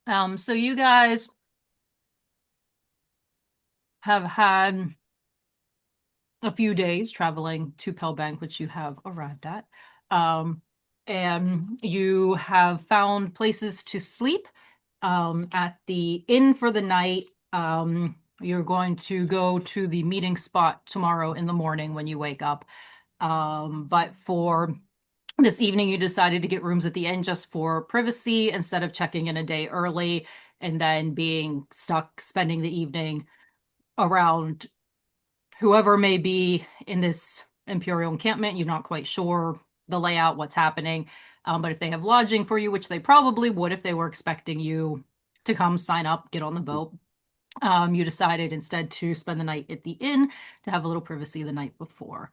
So you guys have had a few days traveling to Pellbank, which you have arrived at. Um, and you have found places to sleep at the inn for the night. You're going to go to the meeting spot tomorrow in the morning when you wake up. But for this evening, you decided to get rooms at the inn just for privacy instead of checking in a day early and then being stuck spending the evening around whoever may be in this Imperial encampment. You're not quite sure the layout, what's happening. But if they have lodging for you, which they probably would if they were expecting you to come sign up, get on the boat, you decided instead to spend the night at the inn to have a little privacy the night before.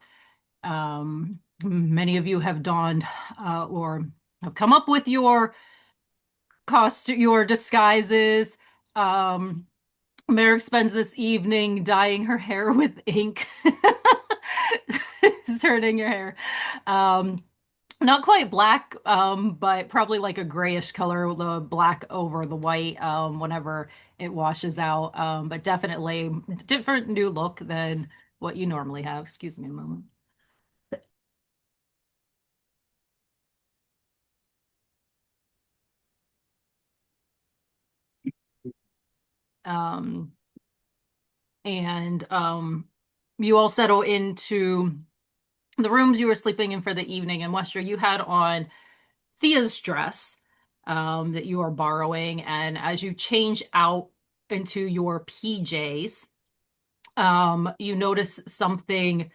Many of you have donned or have come up with your your disguises. Um, Merrick spends this evening dyeing her hair with ink. Turning your hair. Um, Not quite black, but probably like a grayish color, the black over the white, whenever it washes out. But definitely different new look than what you normally have. Excuse me a moment. Um, and you all settle into the rooms you were sleeping in for the evening. And Wester, you had on Thea's dress that you are borrowing, and as you change out into your PJs, you notice something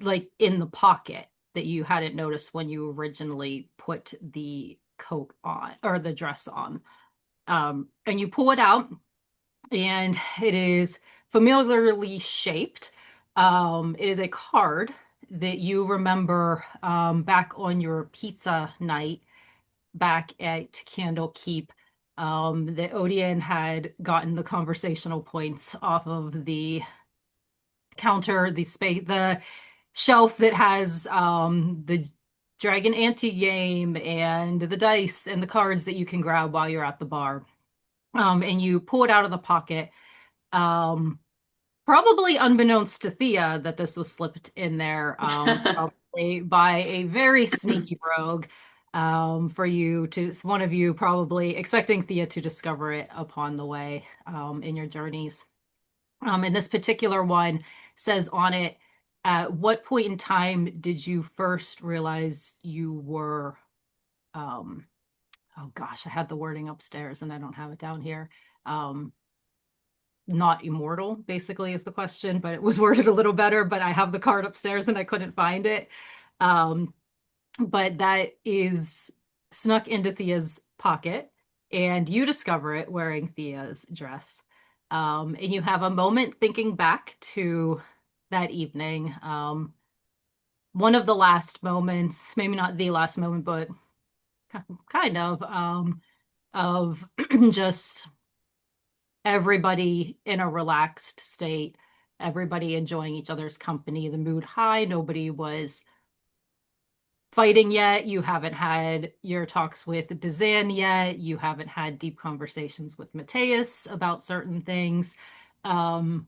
like in the pocket that you hadn't noticed when you originally put the coat on or the dress on. And you pull it out, and it is familiarly shaped. It is a card that you remember back on your pizza night back at Candlekeep. That Odion had gotten the conversational points off of the counter, the shelf that has the Dragon Ante game and the dice and the cards that you can grab while you're at the bar. And you pull it out of the pocket. Um, Probably unbeknownst to Thea that this was slipped in there, probably by a very sneaky rogue. For you to one of you probably expecting Thea to discover it upon the way in your journeys. And this particular one says on it, at what point in time did you first realize you were, um, oh gosh, I had the wording upstairs and I don't have it down here. Um, Not immortal, basically, is the question, but it was worded a little better. But I have the card upstairs and I couldn't find it. Um, but that is snuck into Thea's pocket, and you discover it wearing Thea's dress. And you have a moment thinking back to that evening. One of the last moments, maybe not the last moment, but kind of just everybody in a relaxed state, everybody enjoying each other's company, the mood high, nobody was fighting yet. You haven't had your talks with Dazan yet. You haven't had deep conversations with Mateus about certain things. Um,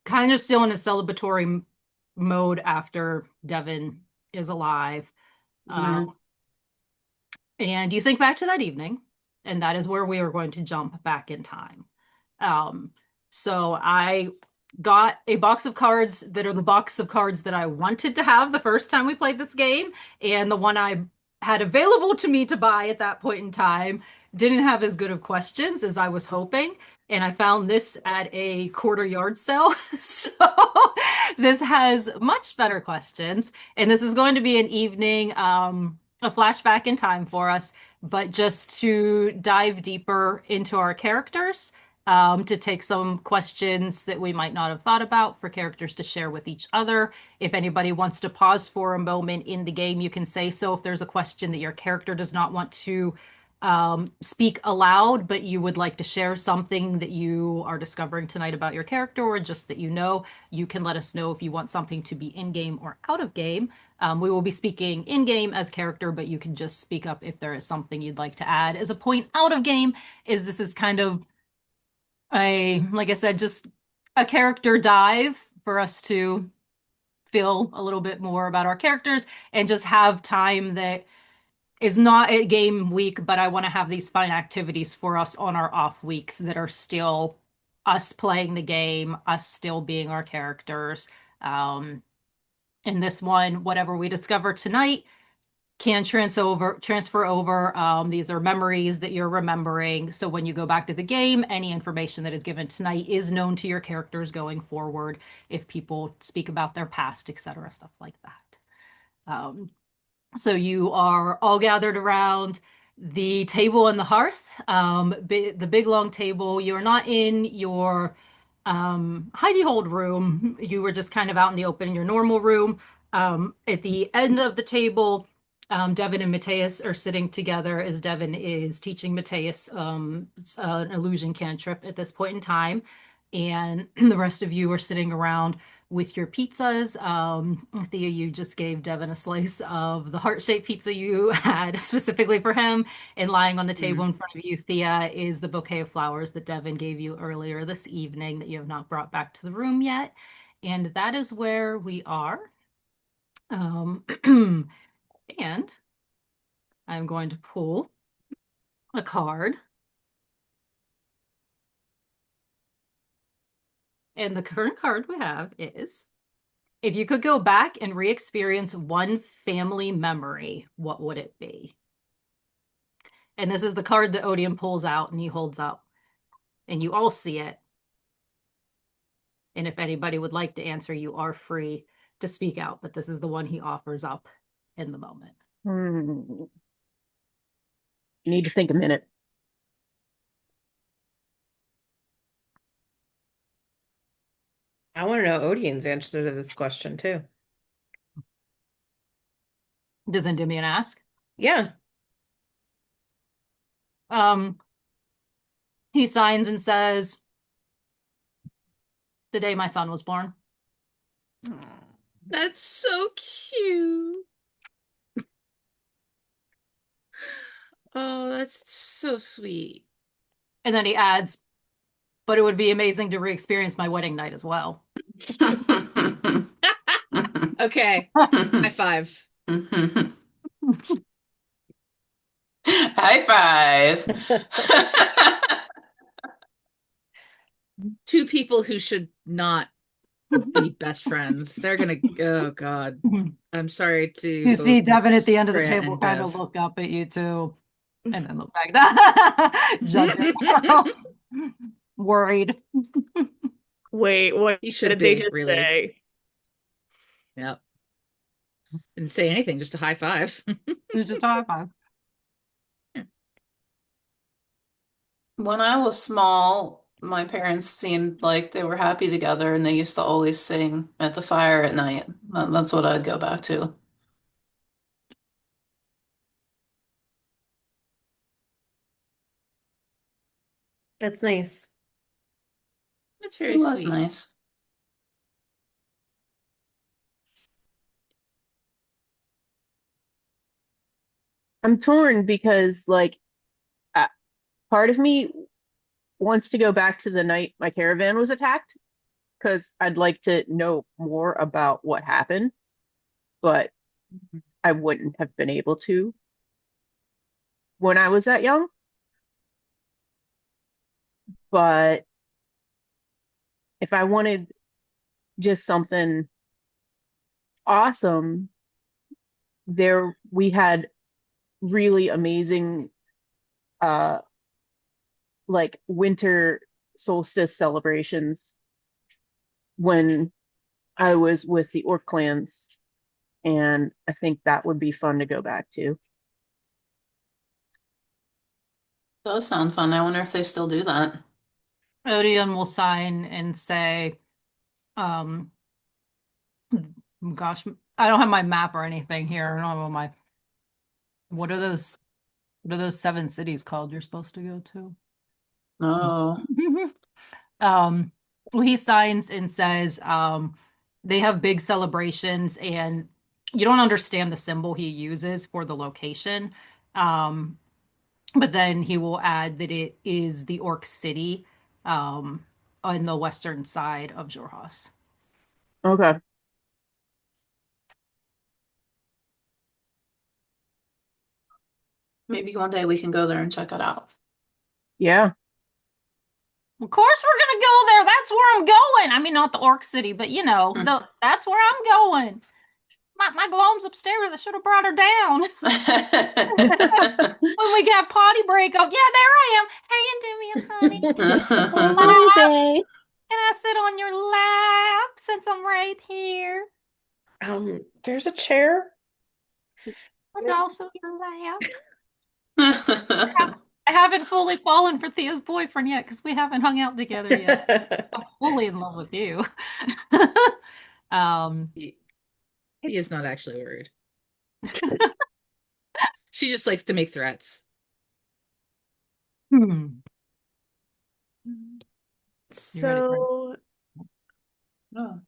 Kind of still in a celebratory mode after Devin is alive. Uh, Mhm. and you think back to that evening, and that is where we are going to jump back in time. Um, so I got a box of cards that are the box of cards that I wanted to have the first time we played this game, and the one I had available to me to buy at that point in time didn't have as good of questions as I was hoping. And I found this at a quarter yard sale. So this has much better questions. And this is going to be an evening, a flashback in time for us, but just to dive deeper into our characters, to take some questions that we might not have thought about for characters to share with each other. If anybody wants to pause for a moment in the game, you can say so. If there's a question that your character does not want to speak aloud, but you would like to share something that you are discovering tonight about your character or just that you know, you can let us know if you want something to be in game or out of game. We will be speaking in game as character, but you can just speak up if there is something you'd like to add. As a point out of game, is this is kind of like I said, just a character dive for us to feel a little bit more about our characters and just have time that is not a game week, but I want to have these fun activities for us on our off weeks that are still us playing the game, us still being our characters. In this one, whatever we discover tonight can transfer over. These are memories that you're remembering. So when you go back to the game, any information that is given tonight is known to your characters going forward. If people speak about their past, etc., stuff like that. So you are all gathered around the table and the hearth, the big long table. You're not in your hidey hold room. You were just kind of out in the open in your normal room. At the end of the table, Devin and Mateus are sitting together as Devin is teaching Mateus an illusion cantrip at this point in time. And the rest of you are sitting around with your pizzas. Thea, you just gave Devin a slice of the heart-shaped pizza you had specifically for him. And lying on the table in front of you, Thea, is the bouquet of flowers that Devin gave you earlier this evening that you have not brought back to the room yet. And that is where we are. And I'm going to pull a card. And the current card we have is if you could go back and re-experience one family memory, what would it be? And this is the card that Odion pulls out and he holds up. And you all see it. And if anybody would like to answer, you are free to speak out. But this is the one he offers up in the moment. Need to think a minute. I want to know Odin's answer to this question too. Does Endymion ask? Yeah. He signs and says, the day my son was born. That's so cute. Oh, that's so sweet. And then he adds, but it would be amazing to re-experience my wedding night as well. Okay. High five. High five. Two people who should not be best friends. They're gonna, oh God. I'm sorry to You see Devin at the end of the Freya table and kind of Dev. look up at you two and then look back down. Judge yourself. Worried. Wait, what He should did they be, just really. say? Yep. Didn't say anything, just a high five. It's just a high five. When I was small, my parents seemed like they were happy together and they used to always sing at the fire at night. That's what I'd go back to. That's nice. That's It very was sweet. nice. I'm torn because, like, uh, part of me wants to go back to the night my caravan was attacked because I'd like to know more about what happened, but I wouldn't have been able to when I was that young. But if I wanted just something awesome, there we had really amazing uh like winter solstice celebrations when I was with the orc clans, and I think that would be fun to go back to. Does sound fun. I wonder if they still do that. Odion will sign and say, um, gosh, I don't have my map or anything here. I don't have my, what are those What are those seven cities called you're supposed to go to? Oh. Um, well, he signs and says they have big celebrations, and you don't understand the symbol he uses for the location. Um, but then he will add that it is the Orc City um, on the western side of Xhorhas. Okay. Maybe one day we can go there and check it out. Yeah. Of course, we're gonna go there. That's where I'm going. I mean, not the Orc City, but that's where I'm going. My glome's upstairs. I should have brought her down. When we got potty break, oh yeah, there I am. Hey, Endymion, honey. Hey, babe. Can I sit on your lap since I'm right here? There's a chair. And also your lap. I haven't fully fallen for Thea's boyfriend yet because we haven't hung out together yet. I'm fully in love with you. um, He is not actually worried. She just likes to make threats. hmm. You ready for it? So Oh.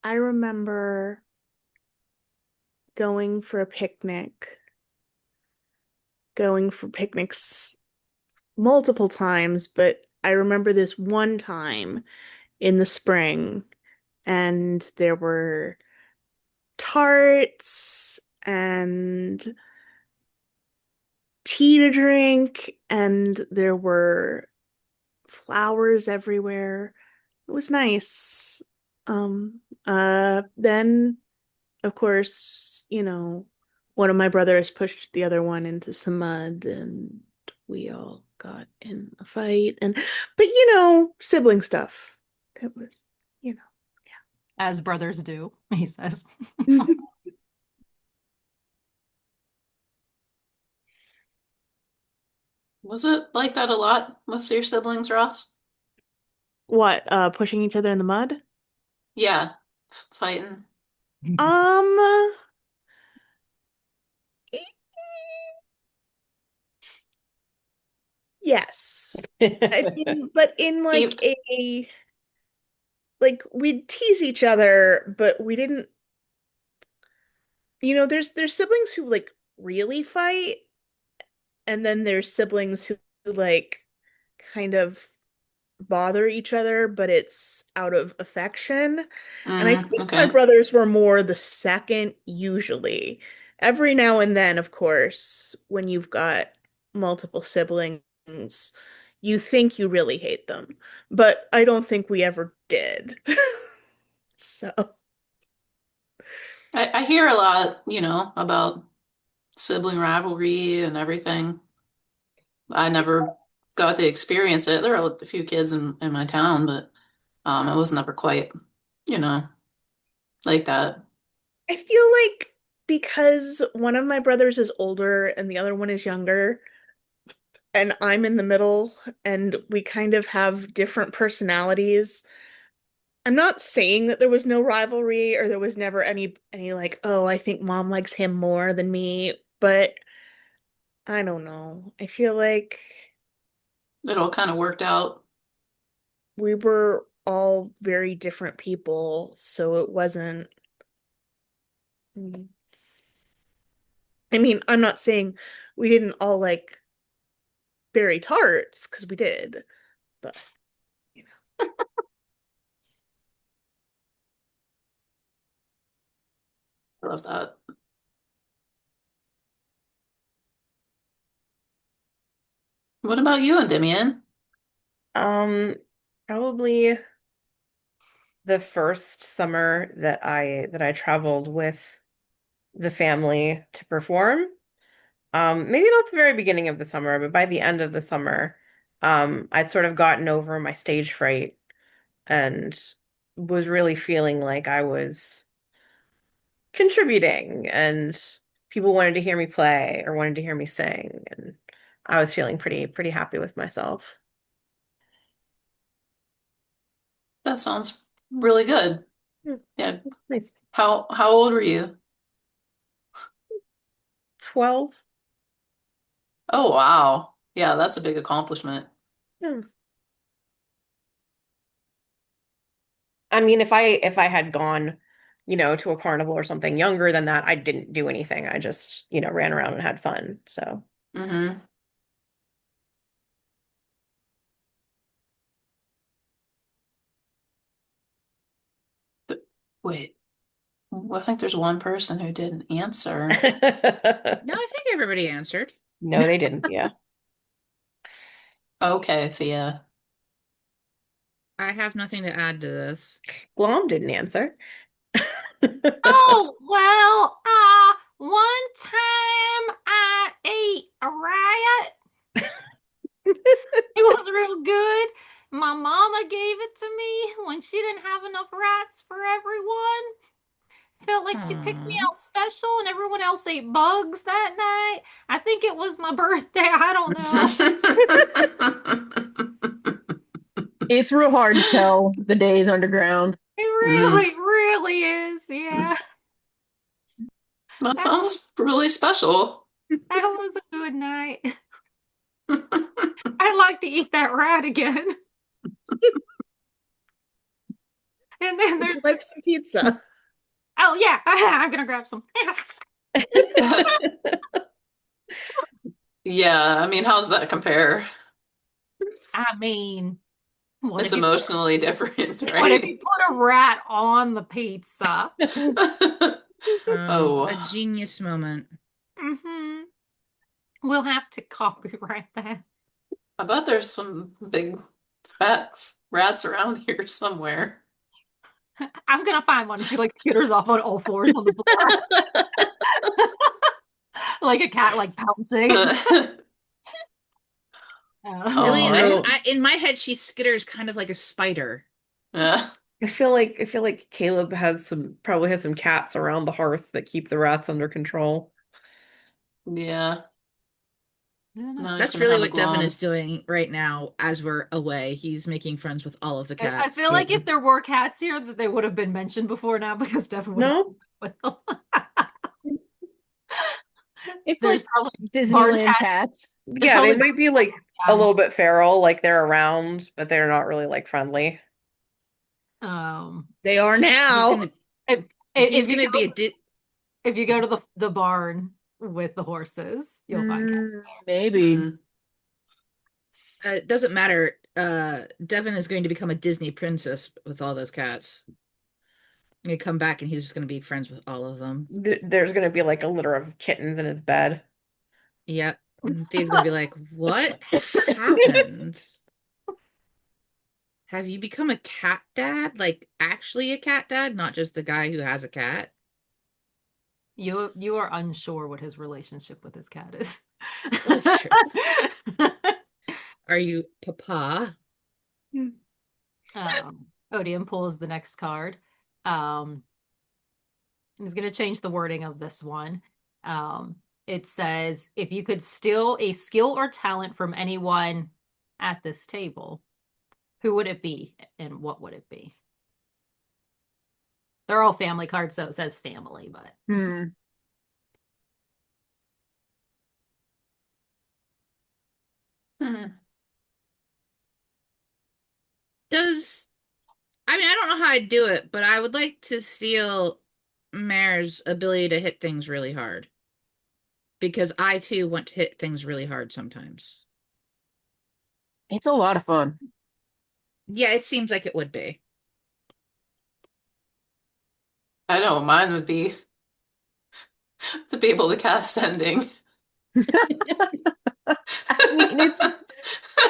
I remember going for a picnic, going for picnics multiple times, but I remember this one time in the spring, and there were tarts and tea to drink, and there were flowers everywhere. It was nice. Then, of course, one of my brothers pushed the other one into some mud, and we all got in a fight. But sibling stuff. It was, you As brothers do, he says. know. Was it like that a lot with your siblings, Ross? What, pushing each other in the mud? Yeah, fighting. Um, yes. I mean, but in E- like we'd tease each other, but we didn't, there's siblings who like really fight, and then there's siblings who like kind of bother each other, but it's out of affection. And I think my okay. brothers were more the second, usually. Every now and then, of course, when you've got multiple siblings, you think you really hate them, but I don't think we ever did. So, I hear a lot, about sibling rivalry and everything. I never got to experience it. There are a few kids in my town, but it was never quite, you know, like that. I feel like because one of my brothers is older and the other one is younger, and I'm in the middle, and we kind of have different personalities. I'm not saying that there was no rivalry or there was never any like, oh, I think mom likes him more than me, but I don't know. I feel like It all kind of worked out. we were all very different people, so it wasn't. I mean, I'm not saying we didn't all like berry tarts because we did, but you I love that. What about you and Demian? Um, Probably the first summer that I traveled with the family to perform. Maybe not the very beginning of the summer, but by the end of the summer, I'd sort of gotten over my stage fright and was really feeling like I was contributing and people wanted to hear me play or wanted to hear me sing, and I was feeling pretty happy with myself. That sounds really good. Hmm, Yeah. nice. How old were you? 12. Oh, wow. Yeah, that's a big accomplishment. Hmm. I mean, if I had gone, to a carnival or something younger than that, I didn't do anything. I just, ran around and had fun. So, Hmm. But wait, well, I think there's one person who didn't answer. No, I think everybody answered. no, they didn't. Yeah. Okay, Thea. I have nothing to add to this. Guam didn't answer. Oh, well, one time I ate a rat. It was real good. My mama gave it to me when she didn't have enough rats for everyone. Felt like she picked me Aw. out special and everyone else ate bugs that night. I think it was my birthday. I don't know. It's real hard to tell the days underground. It Mm, really, really is. Yeah. that That was sounds really special. that was a good night. I'd like to eat that rat again. And then Would there's you like some pizza? oh yeah, I'm gonna grab some. Yeah, I mean, how's that compare? I mean, what It's if you emotionally different, what if you right? put a rat on the pizza? A Oh, genius moment. Hmm. We'll have to copyright that. I bet there's some big fat rats around here somewhere. I'm gonna find one. She like skitters off on all fours on the floor, like a cat, like pouncing. Really, Oh, Anyway, in my head, she skitters kind of like a spider. yeah, I feel like Caleb probably has some cats around the hearth that keep the rats under control. yeah. I don't know. Now he's That's gonna really have a what Devin glom. is doing right now as we're away. He's making friends with all of the I cats. feel like if there were cats here, that they would have been mentioned before now because Devin would have No? with them. It's There's like probably barn Disneyland cats. cats. There's Yeah, they probably might be barn like a cats. little bit feral, like they're around, but they're not really like friendly. They are He's now. gonna If he's if you gonna be a go if you go to the barn with the horses, you'll find cats. Maybe. Mm. it doesn't matter. Devin is going to become a Disney princess with all those cats. They come back and he's just gonna be friends with all of them. There's gonna be like a litter of kittens in his bed. Yep. And Thea's gonna be like, "What happened? Have you become a cat dad? Like actually a cat dad, not just a guy who has a cat?" You are unsure what his relationship with his cat is. That's true. Are you papa? Odion pulls the next card. Um, he's going to change the wording of this one. It says, if you could steal a skill or talent from anyone at this table, who would it be and what would it be? They're all family cards, so it says family, but Hmm. Hmm. Does I mean I don't know how I'd do it, but I would like to steal Mare's ability to hit things really hard. Because I too want to hit things really hard sometimes. It's a lot of fun. Yeah, it seems like it would be. I know mine would be to be able to cast sending. I mean, it's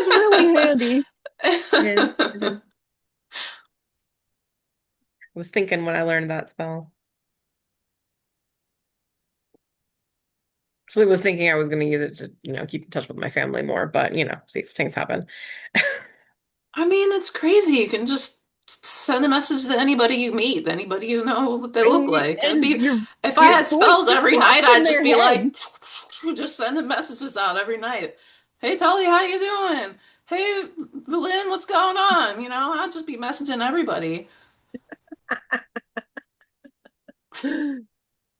really handy. It is. I was thinking when I learned that spell. Actually, was thinking I was going to use it to, keep in touch with my family more, but see, things happen. I mean, it's crazy. You can just send a message to anybody you meet, anybody you know what they look like. I'd And be, if I your had voice spells just every night, pops in I'd just their be head. like, just sending messages out every night. Hey, Tully, how you doing? Hey, Lynn, what's going on? I'd just be messaging everybody. Can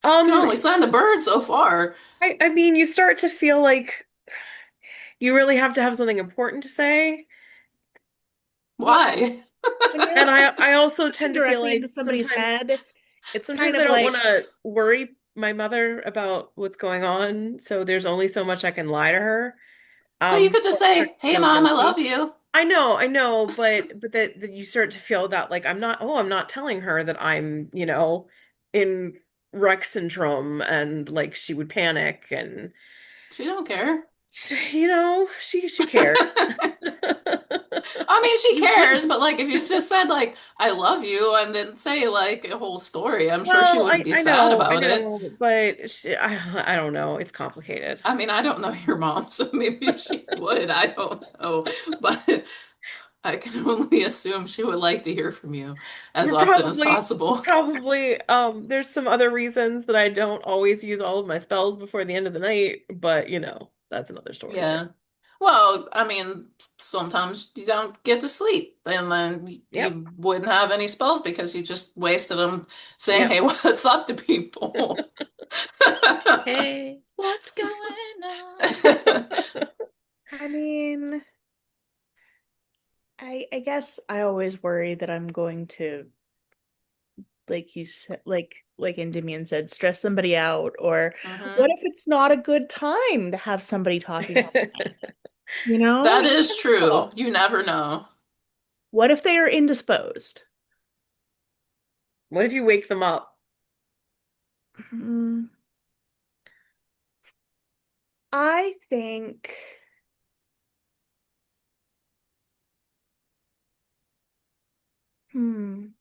Um, only send a bird so far. I mean, you start to feel like You really have to have something important to say. Why? When And you're I also tend speaking to feel directly into like somebody's head, it's kind sometimes I of don't want like, to worry my mother about what's going on, so there's only so much I can lie to her. Well, you could just Before I start say, to "Hey, feel mom, I love guilty. you." I know, but that you start to feel that like I'm not telling her that I'm, in Rex syndrome and like she would panic and She don't care. she cares. I mean, she you wouldn't. cares, but like if you just said like "I love you" and then say like a whole story, I'm sure she Well, wouldn't be I sad know, I about it. know, but I don't know. It's complicated. I mean, I don't know your mom, so maybe she would. I don't know, but I can only assume she would like to hear from you as often as Probably, possible. there's some other reasons that I don't always use all of my spells before the end of the night, but that's another story too. Yeah. Well, I mean, sometimes you don't get to sleep, and then Yep. you wouldn't have any spells because you just wasted them saying, Yep. "Hey, what's up to people?" Hey, what's going on? I mean, I guess I always worry that I'm going to, like you said, like Endymion said, stress somebody out, or what hmm if it's not a good time to have somebody talking all night? That You is never true. know. You never know. What if they are indisposed? What if you wake them up? Hmm, I think, hmm,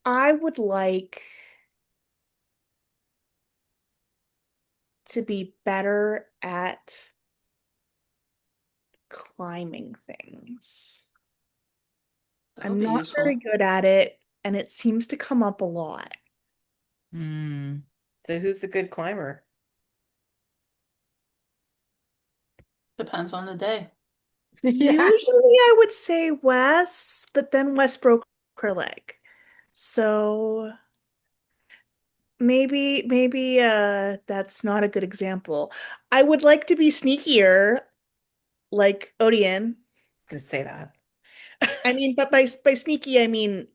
I would like to be better at climbing things. That would I'm be not very useful. good at it, and it seems to come up a lot. Hmm. So who's the good climber? Depends on the day. Yeah. Usually I would say Wes, but then Wes broke her leg. So maybe that's not a good example. I would like to be sneakier like Odion. Gonna say that. I mean, but by sneaky I mean,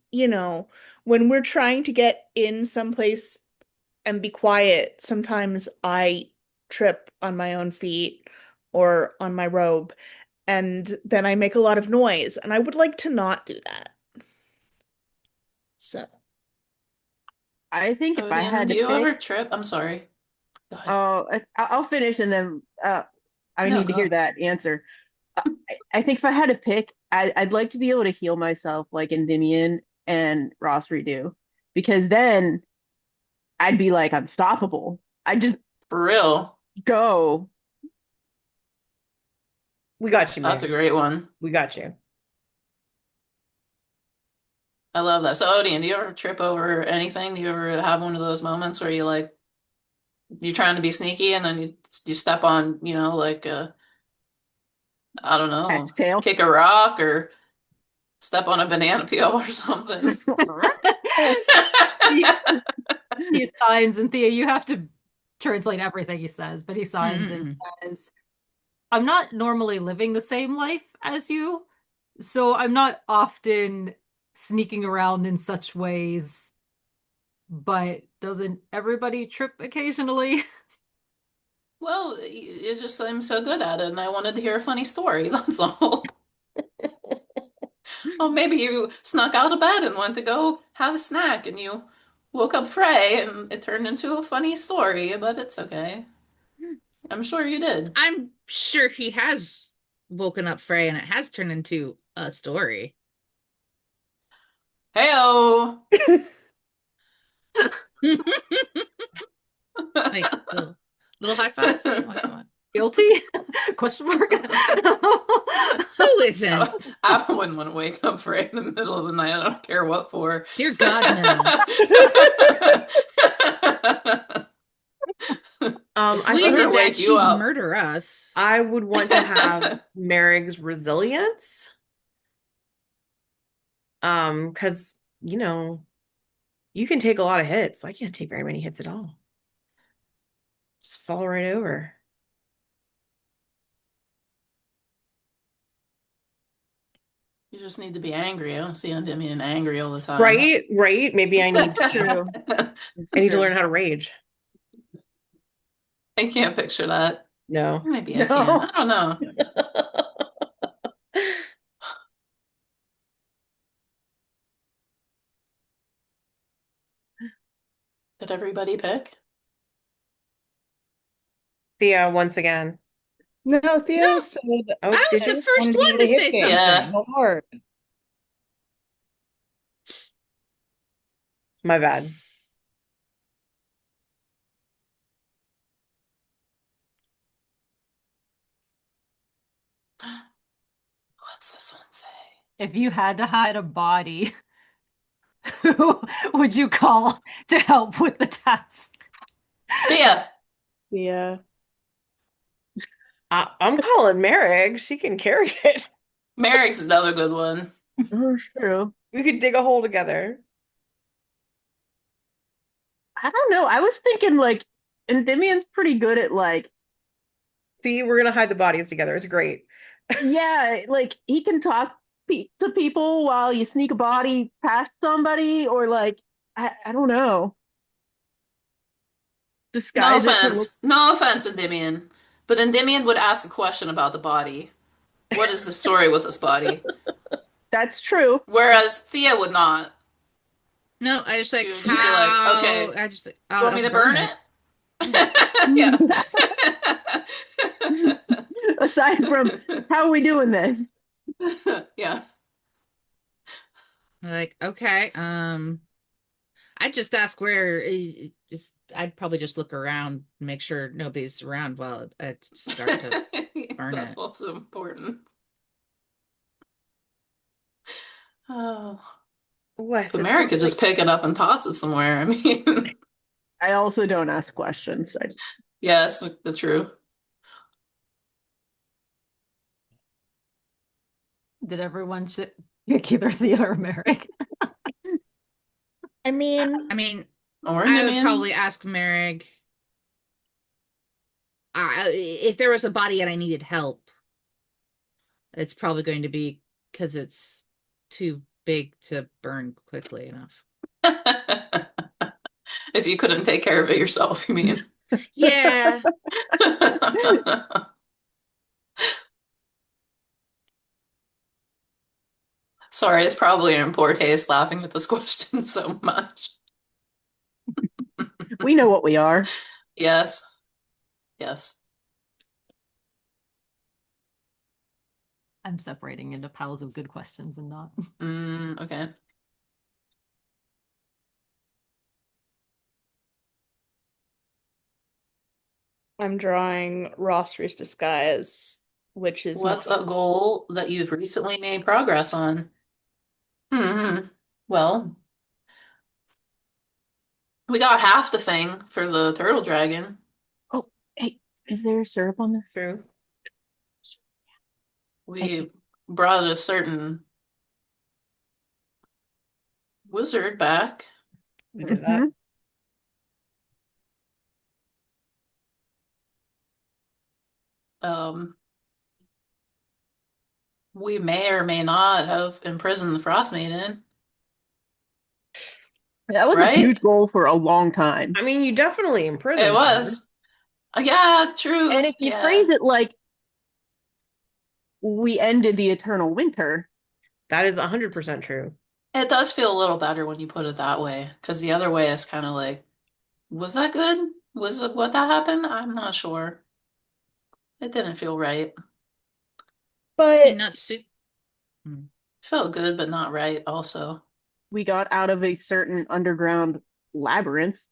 when we're trying to get in someplace and be quiet, sometimes I trip on my own feet or on my robe, and then I make a lot of noise, and I would like to not do that. So, I think if I Odion, had do to you pick, ever trip? I'm sorry. Go ahead. oh, I'll finish and then I No, need to hear go. that answer. I think if I had to pick, I'd like to be able to heal myself like Endymion and Ross redo, because then I'd be like unstoppable. I'd just For real. go. We got you, That's a Mary. great one. We got you. I love that. So, Odion, do you ever trip over anything? Do you ever have one of those moments where you like you're trying to be sneaky and then you step on, like I don't Cat's know, tail. kick a rock or step on a banana peel or something? He, he signs, and Thea, you have to translate everything he says, but he signs and Mm-mm-mm. says, I'm not normally living the same life as you, so I'm not often sneaking around in such ways, but doesn't everybody trip occasionally? Well, you just seem so good at it, and I wanted to hear a funny story. That's all. Oh, maybe you snuck out of bed and went to go have a snack, and you woke up Frey, and it turned into a funny story, but it's okay. I'm sure you did. I'm sure he has woken up Frey and it has turned into a story. Heyo! Like little high five. Come on, come on. Guilty? Question mark. Who isn't? I wouldn't want to wake up Frey in the middle of the night. I don't care what for. Dear God, no. If I we Let think her did that, wake you she'd up. murder us. I would want to have Merrick's resilience. Because, you can take a lot of hits. I can't take very many hits at all. Just fall right over. You just need to be angry. I don't see Endymion angry all the time. Right, right. Maybe I need That's true. I need to learn how to rage. I can't picture that. No. Maybe I No. can. I don't know. Did everybody pick? Thea, once again. No, Theo No, said Oh, I was did the you? first wanted to be one able to to hit say things Yeah. something. so hard. My bad. What's this one say? If you had to hide a body, who would you call to help with the task? Thea. Yeah. I'm calling Merrick. She can carry it. Merrick's another good one. Oh, true. We could dig a hole together. I don't know. I was thinking like Endymion's pretty good at like, See, we're gonna hide the bodies together. It's great. yeah, like he can talk to people while you sneak a body past somebody, or like I don't know, No disguise it to look. offense. No offense, Endymion. But Endymion would ask a question about the body. What is the story with this body? That's true. Whereas Thea would not. No, I just She like would just be like, how okay, I just like, you want me I'll to burn burn it. it? Yeah. Aside from how are we doing this? Yeah. Like, okay, I just ask where. Just I'd probably just look around, make sure nobody's around while I start to burn That's it. what's important. Oh. Wes, But it Mary seems could like just pick it up and toss it somewhere. I mean, I also don't ask questions. I just yes, the true. Did everyone pick either Thea or Merrick? I mean, I mean, Or I would Endymion. probably ask Merrick if there was a body and I needed help. It's probably going to be because it's too big to burn quickly enough. If you couldn't take care of it yourself, you mean? Yeah. Sorry, it's probably in poor taste laughing at this question so much. we know what we are. Yes, yes. I'm separating into piles of good questions and not. Okay. I'm drawing Roster's disguise, which is What's not. a goal that you've recently made progress on? Hmm. Well, we got half the thing for the turtle dragon. Oh, hey, is there syrup on this? true. Thank you. We brought a certain wizard back. We did that. Mhm. Um, we may or may not have imprisoned the Frost Maiden, That was a right? huge goal for a long time. I mean, you definitely It imprisoned her. was. Yeah, And true. if you Yeah. phrase it like we ended the eternal winter, That is 100% true. It does feel a little better when you put it that way, because the other way is kind of like, was that good? Was it what that happened? I'm not sure. It didn't feel right. But Not soup. Felt good, but not right also. we got out of a certain underground labyrinth.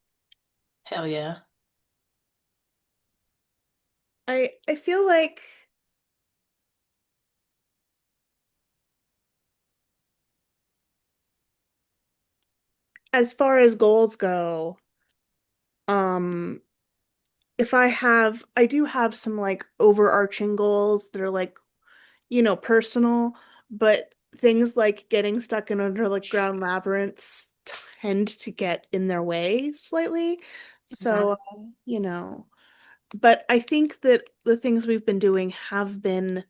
Hell yeah. I feel like as far as goals go, um, if I do have some like overarching goals that are like, personal, but things like getting stuck in underground labyrinths tend to get in their way slightly. So, but I think that the things we've been doing have been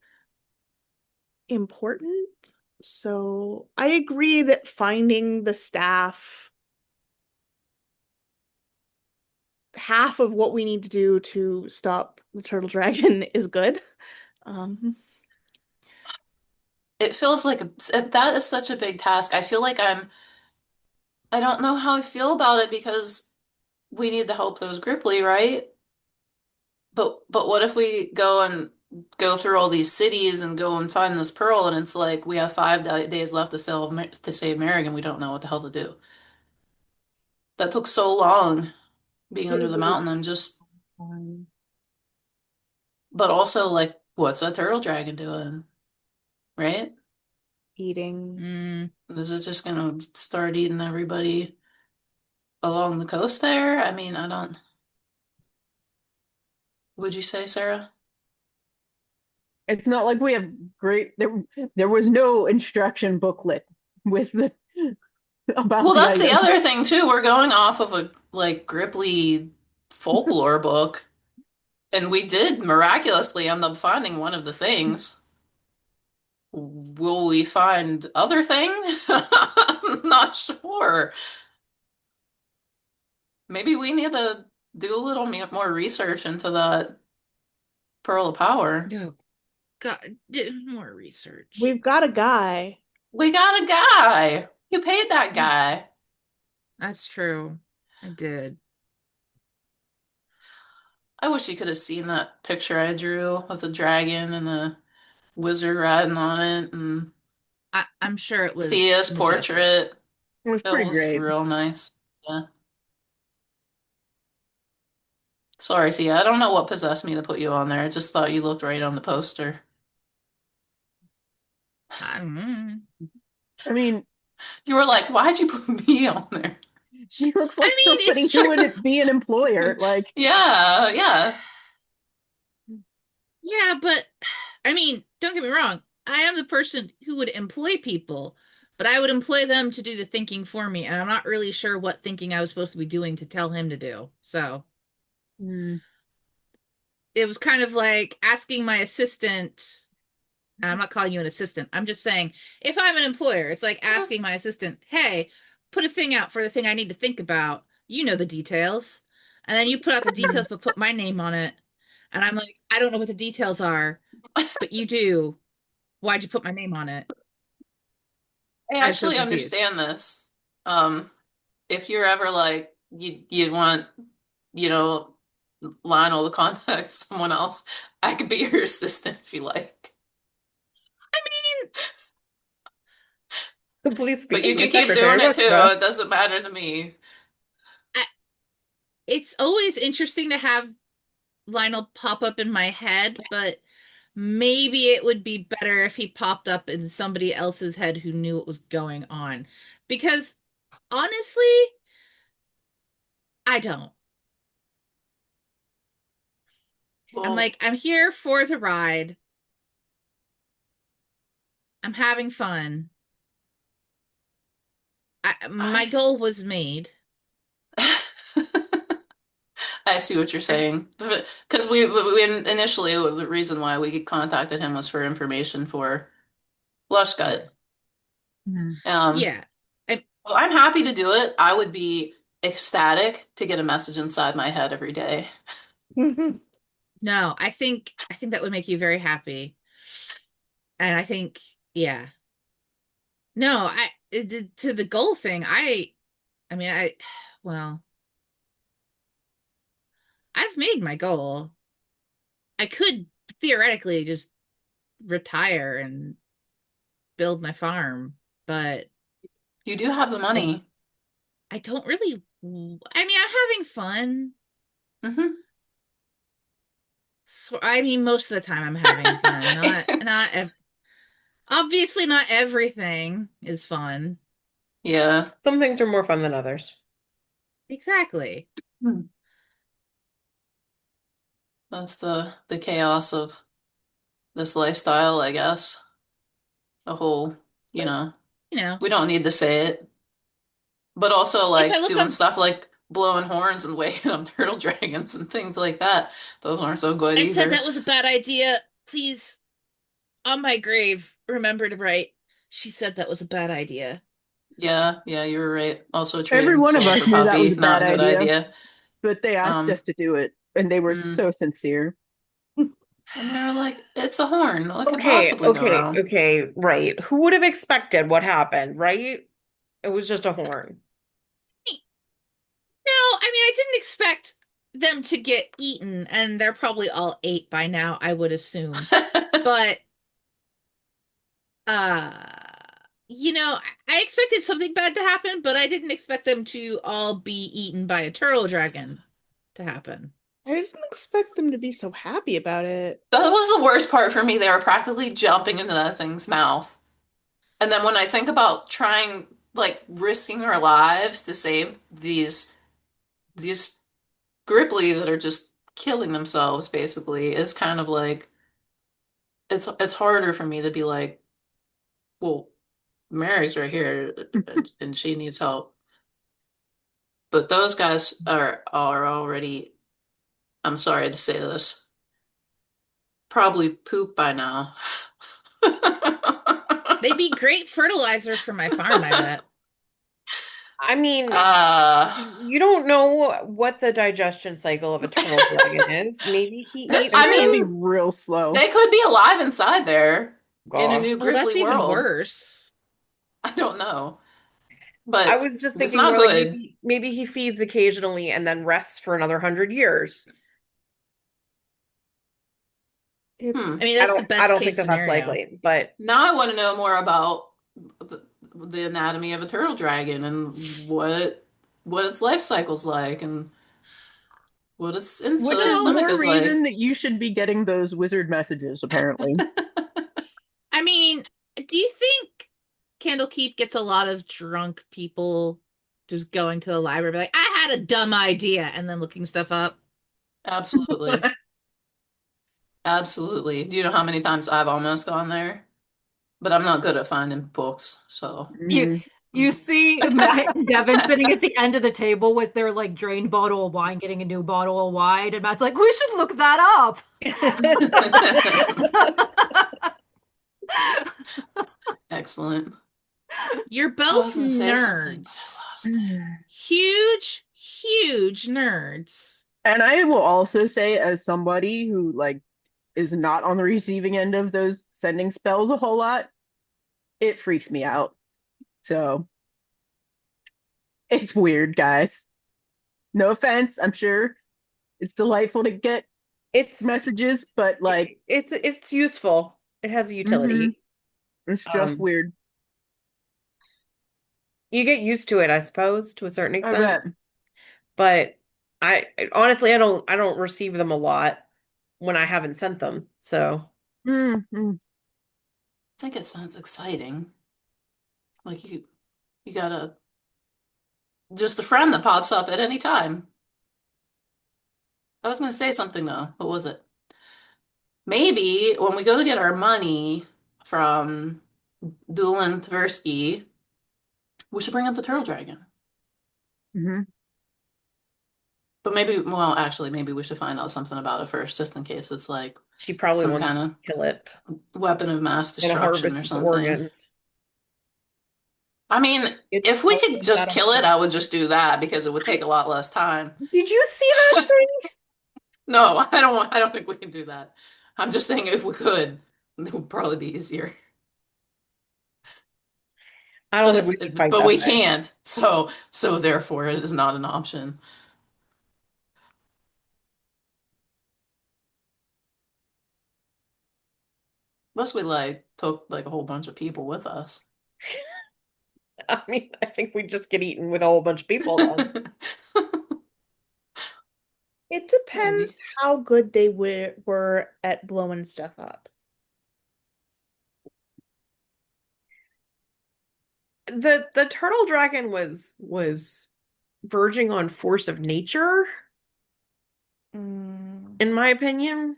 important. So I agree that finding the staff half of what we need to do to stop the turtle dragon is good. Um, It feels like that is such a big task. I feel like I don't know how I feel about it because we need to help those Gripply, right? But what if we go through all these cities and go and find this pearl and it's like we have 5 days left to save Merrick and we don't know what the hell to do. That took so long being It under was the like mountain. I'm just, fine. but also like, what's a turtle dragon doing, right? eating. Mm, Is it just gonna start eating everybody along the coast there? I mean, I don't. Would you say, Sarah? It's not like we have there was no instruction booklet with the about Well, the that's the item. other thing too. We're going off of a like Gripply folklore book, and we did miraculously end up finding one of the things. Will we find other thing? I'm not sure. Maybe we need to do a little more research into that Pearl of Power. no, God, more research. We've got a guy. We got a guy. You paid that guy. That's true. I did. I wish you could have seen that picture I drew with the dragon and the wizard riding on it and I'm sure it was Thea's majestic. portrait. It was It pretty was great. real nice. Yeah. Sorry, Thea. I don't know what possessed me to put you on there. I just thought you looked right on the poster. Mm. I mean, You were like, why'd you put me on there? she looks I like mean, somebody it's who true. would be an employer. Like, Yeah, yeah. Yeah, but I mean, don't get me wrong. I am the person who would employ people, but I would employ them to do the thinking for me, and I'm not really sure what thinking I was supposed to be doing to tell him to do. So mm, it was kind of like asking my assistant. I'm not calling you an assistant. I'm just saying, if I'm an employer, it's like asking my assistant, hey, put a thing out for the thing I need to think about. You know the details. And then you put out the mm. details, but put my name on it. And I'm like, I don't know what the details are, but you do. Why'd you put my name on it? I I was so actually confused. understand this. If you're ever like you'd want, you know, Lionel to contact someone else, I could be your assistant if you like. I mean, Please But you speaking can to keep Secretary doing it too. Wexford. It doesn't matter to me. I, it's always interesting to have Lionel pop up in my head, but maybe it would be better if he popped up in somebody else's head who knew what was going on. Because honestly, I don't. I'm Well, like, I'm here for the ride. I'm having fun. My I goal was made. I see what you're saying. Because we initially the reason why we contacted him was for information for Lushgut. Mm. Um, Yeah. I, well, I'm happy to do it. I would be ecstatic to get a message inside my head every day. no, I think that would make you very happy. And I think, yeah. No, to the goal thing, I mean, well, I've made my goal. I could theoretically just retire and build my farm, but You do have the I money. I don't really I mean, I'm having fun. Hmm. So, I mean, most of the time I'm having fun. Obviously not everything is fun. Yeah. Some things are more fun than others. Exactly. Hmm. That's the chaos of this lifestyle, I guess. The whole, you But, know, you know, we don't need to say it, but also if I like look doing on stuff like blowing horns and waiting on turtle dragons and things like that. Those aren't so good I said either. that was a bad idea. Please, on my grave, remember to write, She said that was a bad idea. Yeah, yeah, you were right. Also, Every trading one of soul us for knew that was puppy, a bad not a good idea, idea. but they asked us Um, to do it, and they were mm. so sincere. And they were like, "It's a horn. What could Okay, possibly go okay, wrong?" okay, right. Who would have expected what happened, right? It was just a horn. No, I mean, I didn't expect them to get eaten, and they're probably all ate by now, I would assume. But uh I expected something bad to happen, but I didn't expect them to all be eaten by a turtle dragon to happen. I didn't expect them to be so happy about it. That was the worst part for me. They were practically jumping into that thing's mouth. And then when I think about trying, like, risking our lives to save these Gripply that are just killing themselves, basically, is kind of like it's harder for me to be like, well, Mary's right here and she needs help. But those guys are already, I'm sorry to say this, probably poop by now. They'd be great fertilizer for my farm, I bet. I mean, uh, you don't know what the digestion cycle of a turtle dragon is. Maybe he That's eats. I It could be true. mean, real slow. they could be alive inside there in a Gosh. new Oh, that's Gripply even world. worse. I don't know, I but was just it's thinking not more like good. maybe he feeds occasionally and then rests for another 100 years. It's I mean, I that's the don't I best don't think case that that's scenario. likely, but Now I want to know more about the anatomy of a turtle dragon and what its life cycle's like and what its Which inside is So, stomach more is reason like. that you should be getting those wizard messages, apparently. I mean, do you think Candlekeep gets a lot of drunk people just going to the library, be like, I had a dumb idea, and then looking stuff up? Absolutely. Absolutely. Do you know how many times I've almost gone there? But I'm not good at finding books, so. You Mhm. you see Matt and Devin sitting at the end of the table with their like drained bottle of wine, getting a new bottle of wine, and Matt's like, "We should look that up." Excellent. You're I both was gonna say something, but I nerds. lost it. Huge, huge nerds. And I will also say, as somebody who like is not on the receiving end of those sending spells a whole lot, it freaks me out. So it's weird, guys. No offense, I'm sure it's delightful to get it's messages, but like, it's useful. It has a mhm, utility. it's just Um, weird. you get used to it, I suppose, to a certain I extent. bet. But honestly I don't receive them a lot when I haven't sent them. So Mm-hmm. I think it sounds exciting. Like you gotta just a friend that pops up at any time. I was gonna say something though. What was it? Maybe when we go to get our money from Doolin Tversky, we should bring up the turtle dragon. Mm-hmm. But maybe, well, actually, maybe we should find out something about it first, just in case it's like she probably some wants kind to of kill it weapon of mass and destruction or harvest its something. organs. I mean, it's if we could always just that kill it, important. I would just do that because it would take a lot less time. Did you see that thing? No, I don't think we can do that. I'm just saying if we could, it would probably be easier. I don't But think we should fight but that we thing. can't. So therefore it is not an option. Unless we like took like a whole bunch of people with us. I mean, I think we just get eaten with a whole bunch of people then. It Maybe. depends how good they were at blowing stuff up. The turtle dragon was verging on force of nature, Mm, in my opinion.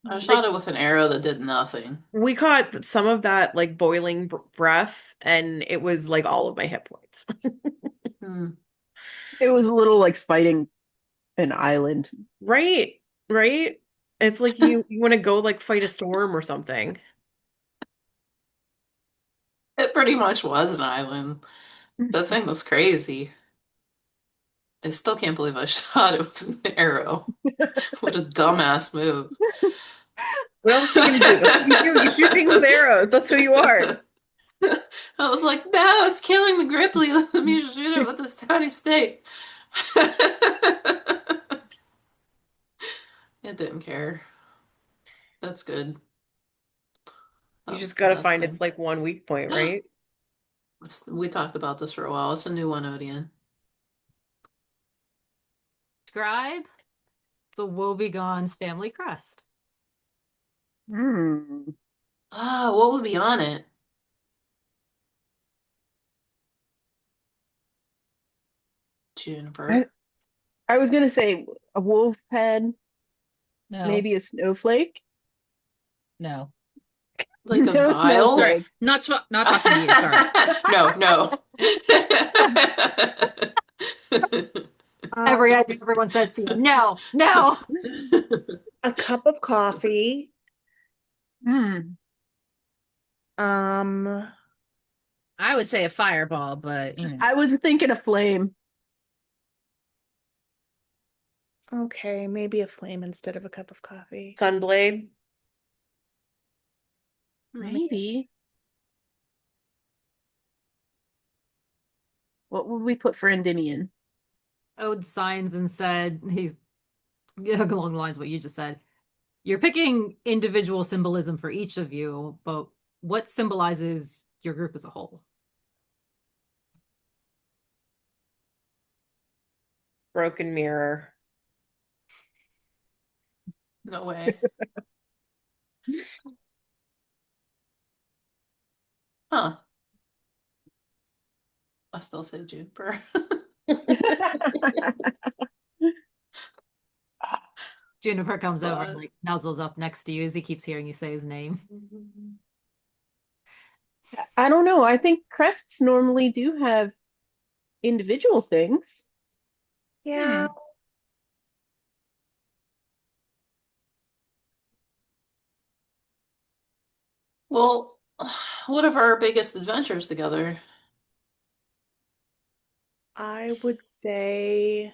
I mm. shot Like it with an arrow that did nothing. we caught some of that like boiling breath, and it was like all of my hit points. Hmm. It was a little like fighting an island. Right, right. It's like you want to go like fight a storm or something. pretty much was an island. That thing was crazy. I still can't believe I shot it with an arrow. What a dumbass move. What else are you gonna do? That's what you do. You shoot things with arrows. That's who you are. I was like, no, it's killing the gripply. Let me shoot it with this tiny stake. It didn't care. That's good. You That was just the gotta best find its thing. like one weak point, right? We talked about this for a while. It's a new one, Odion. Describe the Wobegon's family crest. Hmm. Ah, what would be on it? I, Juniper. I was gonna say a wolf head, No, maybe a snowflake. no. Like a No Sorry, vial? snowflakes. not talking to you. Sorry. No, no. Every Um, idea everyone says to you, no, no. a cup of coffee. Hmm. Um, I would say a fireball, but I was thinking a flame. okay, maybe a flame instead of a cup of coffee. Sunblade. Maybe. What would we put for Endymion? Ode signs and said, he's along the lines of what you just said. You're picking individual symbolism for each of you, but what symbolizes your group as a whole? Broken mirror. No way. Huh. I still say Juniper. Juniper comes over and But like nuzzles up next to you as he keeps hearing you say his name. I don't know. I think crests normally do have individual things. Yeah, hmm. well, what of our biggest adventures together? I would say,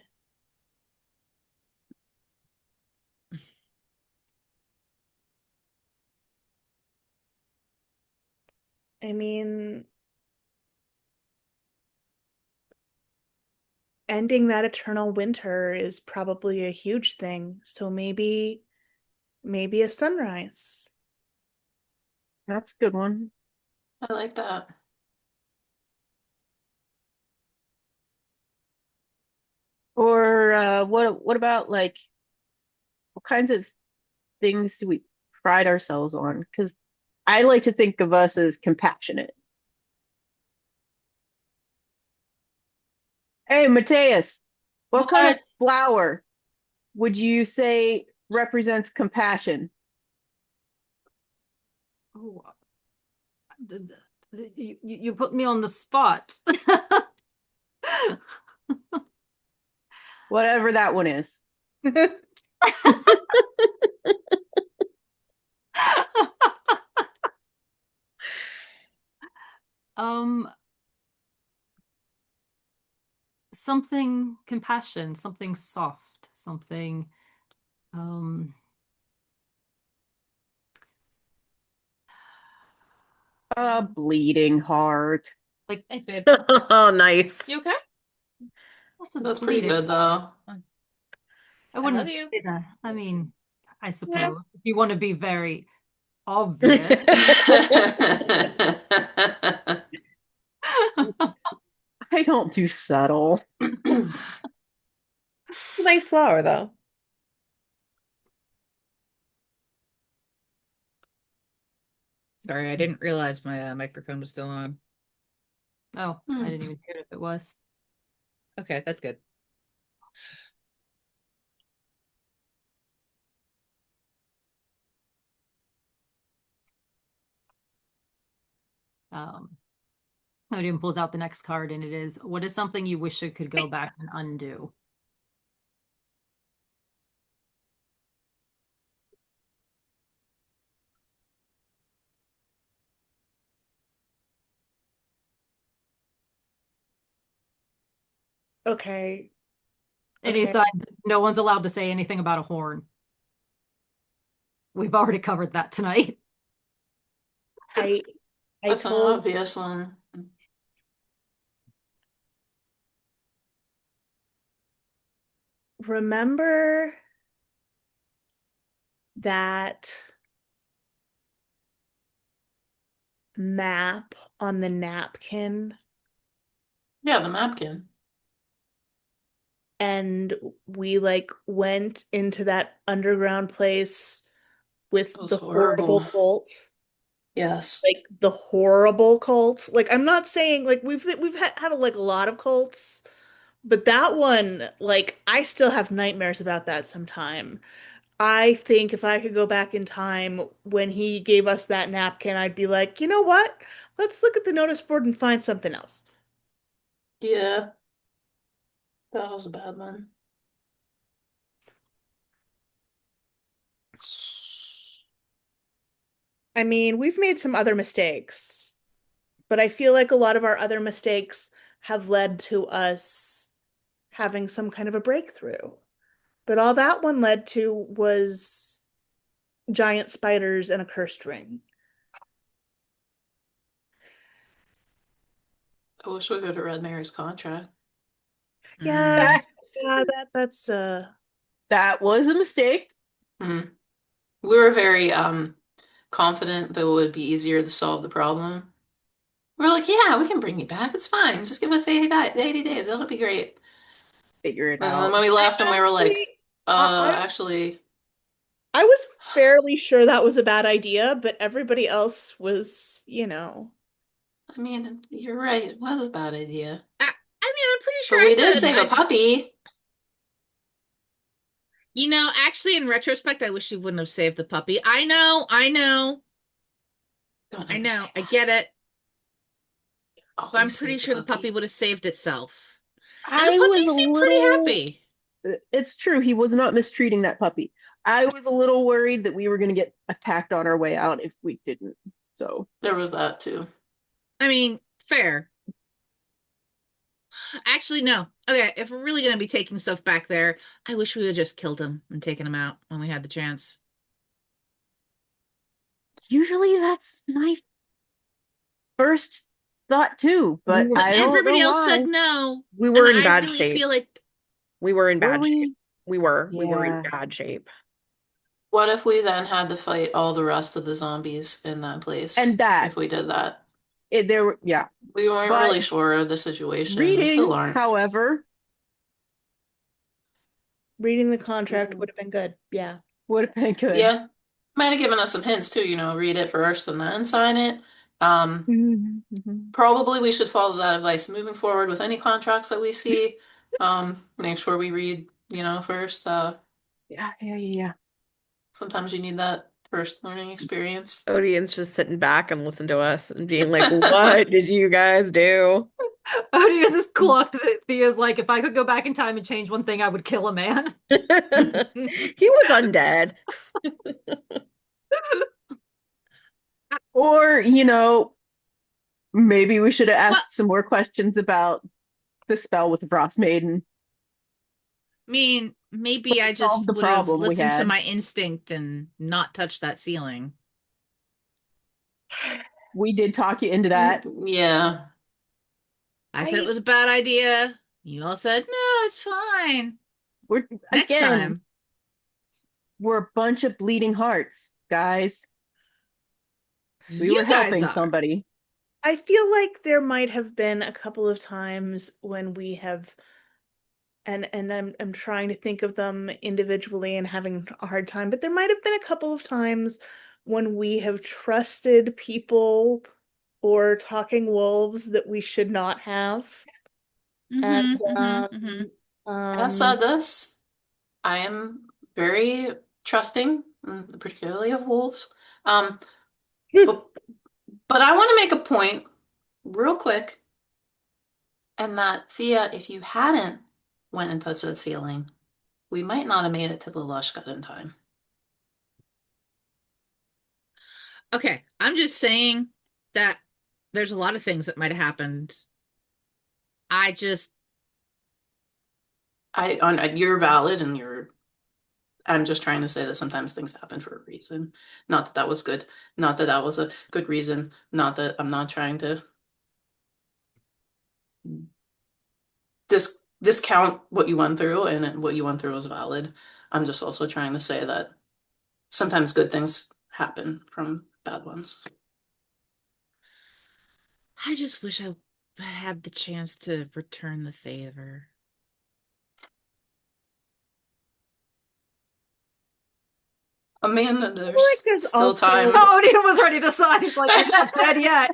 I mean, ending that eternal winter is probably a huge thing. So maybe a sunrise. That's a good one. I like that. Or what about like what kinds of things do we pride ourselves on? Because I like to think of us as compassionate. Hey, Mateus, what kind of What? flower would you say represents compassion? Oh, you put me on the spot. Whatever that one is. Um, something compassion, something soft, something um A bleeding heart. like Hey, babe, Oh, nice. you okay? what's a That's pretty bleeding good heart? though. I I love wouldn't you. say that. I mean, I Yeah. suppose if you want to be very obvious. I don't do subtle. Nice flower though. Sorry, I didn't realize my microphone was still on. Oh, I Hmm. didn't even hear if it was. Okay, that's good. Um, Odium pulls out the next card, and it is, what is something you wish it could go back and undo? Okay. Any Okay. signs? No one's allowed to say anything about a horn. We've already covered that tonight. I I That's an told obvious one. remember that map on the napkin Yeah, the Mapkin. and we like went into that underground place with It was the horrible horrible. cult. Yes. Like the horrible cult. Like I'm not saying like we've had like a lot of cults, but that one like I still have nightmares about that sometime. I think if I could go back in time when he gave us that napkin, I'd be like, you know what? Let's look at the notice board and find something else. Yeah, that was a bad one. I mean, we've made some other mistakes, but I feel like a lot of our other mistakes have led to us having some kind of a breakthrough. But all that one led to was giant spiders and a cursed ring. I wish we could have read Mary's contract. Yeah, Mm. yeah, that's That was a mistake. Hmm. We were very confident that it would be easier to solve the problem. We're like, yeah, we can bring you back. It's fine. Just give us 80 days. It'll be great. Figure it And then out. when we I left and we were like, actually I actually, I was fairly sure that was a bad idea, but everybody else was, I mean, you're right. It was a bad idea. I mean, I'm pretty But sure I we did said save a puppy. actually in retrospect, I wish you wouldn't have saved the puppy. I know, I know, Don't I ever say know. I get that. it, but I'm Always pretty save the sure the puppy puppy. would have saved itself. And the I puppy was a seemed pretty little, happy. it's true, he was not mistreating that puppy. I was a little worried that we were going to get attacked on our way out if we didn't. So, There was that too. I mean, fair. Actually, no. Okay, if we're really gonna be taking stuff back there, I wish we would have just killed him and taken him out when we had the chance. usually that's my first thought too, We but were But I don't know everybody else said why. no, we and were in I bad really shape. feel like We were in Were bad shape. we? We were in Yeah. bad shape. What if we then had to fight all the rest of the zombies in that And place that if we did that? there were, yeah. We weren't But really sure of the situation. We still reading, aren't. however, reading the contract would have been good. Yeah. would have been good. Yeah. Might have given us some hints too, read it first and then sign it. Um, Mhm. Probably we should follow that advice moving forward with any contracts that we see. Make sure we read, first. Yeah, yeah, yeah. Sometimes you need that first learning experience. Odion's just sitting back and listening to us and being like, "What did you guys do?" Odion just clocked that Thea's like, if I could go back in time and change one thing, I would kill a man. He was undead. Or, maybe we should have well, asked some more questions about the spell with the Frost Maiden. I mean, maybe Could I have solved just the would have problem we listened to had. my instinct and not touched that ceiling. We did talk you into that. Yeah. I said it I was a bad idea. You all said, no, it's fine. We're Next again, time. we're a bunch of bleeding hearts, guys. We You were guys helping are. somebody. I feel like there might have been a couple of times when we have and I'm trying to think of them individually and having a hard time, but there might have been a couple of times when we have trusted people or talking wolves that we should not have. And Mm-hmm, mm-hmm, mm-hmm. Having said um this, I am very trusting, particularly of wolves. Um, but but I want to make a point real quick, and that Thea, if you hadn't went and touched that ceiling, we might not have made it to the lush cut in time. Okay, I'm just saying that there's a lot of things that might have happened. I just you're valid and I'm just trying to say that sometimes things happen for a reason. Not that that was good. Not that that was a good reason. Not that I'm not trying to discount what you went through, and what you went through is valid. I'm just also trying to say that sometimes good things happen from bad ones. I just wish I had the chance to return the favor. Amanda, I feel there's like there's still also time. Odion was ready to sign. He's like, he's not dead yet.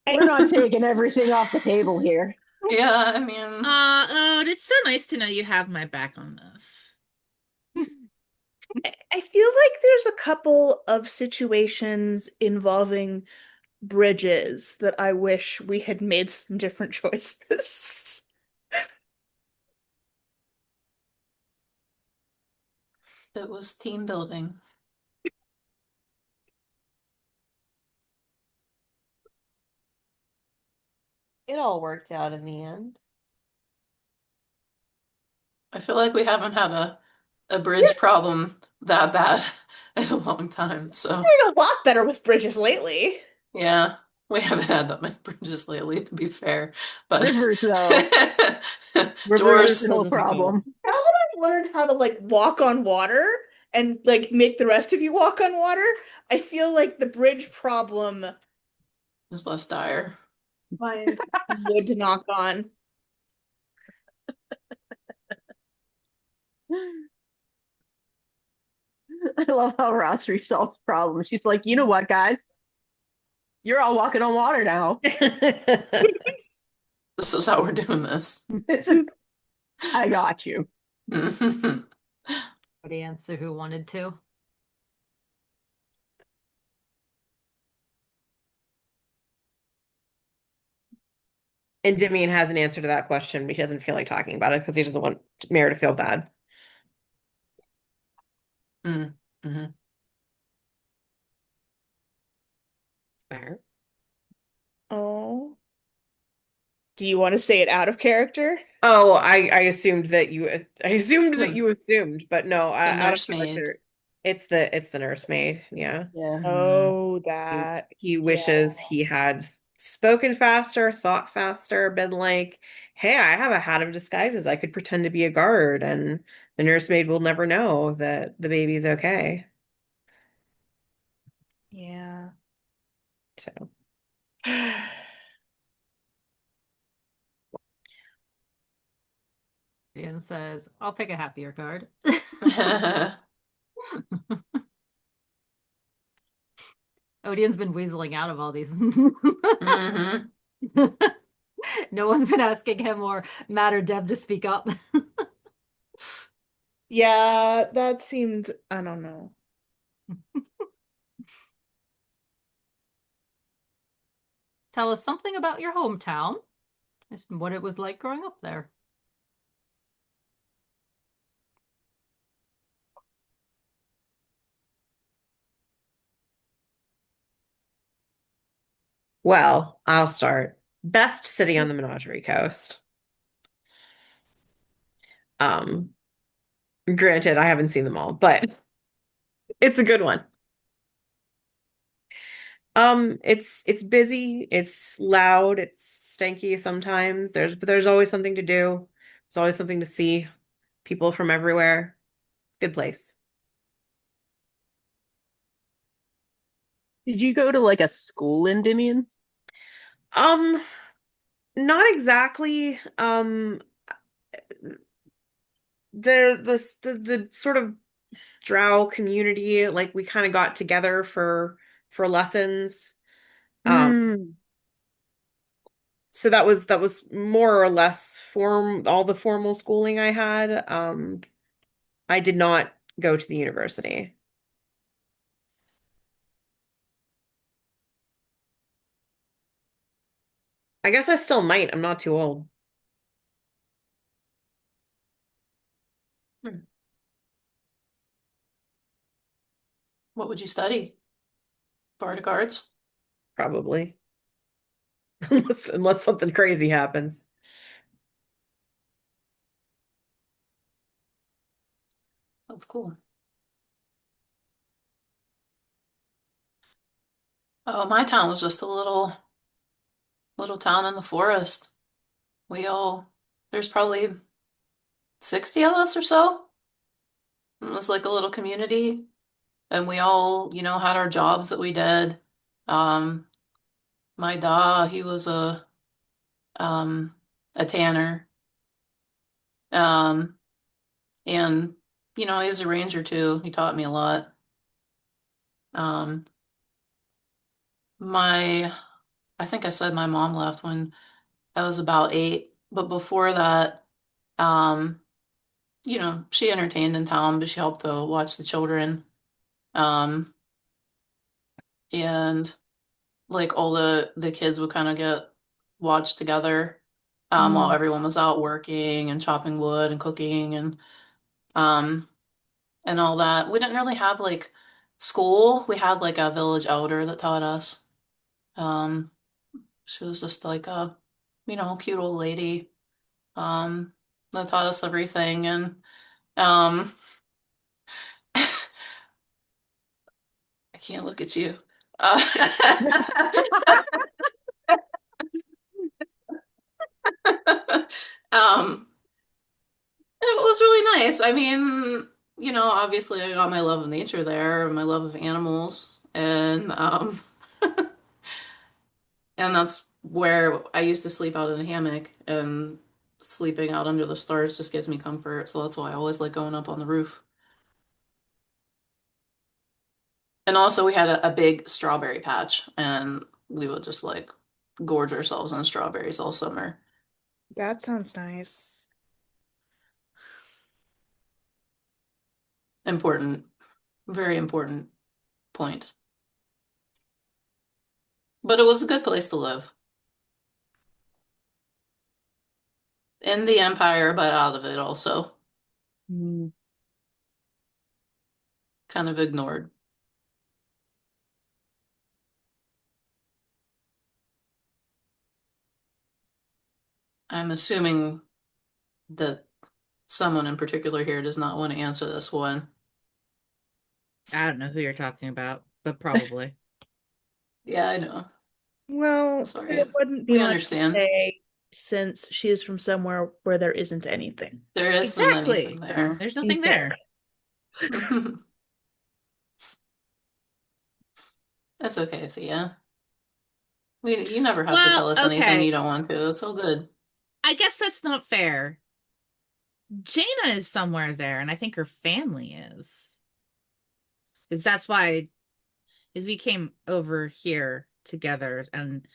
We're not taking everything off the table here. Yeah, I mean, Oh, it's so nice to know you have my back on this. I feel like there's a couple of situations involving bridges that I wish we had made some different choices. it was team building. It all worked out in the end. I feel like we haven't had a bridge problem that bad in a long time. So Doing a lot better with bridges lately. yeah, we haven't had that many bridges lately, to be fair. But Rivers, though, Rivers rivers doors, is a still difficult. problem. Now that I've learned how to like walk on water and like make the rest of you walk on water, I feel like the bridge problem is less dire. find some wood to knock on. I love how Rosary solves problems. She's like, you know what, guys? You're all walking on water now. This is how we're doing this. I got you. Mhm. Would answer who wanted to. And Demian has an answer to that question, but he doesn't feel like talking about it because he doesn't want Mare to feel bad. Mm, mhm. Fair. Oh. Do you want to say it out of character? Oh, I assumed that The, you assumed, but no, the out of nursemaid. character. It's the nursemaid. Yeah. Yeah. Mm. Oh, He, that. he Yeah. wishes he had spoken faster, thought faster, been like, "Hey, I have a hat of disguises. I could pretend to be a guard, and the nursemaid will never know that the baby's okay." Yeah. So, And says, I'll pick a happier card. Odin's been weaseling out of all these. hmm No one's been asking him or Matt or Deb to speak up. Yeah, that seemed, I don't know. Tell us something about your hometown and what it was like growing up there. well, I'll start. Best city on the Menagerie Coast. Um, Granted, I haven't seen them all, but it's a good one. It's busy, it's loud, it's stanky sometimes. But there's always something to do. There's always something to see. People from everywhere. Good place. Did you go to like a school in Endymion? Um, Not exactly. The sort of drow community, like we kind of got together for lessons. Um, Mm. so that was more or less form all the formal schooling I had. I did not go to the university. I guess I still might. I'm not too old. What would you study? Bardic arts? Probably. Unless something crazy happens. That's cool. Oh, my town was just a little town in the forest. We all there's probably 60 of us or so. It was like a little community, and we all, had our jobs that we did. Um, my dad, he was um a tanner. Um, and he was a ranger too. He taught me a lot. Um, my I think I said my mom left when I was about 8, but before that, um, she entertained in town, but she helped to watch the children. Um, and like all the kids would kind of get watched together, while Mm. everyone was out working and chopping wood and cooking um and all that. We didn't really have like school. We had like a village elder that taught us. Um, she was just like a, cute old lady, that taught us everything. And um, I can't look at you. Uh, um, it was really nice. I mean, obviously I got my love of nature there, my love of animals, and that's where I used to sleep out in a hammock, and sleeping out under the stars just gives me comfort. So that's why I always like going up on the roof. And also we had a big strawberry patch, and we would just like gorge ourselves on strawberries all summer. That sounds nice. Important, very important point. But it was a good place to live. In the empire, but out of it also. Mm. Kind of ignored. I'm assuming that someone in particular here does not want to answer this one. I don't know who you're talking about, but probably. Yeah, I know. Well, there Sorry. wouldn't be We much to understand. say since she is from somewhere where there isn't anything. There isn't anything Exactly. So there. There's nothing exactly. there. That's okay, Thea. You never have to tell Well, us anything you okay. don't want to. It's all good. I guess that's not fair. Jaina is somewhere there, and I think her family is. Because that's why is we came over here together, and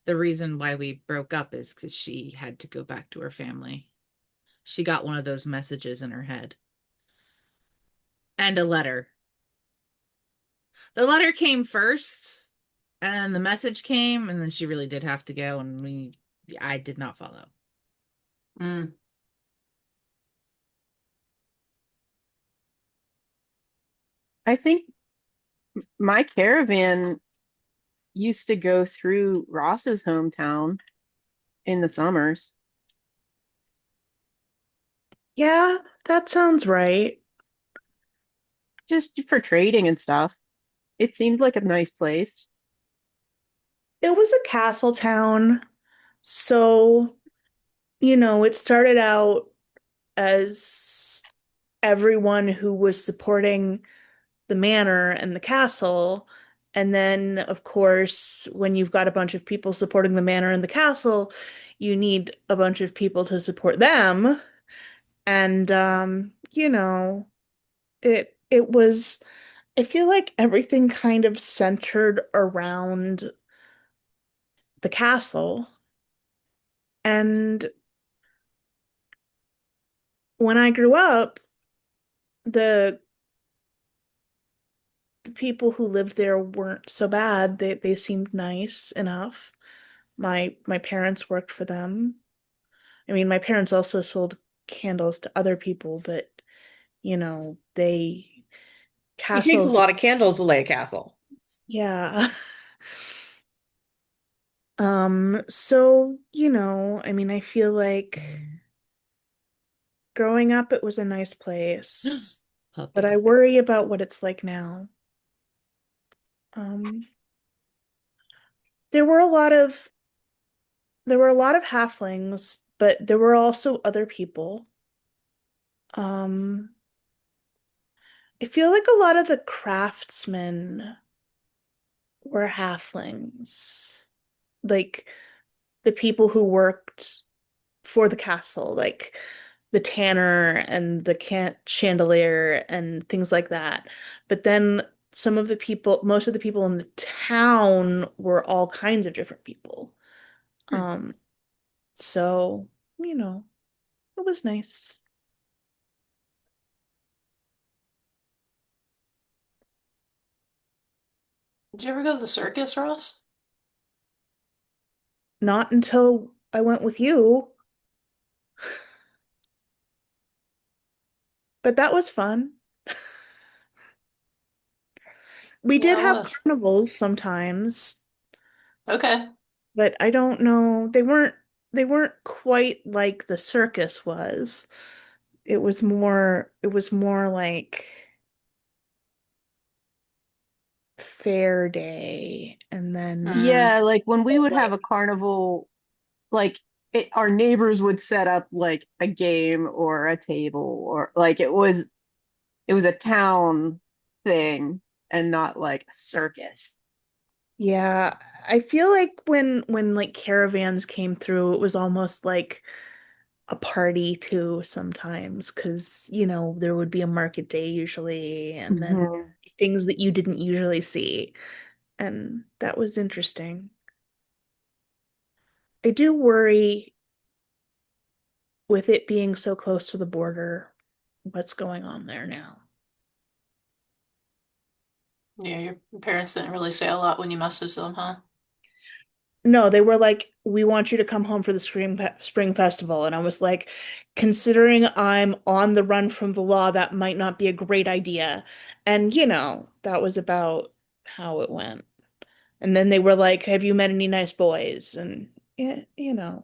the reason why we broke up is because she had to go back to her family. She got one of those messages in her head. And a letter. The letter came first, and the message came, and then she really did have to go, and I did not follow. Mm. I think my caravan used to go through Ross's hometown in the summers, Yeah, that sounds right. just for trading and stuff. It seemed like a nice place. It was a castle town, so it started out as everyone who was supporting the manor and the castle. And then, of course, when you've got a bunch of people supporting the manor and the castle, you need a bunch of people to support them. And it was I feel like everything kind of centered around the castle. And when I grew up, the the people who lived there weren't so bad. They seemed nice enough. My parents worked for them. I mean, my parents also sold candles to other people, but they It takes a castles, lot of candles to lay a castle. yeah. So, I mean, I feel like growing up it was a nice place. but I puppy. worry about what it's like now. Um, there were a lot of halflings, but there were also other people. Um, I feel like a lot of the craftsmen were halflings. Like the people who worked for the castle, like the tanner and the can chandelier and things like that. But then most of the people in the town were all kinds of different people. Hmm. Um, so, you know, it was nice. Did you ever go to the circus, Ross? Not until I went with you, but that was fun. We did Yeah, it have was. carnivals sometimes, Okay. but I don't know. They weren't quite like the circus was. It was more like fair day and then Mm, Yeah, like when we would have like a carnival, like our neighbors would set up like a game or a table or like it was a town thing and not like a circus. yeah, I feel like when like caravans came through, it was almost like a party too sometimes because there would be a market day usually and then Mhm. things that you didn't usually see, and that was interesting. I do worry with it being so close to the border, what's going on there now. yeah, your parents didn't really say a lot when you messaged them, huh? No, they were like, we want you to come home for the spring festival. And I was like, considering I'm on the run from the law, that might not be a great idea. And, that was about how it went. And then they were like, have you met any nice boys? And, yeah,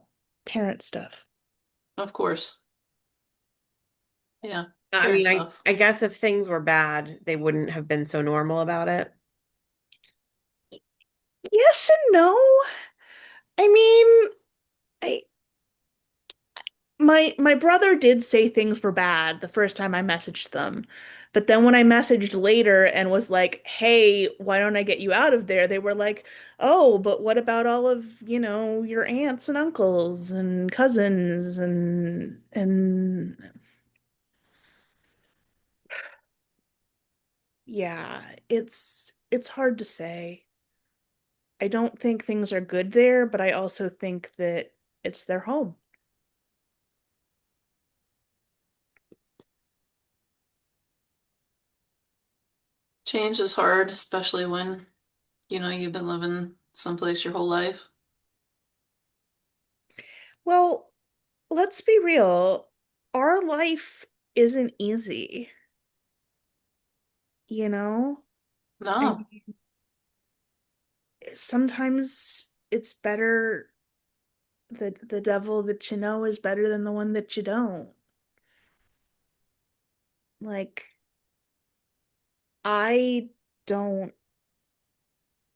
parent stuff. Of course. Yeah, I parent mean, I stuff. I guess if things were bad, they wouldn't have been so normal about it. Yes and no. I mean, I my brother did say things were bad the first time I messaged them. But then when I messaged later and was like, "Hey, why don't I get you out of there?" They were like, "Oh, but what about all of, your aunts and uncles and cousins and yeah, it's hard to say. I don't think things are good there, but I also think that it's their home." Change is hard, especially when, you've been living someplace your whole life. Well, let's be real. Our life isn't easy, you know? I No, mean, sometimes it's better the devil that you know is better than the one that you don't. Like, I don't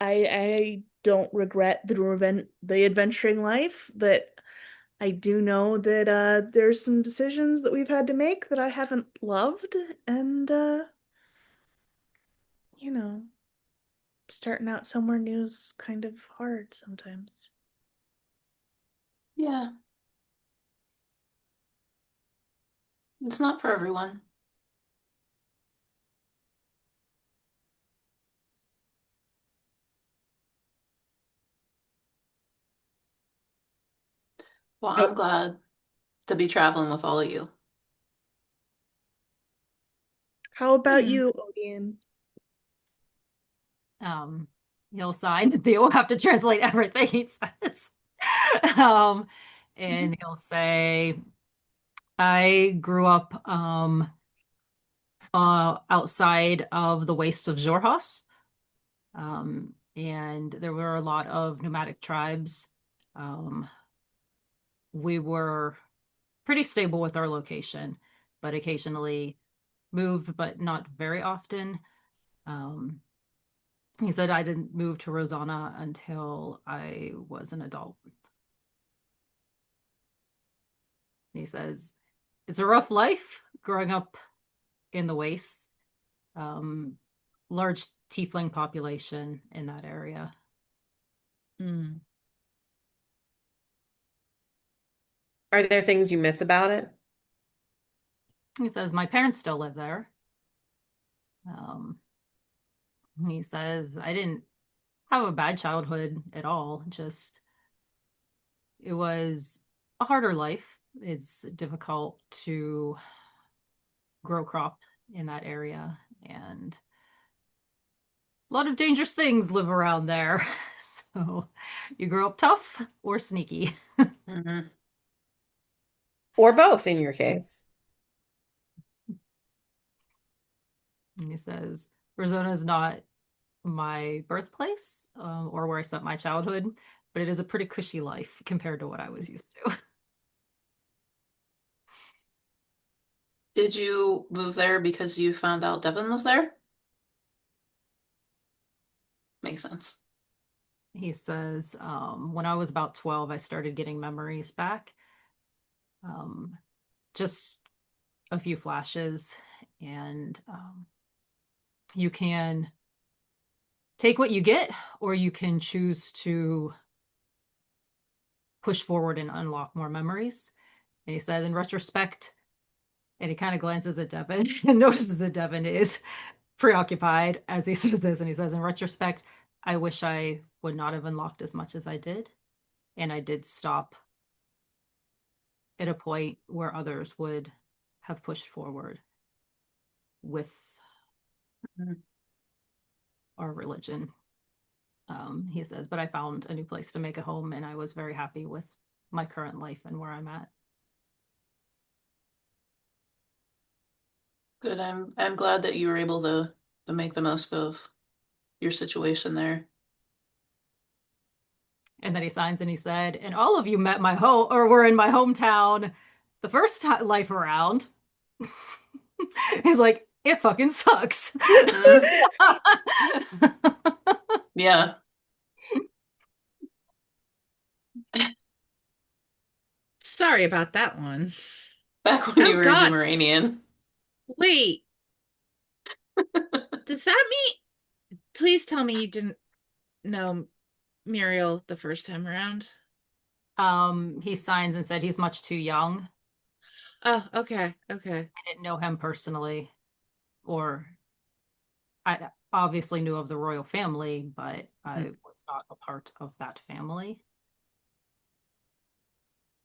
I don't regret the adventuring life, but I do know that there's some decisions that we've had to make that I haven't loved, and you know, starting out somewhere new is kind of hard sometimes. yeah, it's not for everyone. Well, Oh, I'm glad to be traveling with all of you. how about Hmm. you, Odion? Um, he'll sign. Theo will have to translate everything he says. Um, and he'll say, I grew up outside of the wastes of Xhorhas. And there were a lot of nomadic tribes. Um, we were pretty stable with our location, but occasionally moved, but not very often. Um, he said I didn't move to Rosanna until I was an adult. He says it's a rough life growing up in the wastes. Um, Large tiefling population in that area. Hmm. Are there things you miss about it? He says my parents still live there. Um, he says I didn't have a bad childhood at all. Just it was a harder life. It's difficult to grow crop in that area, and a lot of dangerous things live around there. So you grow up tough or sneaky. Mhm. Or both in your case? And he says Arizona is not my birthplace, or where I spent my childhood, but it is a pretty cushy life compared to what I was used to. Did you move there because you found out Devin was there? Makes sense. He says, when I was about 12, I started getting memories back. Um, just a few flashes, and you can take what you get, or you can choose to push forward and unlock more memories. And he said, in retrospect, and he kind of glances at Devin and notices that Devin is preoccupied as he says this. And he says, in retrospect, I wish I would not have unlocked as much as I did. And I did stop at a point where others would have pushed forward with Mhm. our religion. He says, but I found a new place to make a home, and I was very happy with my current life and where I'm at. Good. I'm glad that you were able to make the most of your situation there. And then he signs and he said, and all of you met my home or were in my hometown the first time life around. He's like, it fucking sucks. Mhm. Yeah. Sorry about that one. Back when you Oh were a God. Numeranian. Wait, does that mean, please tell me you didn't know Muriel the first time around? He signs and said he's much too young. Oh, okay, okay. I didn't know him personally, or I obviously knew of the royal family, but I Mhm. was not a part of that family.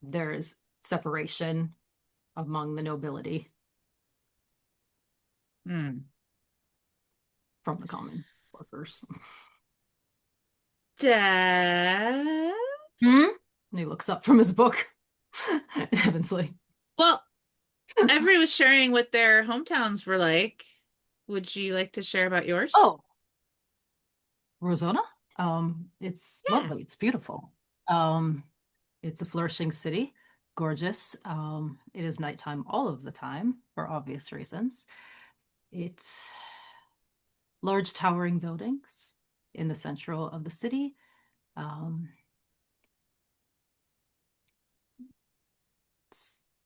There is separation among the nobility Hmm. from the common workers. Dad? Hmm? And he looks up from his book. Evan's like, Well, everyone was sharing what their hometowns were like. Would you like to share about yours? oh, Rosanna? It's Yeah. lovely. It's beautiful. Um, it's a flourishing city, gorgeous. It is nighttime all of the time for obvious reasons. It's large towering buildings in the central of the city. Um,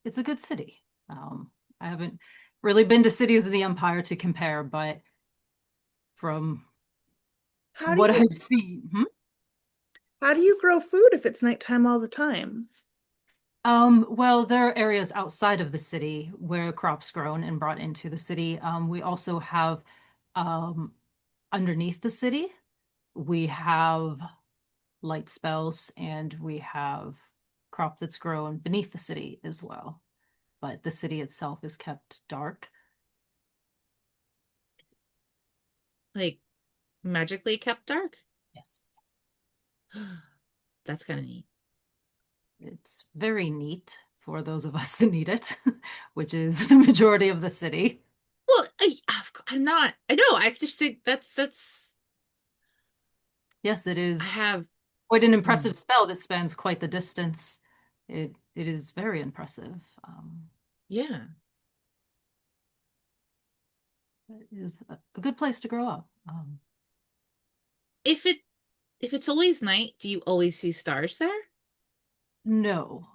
it's a good city. I haven't really been to cities of the empire to compare, but from How do what you I've seen, how do you grow food if it's nighttime all the time? Well, there are areas outside of the city where crops grown and brought into the city. We also have um, underneath the city, we have light spells and we have crop that's grown beneath the city as well. But the city itself is kept dark. Like magically kept dark? Yes, That's kind of neat. it's very neat for those of us that need it, which is the majority of the city. Well, I'm not. I know. I just think that's. Yes, it I is have. quite an Mm, impressive spell that spans quite the distance. It is very impressive. yeah. It is a good place to grow up. If it if it's always night, do you always see stars there? No,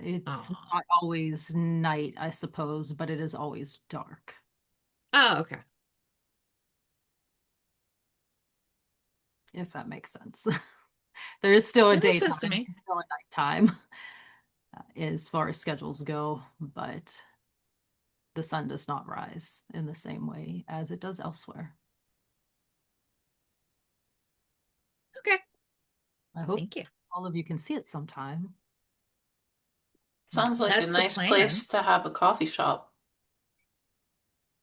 it's Oh. not always night, I suppose, but it is always dark, Oh, okay. if that makes sense. There is still a That makes daytime, sense to me. still a nighttime, as far as schedules go, but the sun does not rise in the same way as it does elsewhere. Okay. I hope Thank you. all of you can see it sometime. Sounds like a That's the nice plan. place to have a coffee shop.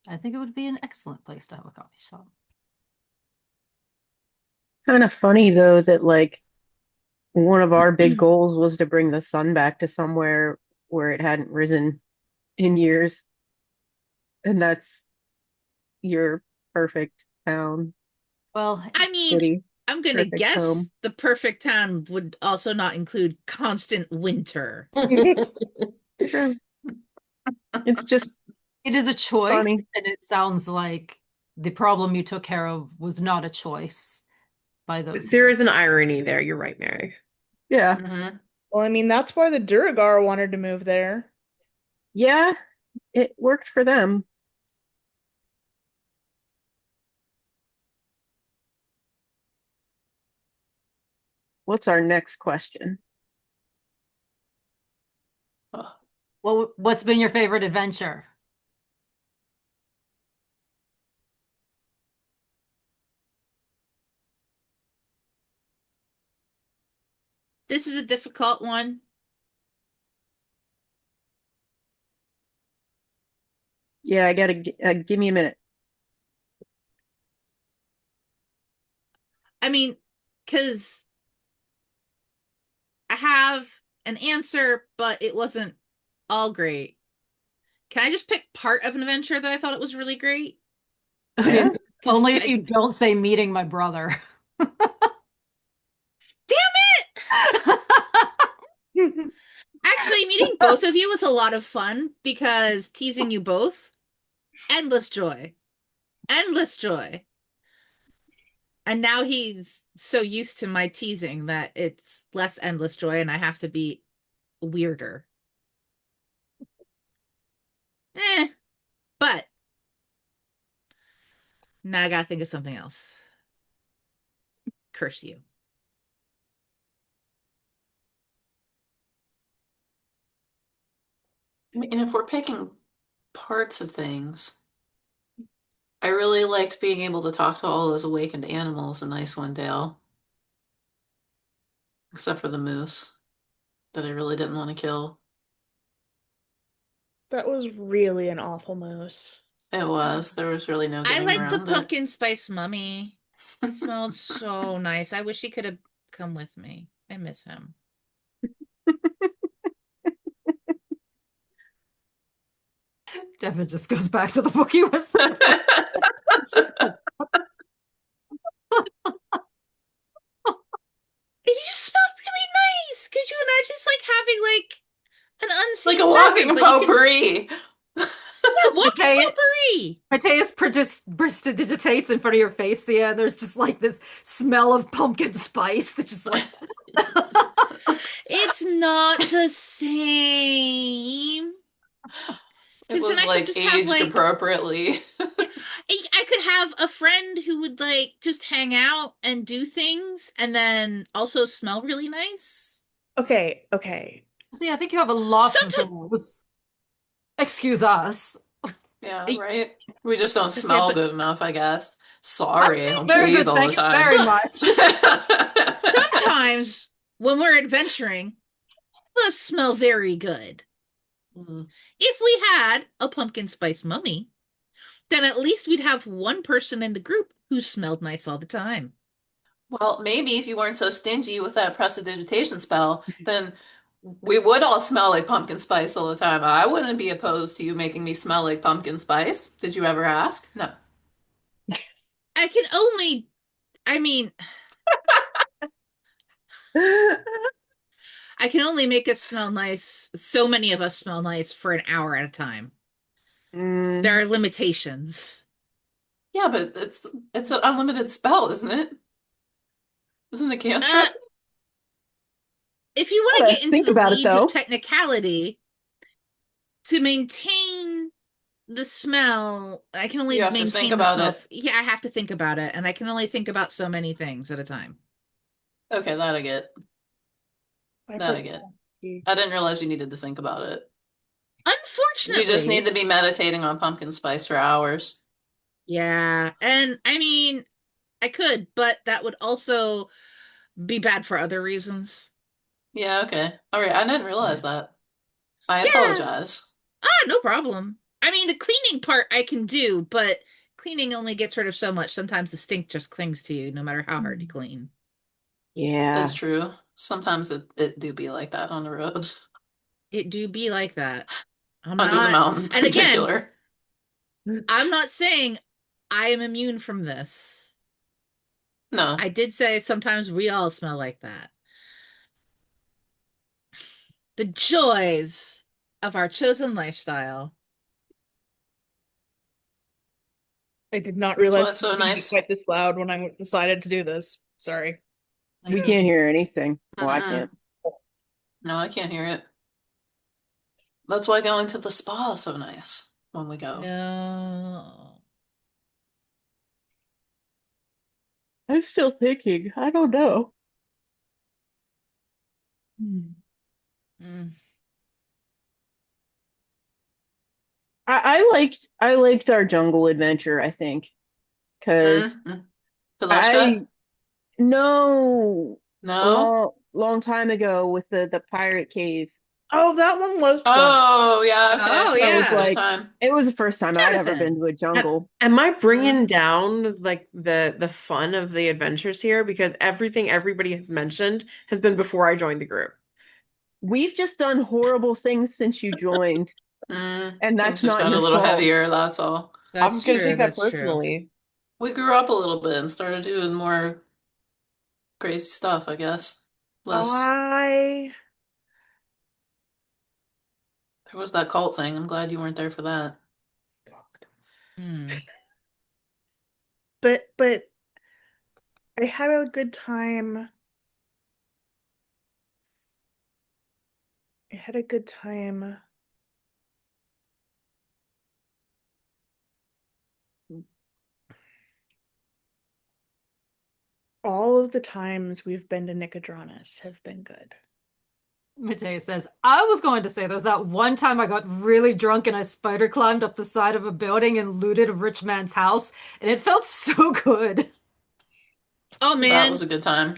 I think it would be an excellent place to have a coffee shop. Kind of funny though that like one of our big goals was to bring the sun back to somewhere where it hadn't risen in years, and that's your perfect town, Well, I mean, city, I'm gonna perfect guess home. the perfect town would also not include constant winter. True. It's just it is a choice, funny. and it sounds like the problem you took care of was not a choice by those There here. is an irony there. You're right, Mary. Yeah. Hmm. Well, I mean, that's why the Duragar wanted to move there. Yeah, it worked for them. What's our next question? Oh, What's been your favorite adventure? This is a difficult one. Yeah, I gotta give me a minute. I mean, because I have an answer, but it wasn't all great. Can I just pick part of an adventure that I thought it was really great? Yeah. Because Only if you don't say meeting my brother. damn it! Actually, meeting both of you was a lot of fun because teasing you both, endless joy. Endless joy. And now he's so used to my teasing that it's less endless joy and I have to be weirder. Eh, but now I gotta think of something else. Curse you. I mean, and if we're picking parts of things, I really liked being able to talk to all those awakened animals in Icewind Dale, except for the moose that I really didn't want to kill. That was really an awful moose. It was. There was really no I getting like the around it. pumpkin spice mummy. He smelled so nice. I wish he could have come with me. I miss him. Devin just goes back to the book he was. He just smelled really nice. Could you imagine just like having like an Like unseen a servant, walking but you can potpourri. yeah, walking Mateus, potpourri. Mateus prestidigitates in front of your face. There's just like this smell of pumpkin spice that's just like. It's not the same. It Because then was I could like just have aged like appropriately. I could have a friend who would like just hang out and do things and then also smell really nice. Okay, okay. See, I think you have a lot of Sometimes those. Excuse us. Yeah, right? We just don't okay, smell but good enough, I guess. I'm Sorry, I doing don't very bathe good. all the Thank you time. very look, much. sometimes when we're adventuring, let's smell very good. Mm. If we had a pumpkin spice mummy, then at least we'd have one person in the group who smelled nice all the time. Well, maybe if you weren't so stingy with that prestidigitation spell, then we would all smell like pumpkin spice all the time. I wouldn't be opposed to you making me smell like pumpkin spice. Did you ever ask? No. I can only, I mean, I can only make us smell nice. So many of us smell nice for an hour at a time. There Mm, are limitations. Yeah, but it's an unlimited spell, isn't it? Isn't it a Uh, cantrip? if you want to Gotta get into think the about it weeds of though. technicality, to maintain the smell, I can You only have to think maintain the about smell. it. Yeah, I have to think about it, and I can only think about so many things at a time. Okay, that I get. I That prefer I get. tea. I didn't realize you needed to think about it. You just need Unfortunately, to be meditating on pumpkin spice for hours. yeah. And I mean, I could, but that would also be bad for other reasons. Yeah, okay. All right, I didn't realize that. I Yeah. apologize. No problem. I mean, the cleaning part I can do, but cleaning only gets rid of so much. Sometimes the stink just clings to you, no matter how hard you clean. It's Yeah. true. Sometimes it do be like that on the road. It do be like that. I'm Under the not, mountain in and again, particular. I'm not saying I am immune from this. No. I did say sometimes we all smell like that. The joys of our chosen lifestyle. I did not That's realize why it it's was so going to be nice. quite this loud when I decided to do this. Sorry. We Thank you. can't hear anything. Well, I Mm-mm. can't. No, I can't hear it. That's why going to the spa is so nice when we go. No. I'm still thinking. I don't know. Hmm. Mm. I liked our jungle adventure, I think, because Mm-mm. Piloshka? I know a No? long time ago with the pirate cave. Oh, that one was fun. Oh, yeah, okay. Oh, That That was was a yeah. good like time. it was the first time I'd ever been Jonathan. to a jungle. Am I Mm. bringing down like the fun of the adventures here? Because everything everybody has mentioned has been before I joined the group. We've just done horrible things since you joined, and Things that's just not got a your little fault. heavier, that's all. I'm That's gonna true. take that That's true. personally. We grew up a little bit and started doing more crazy stuff, I guess. Less, I there was that cult thing. I'm glad you weren't there for that. Hmm. But I had a good time. I had a good time. All of the times we've been to Nicodranus have been good. Matei says, I was going to say there's that one time I got really drunk and I spider climbed up the side of a building and looted a rich man's house, and it felt so good. Oh, That was man. a good time.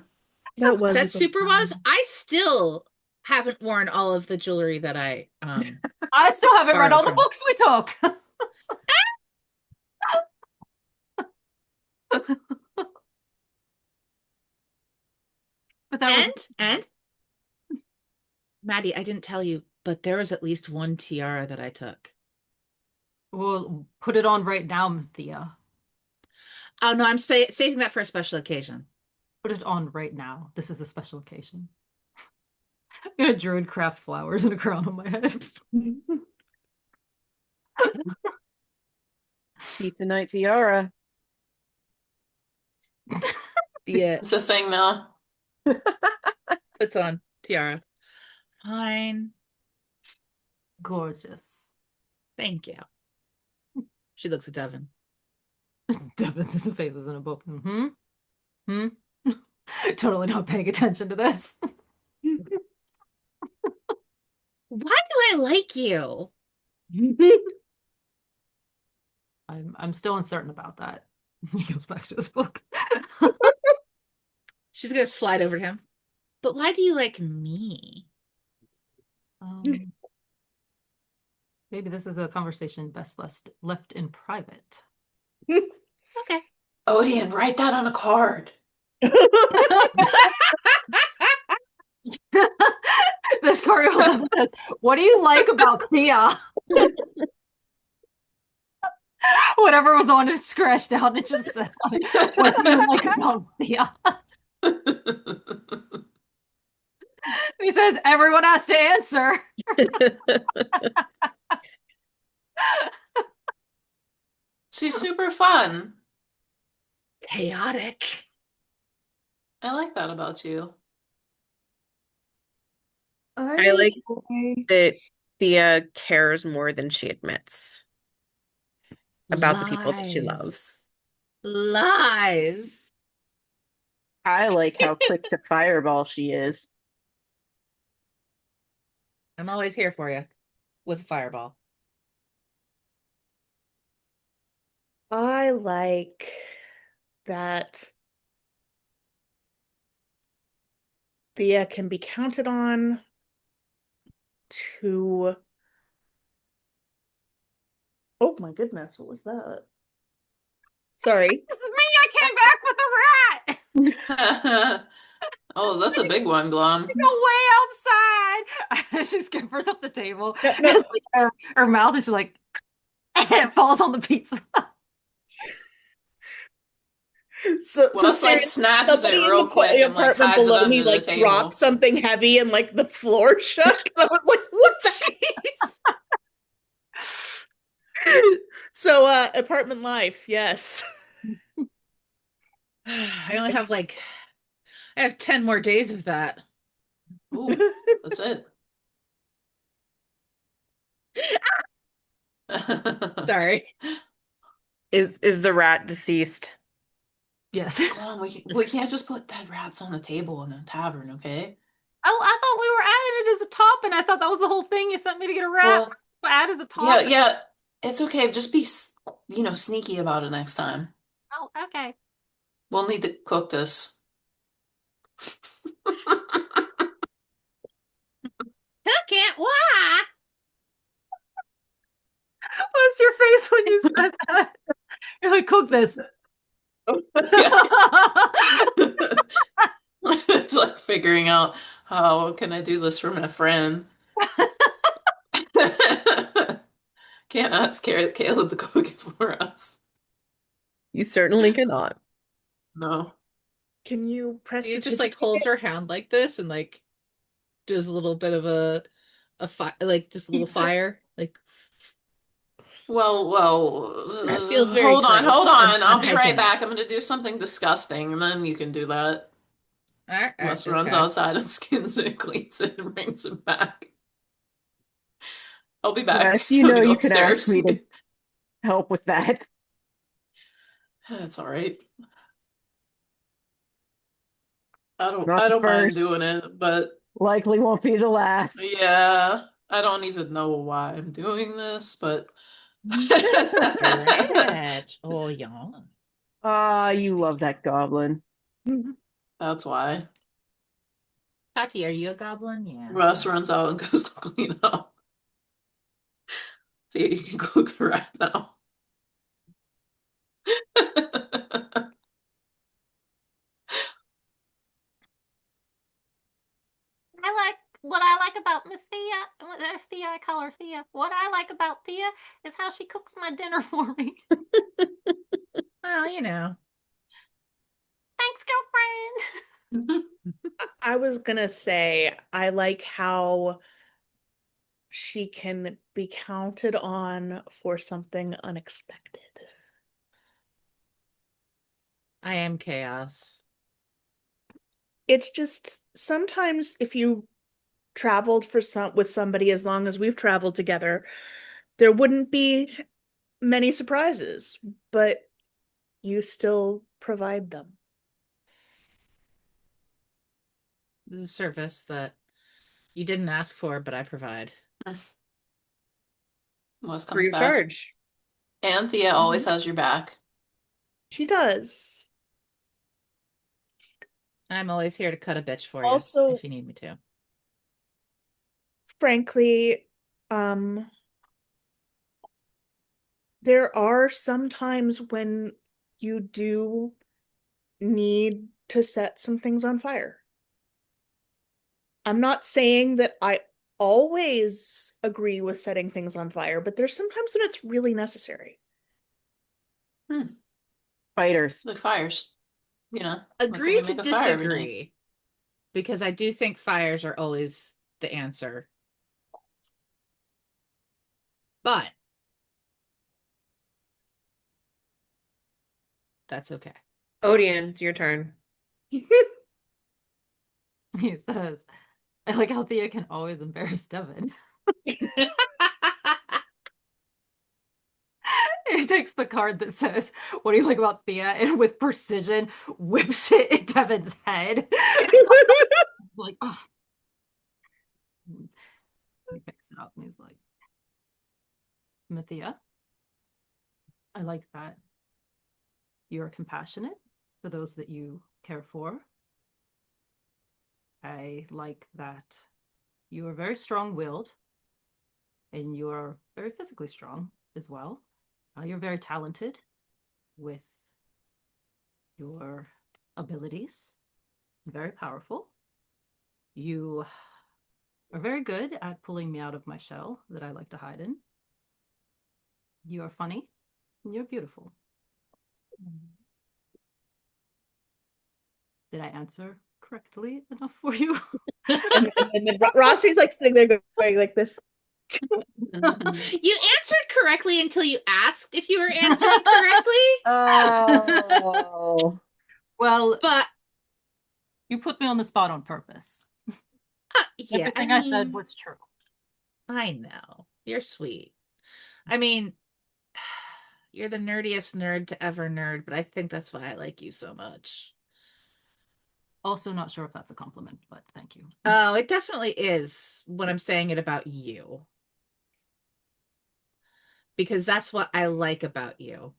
That was a That good super was. time. I still haven't worn all of the jewelry that I I still haven't read borrowed all the from. books we took. But that was And Maddie, I didn't tell you, but there was at least one tiara that I took. we'll put it on right now, Thea. Oh no, I'm saving that for a special occasion. Put it on right now. This is a special occasion. I'm gonna druid craft flowers and a crown on my head. Pizza night tiara. Yeah, It's a thing now. puts on tiara. Fine. Gorgeous. Thank you. She looks at Devin. Devin's faces in a book. Mm-hmm. Hmm. Totally not paying attention to this. Why do I like you? I'm still uncertain about that. He goes back to his book. She's gonna slide over to him. But why do you like me? Um, maybe this is a conversation best left in private. Okay. Odion, write that on a card. This card holds up and says, "What do you like about Thea?" Whatever was on it scratched out. It just says on it, "What do you like about Thea?" He says, "Everyone has to answer." She's super fun. chaotic. I like that about you. I like enjoy that Thea cares more than she admits about the people that she loves. Lies. Lies. I like how quick to fireball she is. I'm always here for you with a fireball. I like that Thea can be counted on to. Oh my goodness, what was that? Sorry. This is me. I came back with a rat. Oh, that's a big one, Glom. Go way outside. She scampers up the table. No, no. It's like her mouth is like, and it falls on the pizza. So Wes like seriously, snatches it somebody in real quick and like apartment hides it below me under the like dropped table. something heavy and like the floor shook. I was like, what the Jeez. So apartment life, yes. I only have I have 10 more days of that. Ooh, that's it. Sorry. Is the rat deceased? Yes. Glom, we can't just put dead rats on the table in a tavern, okay? Oh, I thought we were adding it as a topping. I thought that was the whole thing. You sent me to get a rat. Well, Add as a yeah, topping. yeah, it's okay. Just be, sneaky about it next time. Oh, okay. We'll need to cook this. Cook it? Why? What's your face when you said that? You're like, cook this. Yeah. It's like figuring out how can I do this for my friend. Can't ask Caleb to cook it for us. You certainly cannot. No. Can you He just prestidigitate holds it? her hand like this and does a little bit of a fire, just a little Pizza. fire. Well, That feels very hold on, hold gross and on. I'll be right unhygienic. back. I'm gonna do something disgusting, and then you can do that. Wes runs Okay. outside and skins it, cleans it, and brings it back. I'll be back. Wes, you I'm know gonna go you can ask upstairs. me to help with that. That's all right. I don't Not I the don't mind first. doing it, but Likely won't be the last. yeah, I don't even know why I'm doing this, but Stretch. Oh, yeah. Ah, you love that goblin. that's why. Tati, are you a goblin? Yeah. Russ runs out and goes to clean up. See, you can cook the rat now. What I like about Miss Thea, there's Thea, I call her Thea. What I like about Thea is how she cooks my dinner for me. Well, you know. Thanks, girlfriend. I was gonna say, I like how she can be counted on for something unexpected. I am chaos. It's just sometimes if you traveled with somebody as long as we've traveled together, there wouldn't be many surprises, but you still provide them. This is a service that you didn't ask for, but I provide. Wes Free comes of back. charge. Anthea always has your back. She does. I'm always here to cut a bitch for you Also, if you need me to. frankly, um, there are some times when you do need to set some things on fire. I'm not saying that I always agree with setting things on fire, but there's sometimes when it's really necessary. Fighters. Like fires. Like when Agree you to make a fire every night. disagree, because I do think fires are always the answer. But that's okay. Odion, it's your turn. He says, I like how Thea can always embarrass Devin. He takes the card that says, what do you like about Thea? And with precision, whips it in Devin's head. Like, oh. He picks it up and he's like, Mathia, I like that you're compassionate for those that you care for. I like that you are very strong-willed and you're very physically strong as well. You're very talented with your abilities, very powerful. You are very good at pulling me out of my shell that I like to hide in. You are funny and you're beautiful. Did I answer correctly enough for you? And then Rosby's like sitting there going like this. You answered correctly until you asked if you were answering correctly. Oh. Well, But you put me on the spot on purpose. yeah, Everything I said was true. I know. You're sweet. I mean, you're the nerdiest nerd to ever nerd, but I think that's why I like you so much. Also, not sure if that's a compliment, but thank you. Oh, it definitely is when I'm saying it about you. Because that's what I like about you.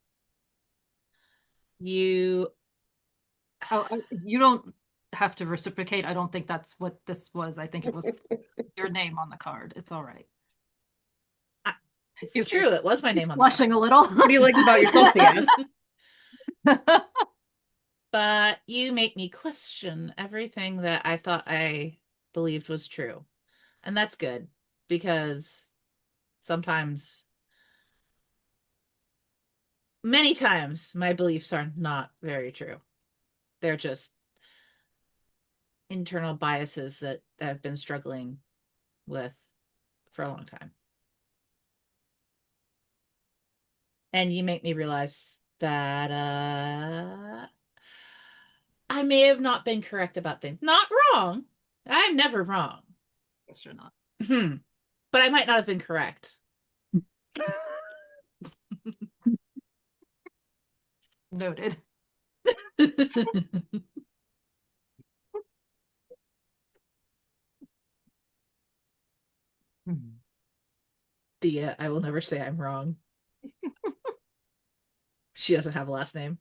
You Oh, you don't have to reciprocate. I don't think that's what this was. I think it was your name on the card. It's all right. it's He's true. like, It was my name on the blushing card. a little. What do you like about yourself, Thea? But you make me question everything that I thought I believed was true. And that's good because sometimes, many times, my beliefs are not very true. They're just internal biases that I've been struggling with for a long time. And you make me realize that I may have not been correct about things. Not wrong. I'm never wrong. Yes, you're not. But I might not have been correct. Noted. I will never say I'm wrong. She doesn't have a last name.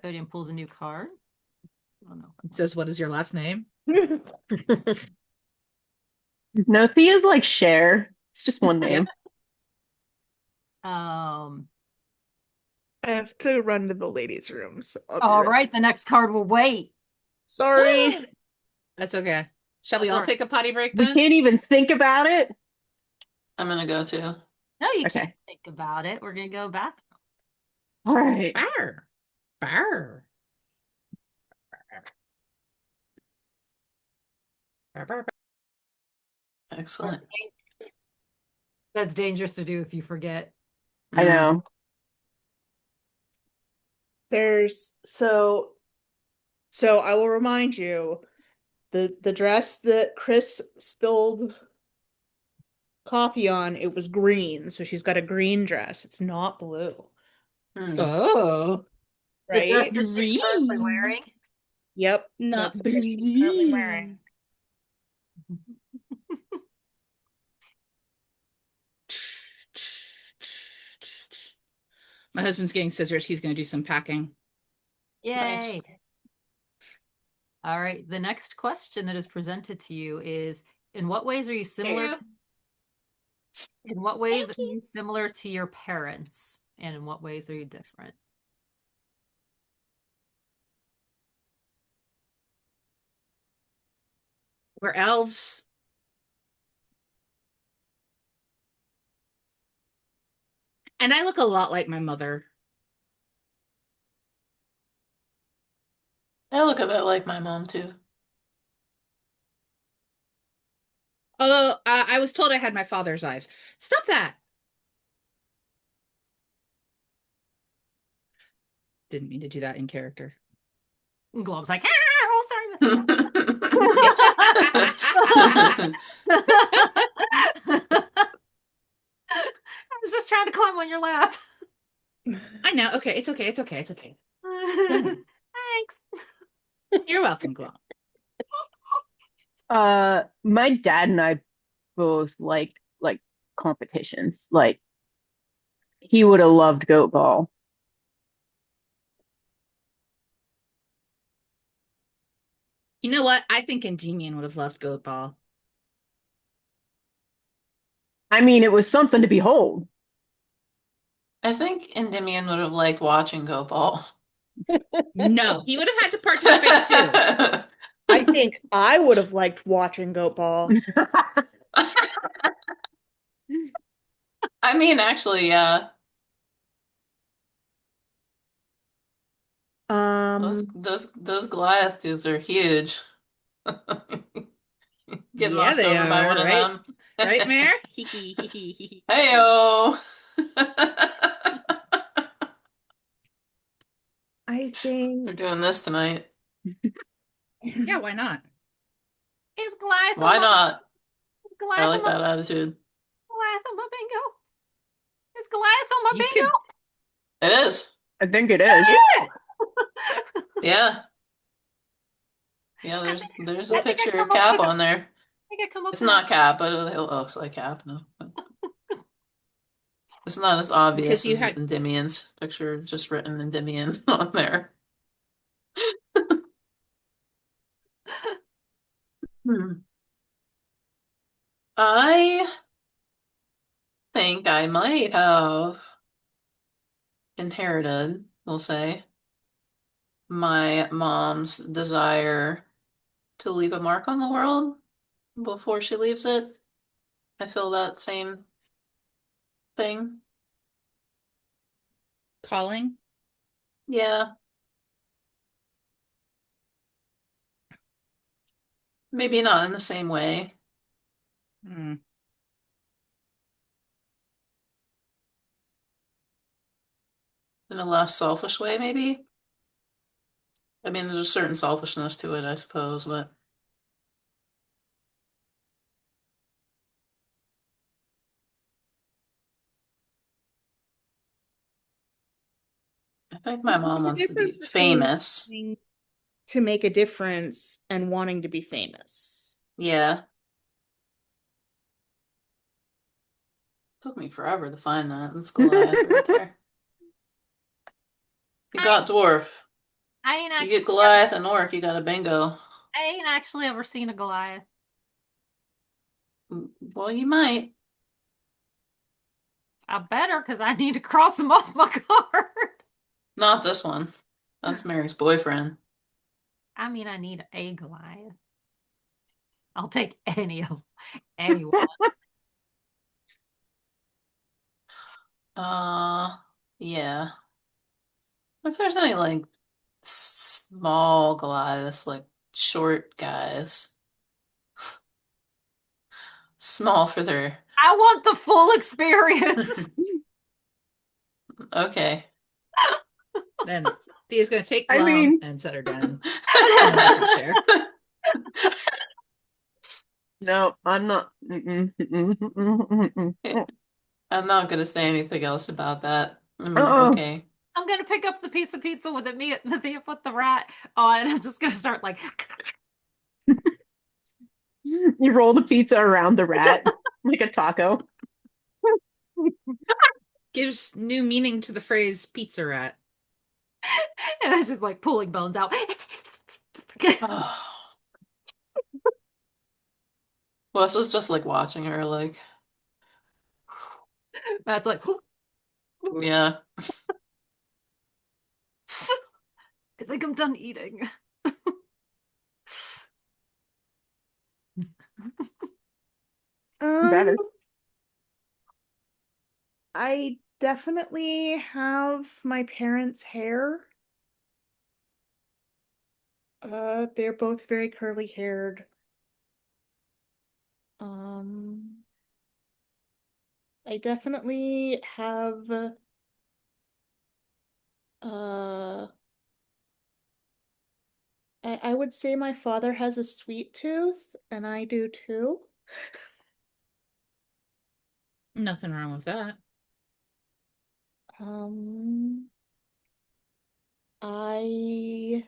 Odion pulls a new card. Oh no. It says, what is your last name? No, Thea's like Cher. It's just one Yep. name. Um, I have to run to the ladies' room, so I'll be all right. right, the next card will wait. Sorry. That's okay. Shall we That's all all right. take a potty break We then? can't even think about it. I'm gonna go too. No, you Okay. can't think about it. We're gonna go bathroom. All right. Barr. Barr. Barr, barr, barr. Excellent. That's dangerous to do if you forget. I know. There's so I will remind you the dress that Chris spilled coffee on, it was green, so she's got a green dress. It's not blue, Mm. Oh. The dress right? that she's currently Green. wearing. Yep, Not that's the dress she's currently blue. wearing. My husband's getting scissors. He's going to do some packing. Yay. Nice. All right. The next question that is presented to you is, in what ways are you similar? In what ways are you similar to your parents? And in what ways are you different? We're elves. And I look a lot like my mother. I look a bit like my mom too. Although I was told I had my father's eyes. Stop that. Didn't mean to do that in character. And Glove's like, oh, sorry. I was just trying to climb on your lap. I know. Okay, it's okay. It's okay. It's okay. Thanks. You're welcome, Glove. My dad and I both liked like competitions. Like he would have loved goat ball. You know what? I think Endymion would have loved Goat Ball. I mean, it was something to behold. I think Endymion would have liked watching Go Ball. No, he would have had to participate too. I think I would have liked watching goat ball. I mean, actually, yeah. Those Goliath dudes are huge. Get Yeah, knocked they over by are, one of right? them. Right, Mare? Hee hee hee hee hee. Heyo. I We're think doing this tonight. Yeah, why not? Is Goliath Why on my not? I Goliath on like my that attitude. Goliath on my bingo? Is Goliath on my You bingo? could. It is. I think it is. Is it? Yeah. Yeah, I there's a think I picture of come up Cap with on there. I think I come up It's with not Cap, but it looks like Cap. No. It's not as obvious Because you as had Endymion's picture, just written Endymion on there. Hmm. I think I might have inherited, we'll say, my mom's desire to leave a mark on the world before she leaves it. I feel that same thing. calling. Yeah, maybe not in the same way, Hmm. in a less selfish way, maybe. I mean, there's a certain selfishness to it, I suppose, but I think my mom there's a wants to be difference between famous. wanting to make a difference and wanting to be famous. Yeah. Took me forever to find that. That's Goliath right there. You I got dwarf. I ain't You get actually Goliath and orc, you got a bingo. I ain't actually ever seen a Goliath. Well, you might. I better because I need to cross them off my card. Not this one. That's Mary's boyfriend. I mean, I need a Goliath. I'll take anyone. Uh, yeah. If there's any like small Goliaths, like short guys, small for their. I want the full experience. Okay. Then Thea's gonna take I Glum mean, and set her down in the rocking chair. no, I'm not. I'm not gonna say anything else about that. Uh-uh. Okay. I'm gonna pick up the piece of pizza with it. Me, Thea put the rat on. And I'm just gonna start like. You roll the pizza around the rat like a taco. Gives new meaning to the phrase pizza rat. And it's just like pulling bones out. Wes was just like watching her, like, That's like. yeah. I think I'm done eating. Um, Better. I definitely have my parents' hair. They're both very curly haired. Um, I definitely have Uh, I would say my father has a sweet tooth, and I do too. Nothing wrong with that. Um, I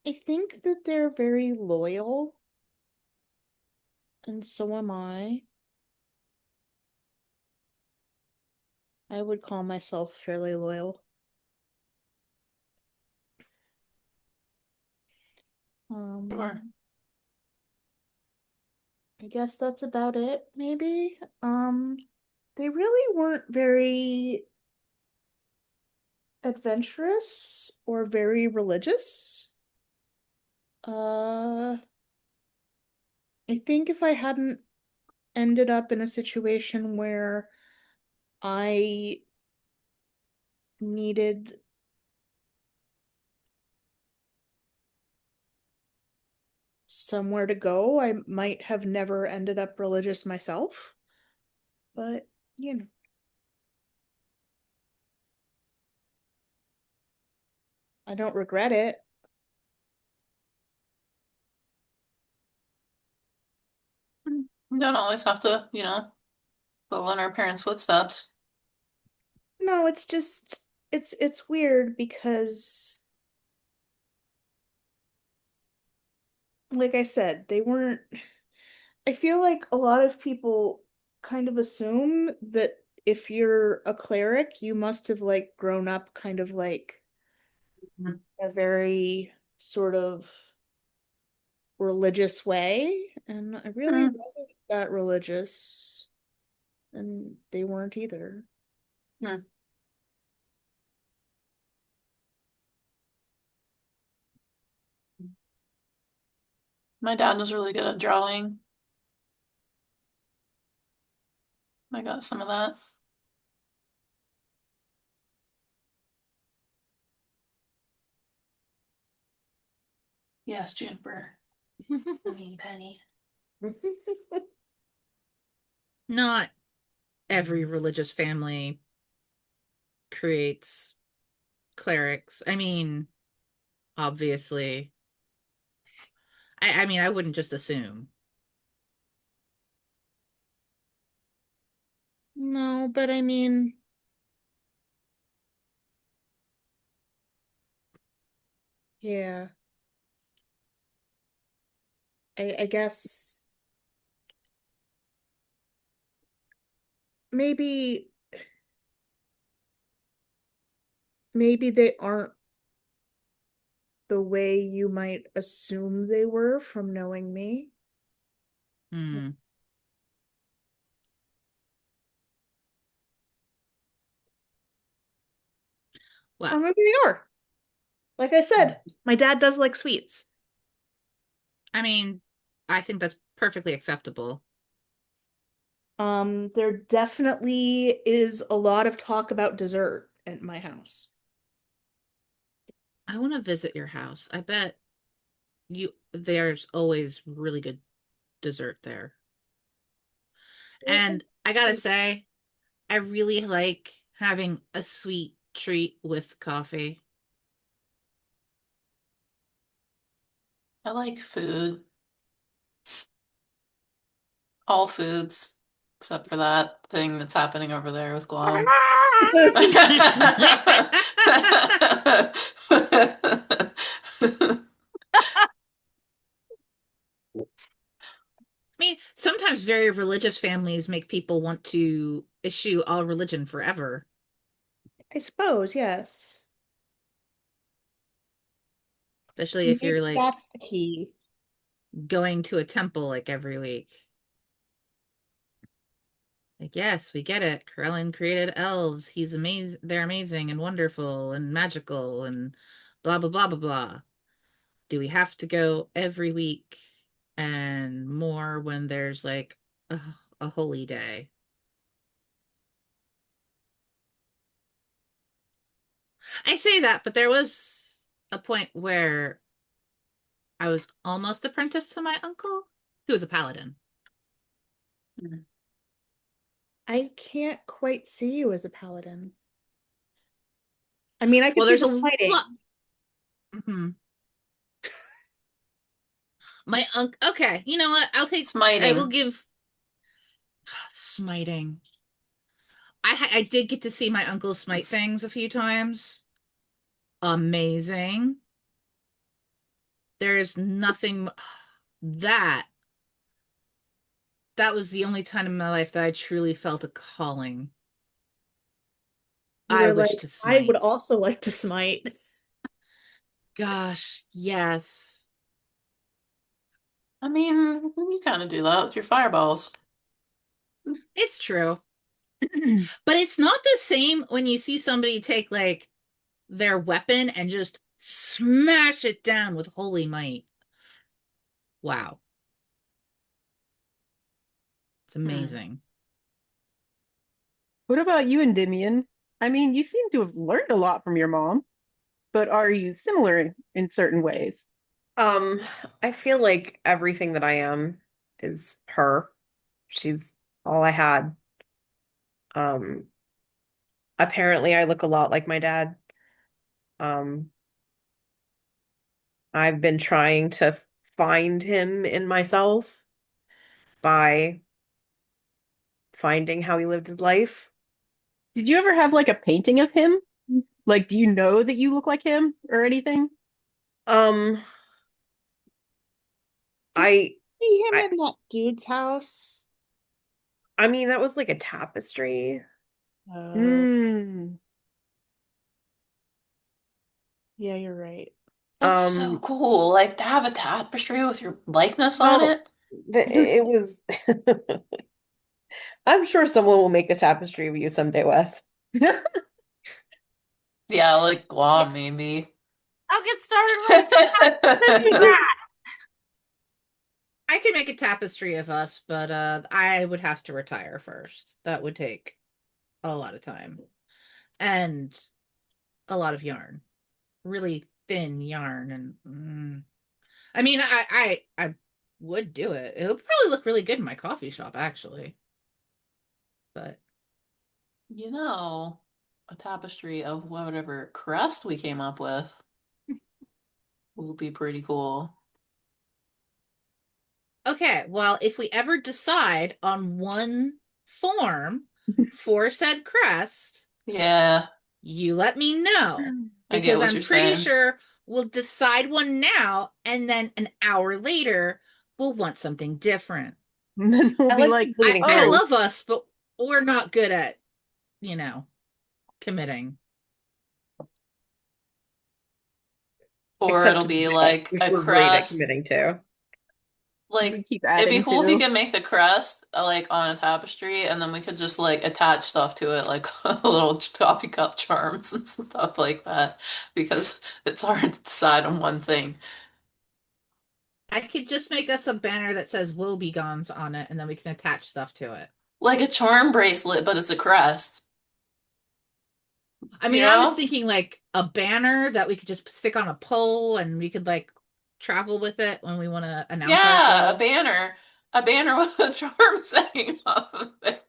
I think that they're very loyal, and so am I. I would call myself fairly loyal. Sure. Um, I guess that's about it, maybe. They really weren't very adventurous or very religious. Uh, I think if I hadn't ended up in a situation where I needed somewhere to go, I might have never ended up religious myself. But, you know, I don't regret it. We don't always have to, follow in our parents' footsteps. No, it's just it's weird because like I said, they weren't I feel like a lot of people kind of assume that if you're a cleric, you must have like grown up kind of like Mhm. a very sort of religious way, and I really Mm, wasn't that religious, and they weren't either. mm. My dad was really good at drawing. I got some of that. Yes, Juniper. Penny, Penny. Not every religious family creates clerics. I mean, obviously. I mean, I wouldn't just assume. No, but I mean, yeah, I guess maybe maybe they aren't the way you might assume they were from knowing me. Hmm. Or Well, maybe they are. Like I said, my dad does like sweets. I mean, I think that's perfectly acceptable. There definitely is a lot of talk about dessert at my house. I want to visit your house. I bet there's always really good dessert there. And I gotta say, I really like having a sweet treat with coffee. I like food. All foods, except for that thing that's happening over there with Guam. I mean, sometimes very religious families make people want to eschew all religion forever, I suppose, yes. especially if you're Maybe like that's the key. going to a temple like every week. Like, yes, we get it. Krellin created elves. He's amazing. They're amazing and wonderful and magical and blah, blah, blah, blah, blah. Do we have to go every week and more when there's like a, a holy day? I say that, but there was a point where I was almost apprenticed to my uncle, who was a paladin. I can't quite see you as a paladin. I mean, I Well, could see there's the a lot. fighting. Mhm. My uncle. Okay, you know what? I will Smiting. give smiting. I did get to see my uncle smite things a few times. Amazing. There's nothing that that was the only time in my life that I truly felt a calling. You I were wish like, to I would smite. also like to smite. Gosh, yes. I mean, you kind of do that with your fireballs. It's true. But it's not the same when you see somebody take like their weapon and just smash it down with holy might. Wow. It's Hmm. amazing. What about you, Endymion? I mean, you seem to have learned a lot from your mom, but are you similar in certain ways? Um, I feel like everything that I am is her. She's all I had. Um, Apparently I look a lot like my dad. Um, I've been trying to find him in myself by finding how he lived his life. Did you ever have like a painting of him? Like, do you know that you look like him or anything? Um, Did I you see him I in that dude's house? I mean that was like a tapestry. Oh, Mm. yeah, you're right. That's so Um, cool. Like to have a tapestry with your likeness on well, it. it was I'm sure someone will make a tapestry of you someday, Wes. Yeah, like Yeah, glom maybe. I'll get started with that. I could make a tapestry of us, but I would have to retire first. That would take a lot of time and a lot of yarn. Really thin yarn and I mean I would do it. It would probably look really good in my coffee shop actually. But You know, a tapestry of whatever crest we came up with would be pretty cool. okay, well, if we ever decide on one form for said crest, Yeah, you let me know I get because what I'm you're pretty saying. sure we'll decide one now and then an hour later we'll want something different. And then we'll I be like like, the I oh, bleeding. love us, but we're not good at, you know, committing. Or Except it'll be tomato, like which a we're great at crest. committing to. we Like keep it'd be adding cool if you to. could make the crest like on a tapestry, and then we could just like attach stuff to it, like little coffee cup charms and stuff like that, because it's hard to decide on one thing. I could just make us a banner that says "Woe Begons" on it, and then we can attach stuff to it. Like a charm bracelet, but it's a crest. I You mean, I'm just know? thinking like a banner that we could just stick on a pole and we could like travel with it when we want to announce Yeah, ourselves. a banner with a charm saying off of it.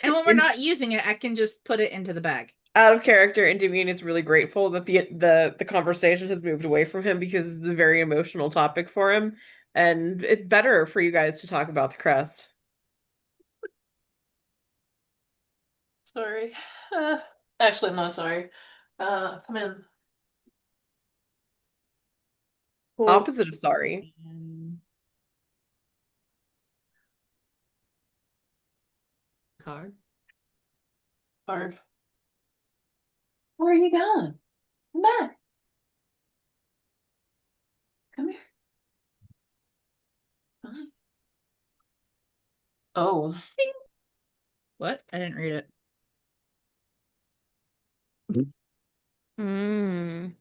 And when we're In not using it, I can just put it into the bag. Out of character, and Damien is really grateful that the conversation has moved away from him because it's a very emotional topic for him, and it's better for you guys to talk about the crest. Sorry. Uh, actually, I'm not sorry. Come in. Cool. Opposite of sorry. Card. Hard. Where are you going? Come back. Come here. Come. Oh, What? I didn't read it. Mm.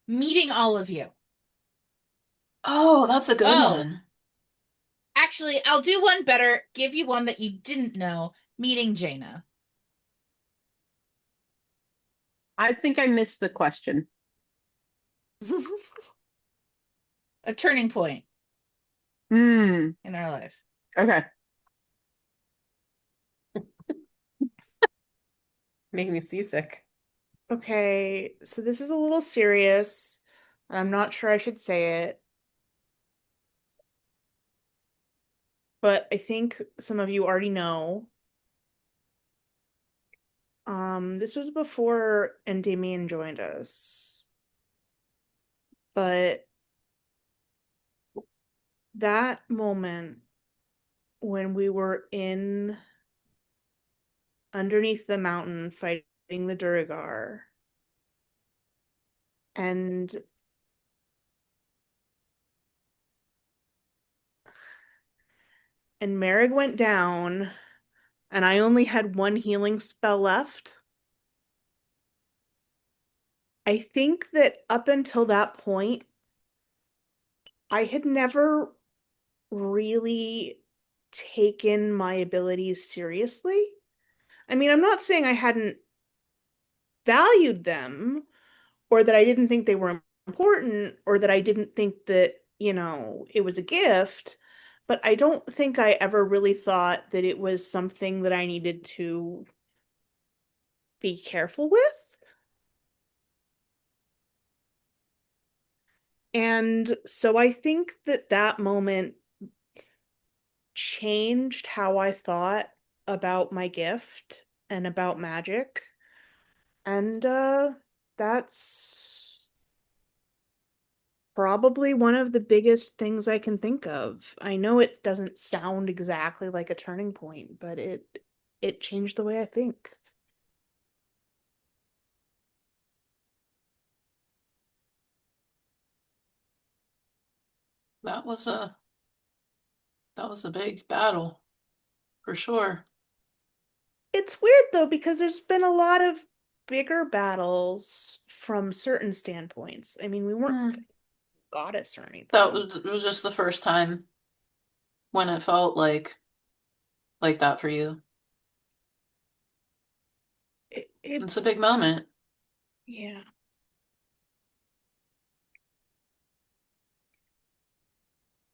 Meeting all of you. oh, that's a good Oh, one. actually, I'll do one better. Give you one that you didn't know. Meeting Jaina. I think I missed the question. A turning point Hmm. in our life. Okay. Making me seasick. Okay, so this is a little serious. I'm not sure I should say it, but I think some of you already know. This was before and Damien joined us, but that moment when we were in underneath the mountain fighting the Duragar, and Merrick went down, and I only had one healing spell left. I think that up until that point, I had never really taken my abilities seriously. I mean, I'm not saying I hadn't valued them or that I didn't think they were important or that I didn't think that, it was a gift, but I don't think I ever really thought that it was something that I needed to be careful with. And so I think that that moment changed how I thought about my gift and about magic. And that's probably one of the biggest things I can think of. I know it doesn't sound exactly like a turning point, but it changed the way I think. That was a that was a big battle for sure. It's weird though because there's been a lot of bigger battles from certain standpoints. I mean, we weren't Hmm. goddess or That anything. was it was just the first time when it felt like that for you. It It's a big moment. yeah.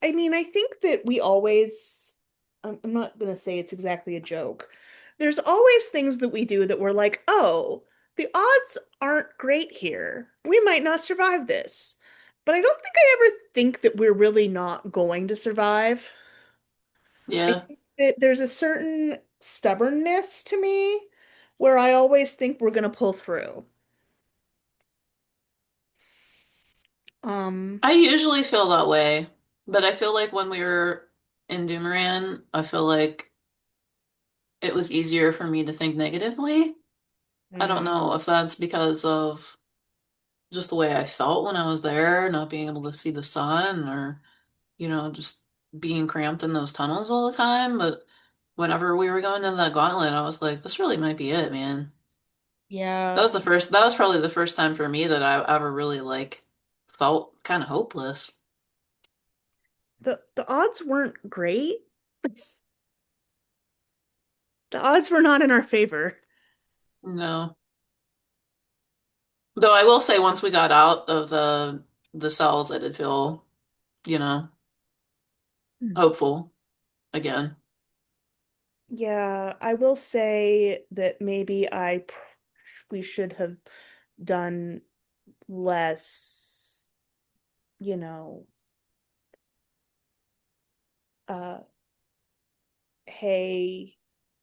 I mean, I think that we always, I'm not going to say it's exactly a joke. There's always things that we do that we're like, oh, the odds aren't great here. We might not survive this. But I don't think I ever think that we're really not going to survive. I Yeah. think that there's a certain stubbornness to me where I always think we're going to pull through. Um, I usually feel that way, but I feel like when we were in Doomeran, I feel like it was easier for me to think negatively. I don't mm, know if that's because of just the way I felt when I was there, not being able to see the sun or, just being cramped in those tunnels all the time. But whenever we were going in that gauntlet, I was like, this really might be it, man. yeah, That was probably the first time for me that I ever really felt kind of hopeless. the odds weren't great. The odds were not in our favor. No. Though I will say once we got out of the cells, I did feel, you know, hopeful again. Yeah, I will say that maybe we should have done less, you know, uh, hey,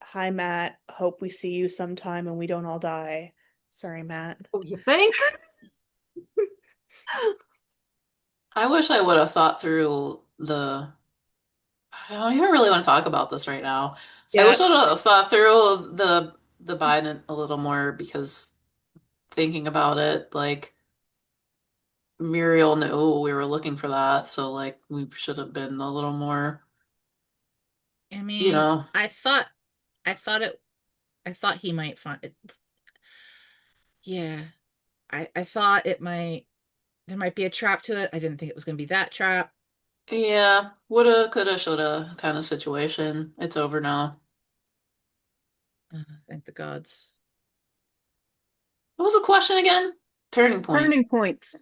hi Matt, hope we see you sometime and we don't all die. Sorry, Matt. Oh, you think? I wish I would have thought through I don't even really want to talk about this right now. I Yeah, wish I would have thought through the Biden a little more because thinking about it, like Muriel knew we were looking for that, so like we should have been a little more, I you mean, know. I thought it, I thought he might find it. Yeah, I thought there might be a trap to it. I didn't think it was going to be that trap. Yeah, woulda, coulda, shoulda kind of situation. It's over now. Thank the gods. What was the question again? Turning point. Turning points.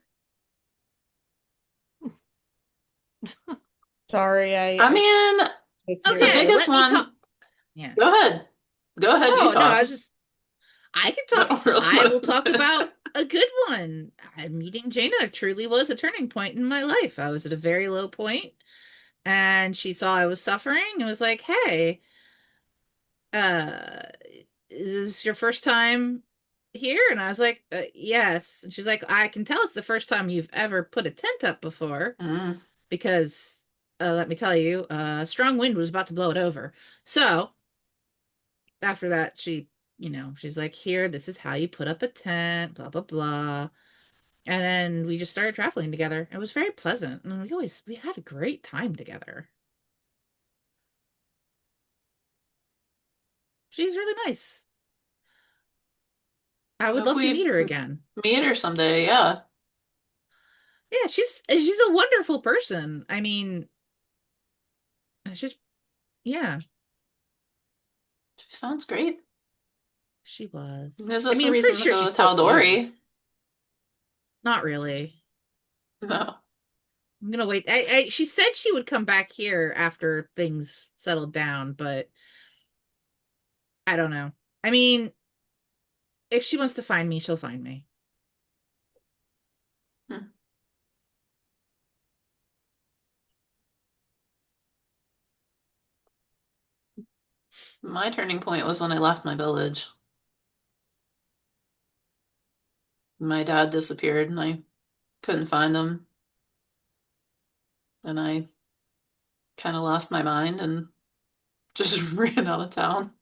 Sorry, I I mean, it's the Okay, serious. biggest let me talk. one, Yeah. go ahead. Go ahead, you Oh, no, talk. I can I talk. don't really I will talk want about a good one. Meeting Jaina truly was a turning point in my life. I was at a very low point, and she saw I was suffering and was like, "Hey, uh, is this your first time here?" And I was like, "Yes." And she's like, "I can tell it's the first time you've ever put a tent up before Mm. because, let me tell you, a strong wind was about to blow it over." So after that, she's like, "Here, this is how you put up a tent, blah, blah, blah." And then we just started traveling together. It was very pleasant. And we had a great time together. She's really nice. I would Hope love to meet we her again. meet her someday, yeah. Yeah, she's a wonderful person. I mean, she's yeah, She sounds great. she was. Gives I us mean, a I'm pretty reason to sure go she to still is. Tal'Dorei. Not really. No. I'm gonna wait. She said she would come back here after things settled down, but I don't know. I mean, if she wants to find me, she'll find me. Hmm. My turning point was when I left my village. My dad disappeared and I couldn't find him. And I kind of lost my mind and just ran out of town.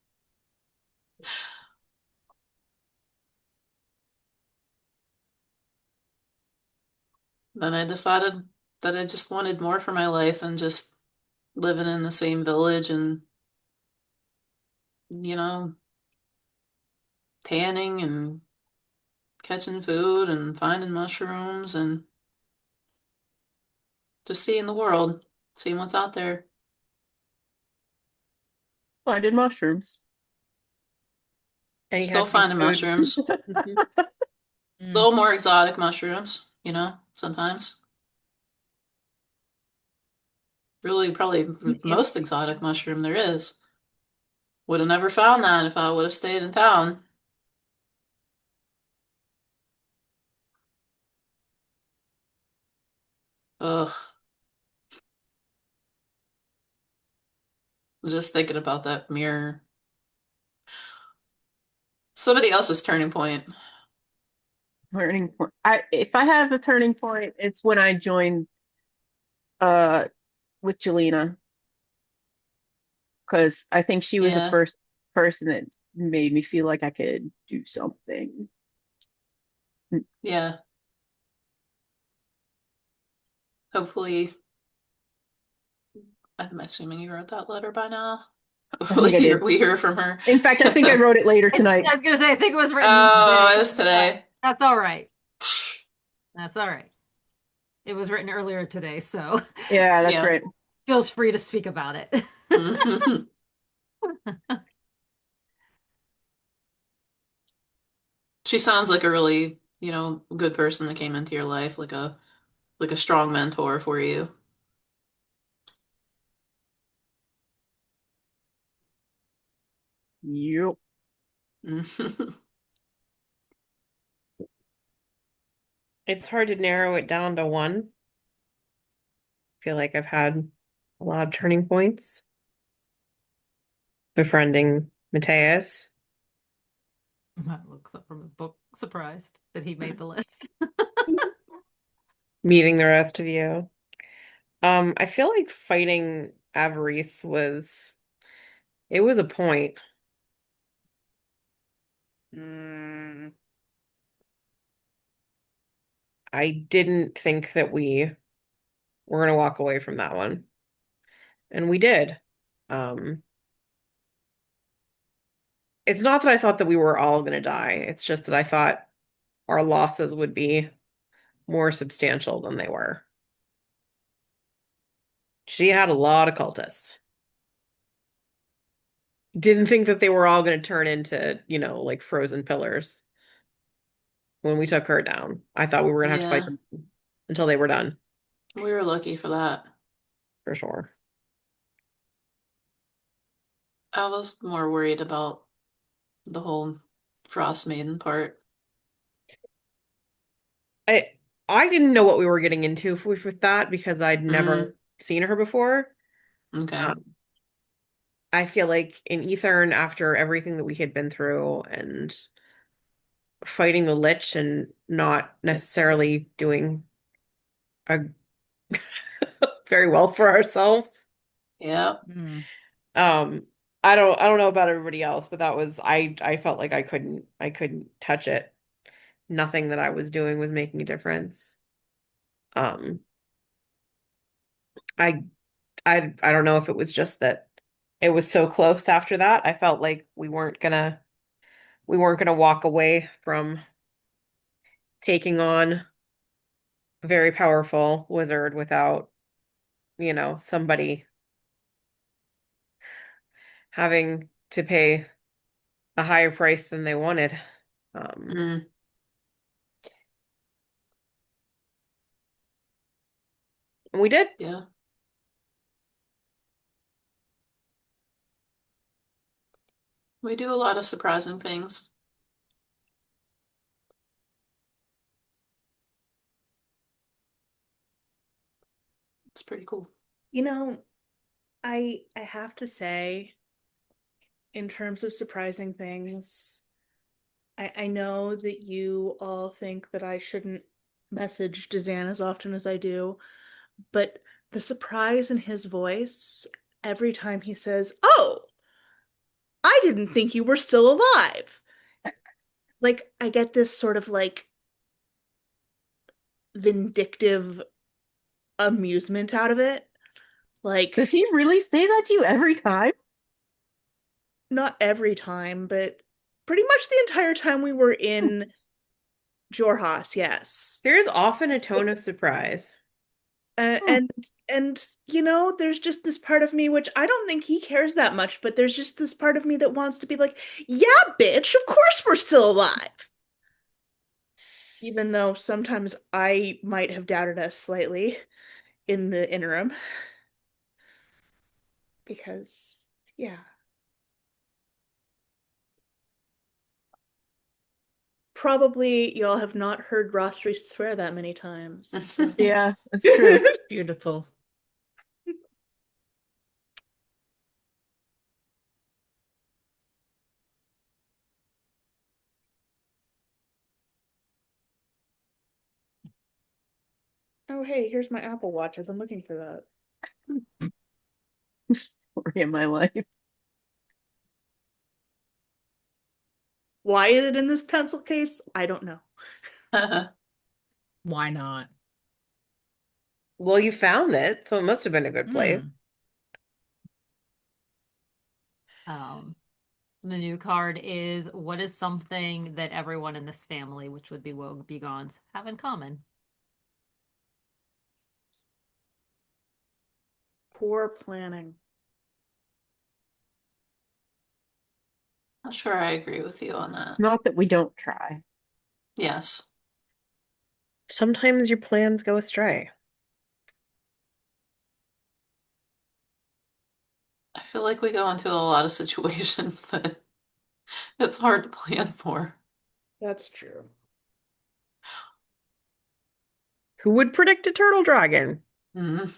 Then I decided that I just wanted more for my life than just living in the same village and, you know, tanning and catching food and finding mushrooms and just seeing the world, seeing what's out there. I did mushrooms. And you Still had good finding food. mushrooms. Mhm. A Mm. little more exotic mushrooms, sometimes. Really, probably the most exotic mushroom there is. Would have never found that if I would have stayed in town. Ugh, just thinking about that mirror. Somebody else's turning point. Turning point. If I have a turning point, it's when I joined uh with Jelena, because I think she was the Yeah, first person that made me feel like I could do something. yeah. Hopefully, I'm assuming you wrote that letter by now. I think Hopefully, I did. we hear from her. In fact, I think I wrote it later tonight. I was gonna say, I think it was written Oh, today. it was today. That's all right. That's all right. It was written earlier today, so Yeah, that's Yeah. right. feels free to speak about it. She sounds like a really, good person that came into your life, like a strong mentor for you. Yep. It's hard to narrow it down to one. I feel like I've had a lot of turning points. Befriending Mateus, Matt looks up from his book, surprised that he made the list. meeting the rest of you. I feel like fighting Avarice it was a point. Mm, I didn't think that we were gonna walk away from that one. And we did. Um, it's not that I thought that we were all gonna die. It's just that I thought our losses would be more substantial than they were. She had a lot of cultists. Didn't think that they were all going to turn into, like frozen pillars when we took her down. I thought we were going to have to fight Yeah, them until they were done. we were lucky for that. for sure. I was more worried about the whole Frost Maiden part. I I didn't know what we were getting into with that because I'd Mm, never seen her before. okay. Um, I feel like in Ethern, after everything that we had been through and fighting the Lich and not necessarily doing a very well for ourselves. Yeah. Mm. Um, I don't know about everybody else, but that was I felt like I couldn't touch it. Nothing that I was doing was making a difference. Um, I I don't know if it was just that it was so close after that. I felt like we weren't gonna walk away from taking on a very powerful wizard without, somebody having to pay a higher price than they wanted. Um, Mm, and we did. yeah. We do a lot of surprising things. It's pretty cool. You know, I have to say, in terms of surprising things, I know that you all think that I shouldn't message Dazan as often as I do, but the surprise in his voice every time he says, "Oh, I didn't think you were still alive." Like I get this sort of like vindictive amusement out of it. Does Like he really say that to you every time? not every time, but pretty much the entire time we were in Jorhas, yes. There is often a tone of surprise. Uh, Hmm. and and there's just this part of me which I don't think he cares that much, but there's just this part of me that wants to be like, "Yeah, bitch, of course we're still alive." Even though sometimes I might have doubted us slightly in the interim because yeah, probably y'all have not heard Rostri swear that many times. So Yeah, that's true. Beautiful. oh hey, here's my Apple Watch. I've been looking for that. Story of my life. Why is it in this pencil case? I don't know. Why not? Well, you found it, so it must have been a good place. Mm. Um, the new card is what is something that everyone in this family, which would be Wogue Begons, have in common? Poor planning. Not sure I agree with you on that. Not that we don't try. Yes. Sometimes your plans go astray. I feel like we go into a lot of situations that it's hard to plan for. That's true. Who would predict a turtle dragon? Mm.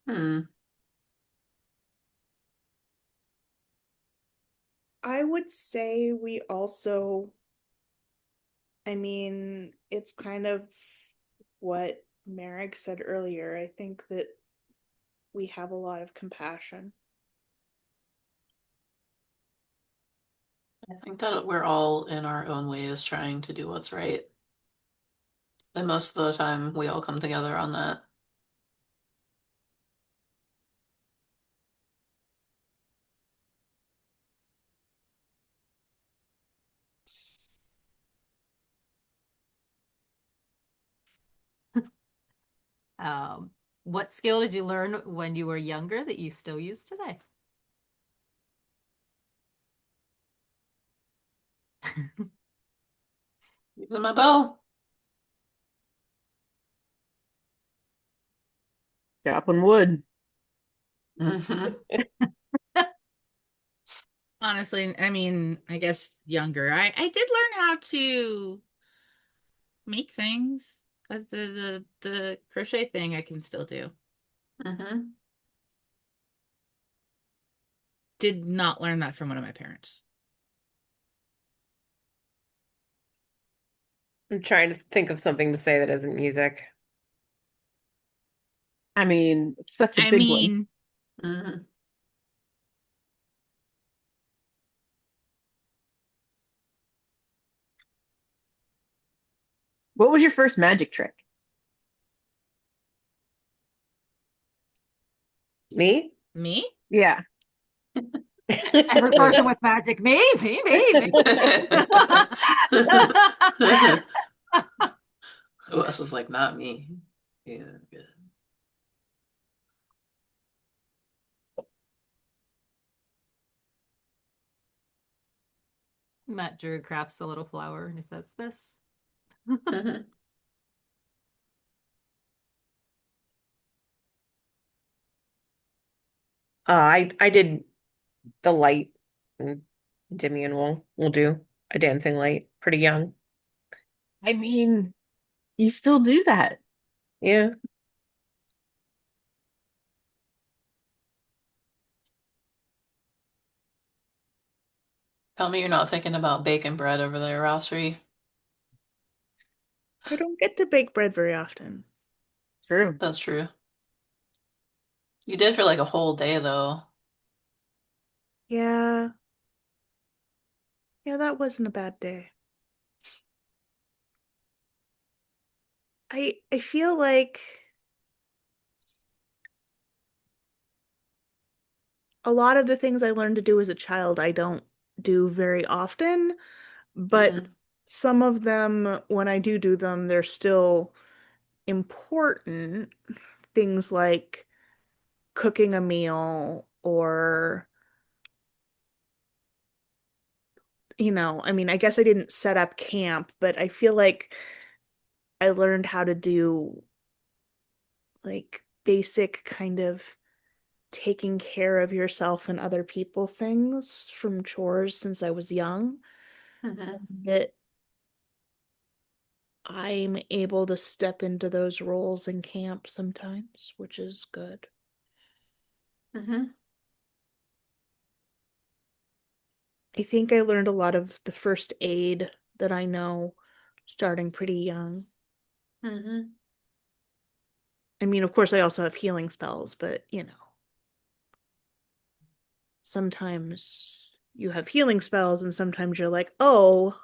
Hmm. I would say we also, I mean, it's kind of what Merrick said earlier. I think that we have a lot of compassion. I think that we're all in our own ways trying to do what's right. And most of the time, we all come together on that. Um, what skill did you learn when you were younger that you still use today? Using my bow. Chopping wood. Hmm. Honestly, I mean, I guess younger. I did learn how to make things. The crochet thing I can still do. Hmm. Did not learn that from one of my parents. I'm trying to think of something to say that isn't music. I mean, such a I big one. mean, Hmm. What was your first magic trick? Me? me? Yeah. Every person with magic. Me. Who else is like, not me? Yeah, good. Matt Drew crafts a little flower and he says this. Hmm. I did the light, and Dimian will do a dancing light. Pretty young. I mean, you still do that. Yeah. Tell me you're not thinking about baking bread over there, Rosary. I don't get to bake bread very often. True. That's true. You did for like a whole day, though. Yeah. Yeah, that wasn't a bad day. I feel like a lot of the things I learned to do as a child I don't do very often, but Hmm. some of them, when I do them, they're still important. Things like cooking a meal or, I mean, I guess I didn't set up camp, but I feel like I learned how to do like basic kind of taking care of yourself and other people things from chores since I was young. Hmm. That I'm able to step into those roles in camp sometimes, which is good. Hmm. I think I learned a lot of the first aid that I know starting pretty young. Hmm. I mean, of course, I also have healing spells, but sometimes you have healing spells, and sometimes you're like, oh,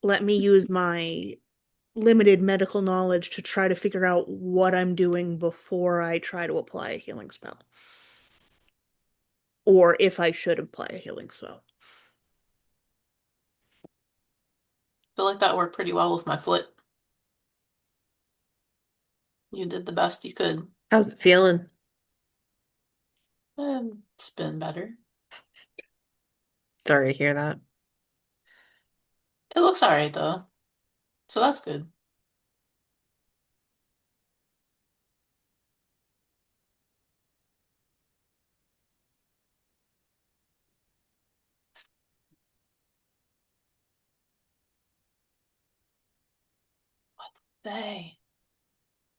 let me use my limited medical knowledge to try to figure out what I'm doing before I try to apply a healing spell. Or if I should apply a healing spell. Feel like that worked pretty well with my foot. You did the best you could. How's it feeling? It's been better. Sorry to hear that. It looks all right though, so that's good. Say,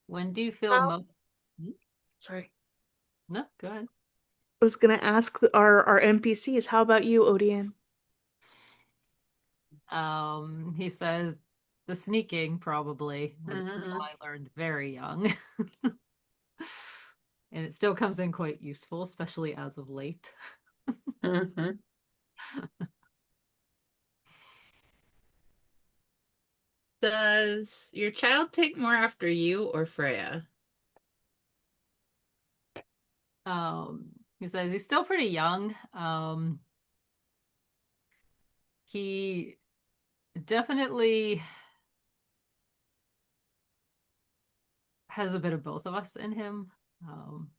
When do you feel Well, most? sorry. No, go ahead. I was gonna ask our NPCs, how about you, Odion? He says the sneaking probably was a skill hmm. I learned very young. And it still comes in quite useful, especially as of late. Hmm. Does your child take more after you or Freya? He says he's still pretty young. He definitely has a bit of both of us in him. Um,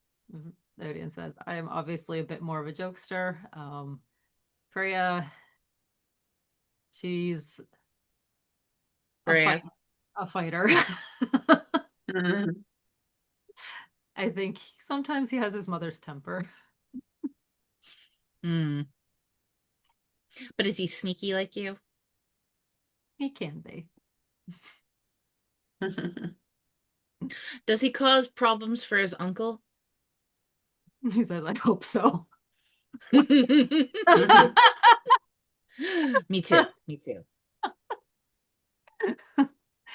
Odion says, I am obviously a bit more of a jokester. Freya She's a fight Freya. a fighter. Mhm. I think sometimes he has his mother's temper. Hmm. But is he sneaky like you? He can be. Does he cause problems for his uncle? He says, I hope so. Me too. Me too.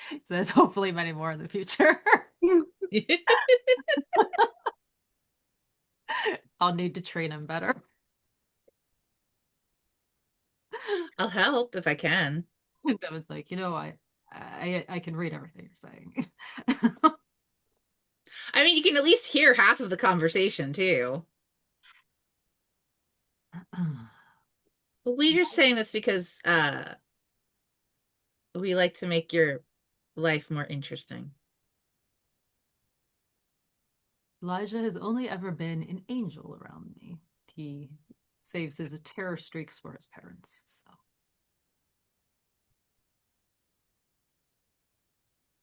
He says, hopefully many more in the future. I'll need to train him better. I'll help if I can. Devin's like, I can read everything you're saying. I mean, you can at least hear half of the conversation too. But we just saying this because we like to make your life more interesting. Elijah has only ever been an angel around me. He saves his terror streaks for his parents, so